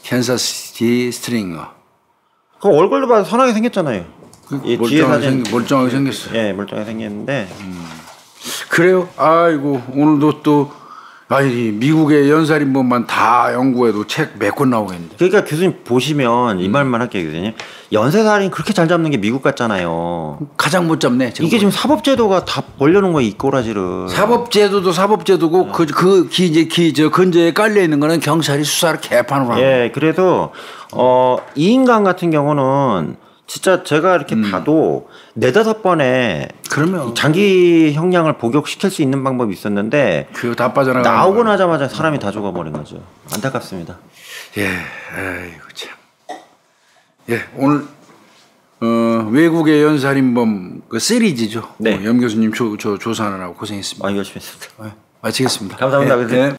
캔사스시티 스트링어. 그 얼굴도 봐도 선하게 생겼잖아요. 멀쩡하게 생겼어요. 예, 멀쩡하게 생겼는데. 그래요. 아이고 오늘도 또 아니 미국의 연살인범만 다 연구해도 책 몇 권 나오겠는데. 그러니까 교수님 보시면 이 말만 할게요, 교수님. 연쇄살인 그렇게 잘 잡는 게 미국 같잖아요. 가장 못 잡네. 이게 지금 사법제도가 다 벌려놓은 거야, 이 꼬라지를. 사법제도도 사법제도고 저 근저에 깔려 있는 거는 경찰이 수사를 개판으로 하는. 예, 그래서 이 인간 같은 경우는 진짜 제가 이렇게 봐도 4-5번에 그러면 장기 형량을 복역시킬 수 있는 방법이 있었는데 그거 다 빠져나가. 나오고 나자마자 사람이 다 죽어버린 거죠. 안타깝습니다. 예, 아이고 참. 예, 오늘 외국의 연살인범 그 시리즈죠. 네. 염 교수님 조사하느라고 고생했습니다. 열심히 했습니다. 마치겠습니다. 감사합니다. 예, 예.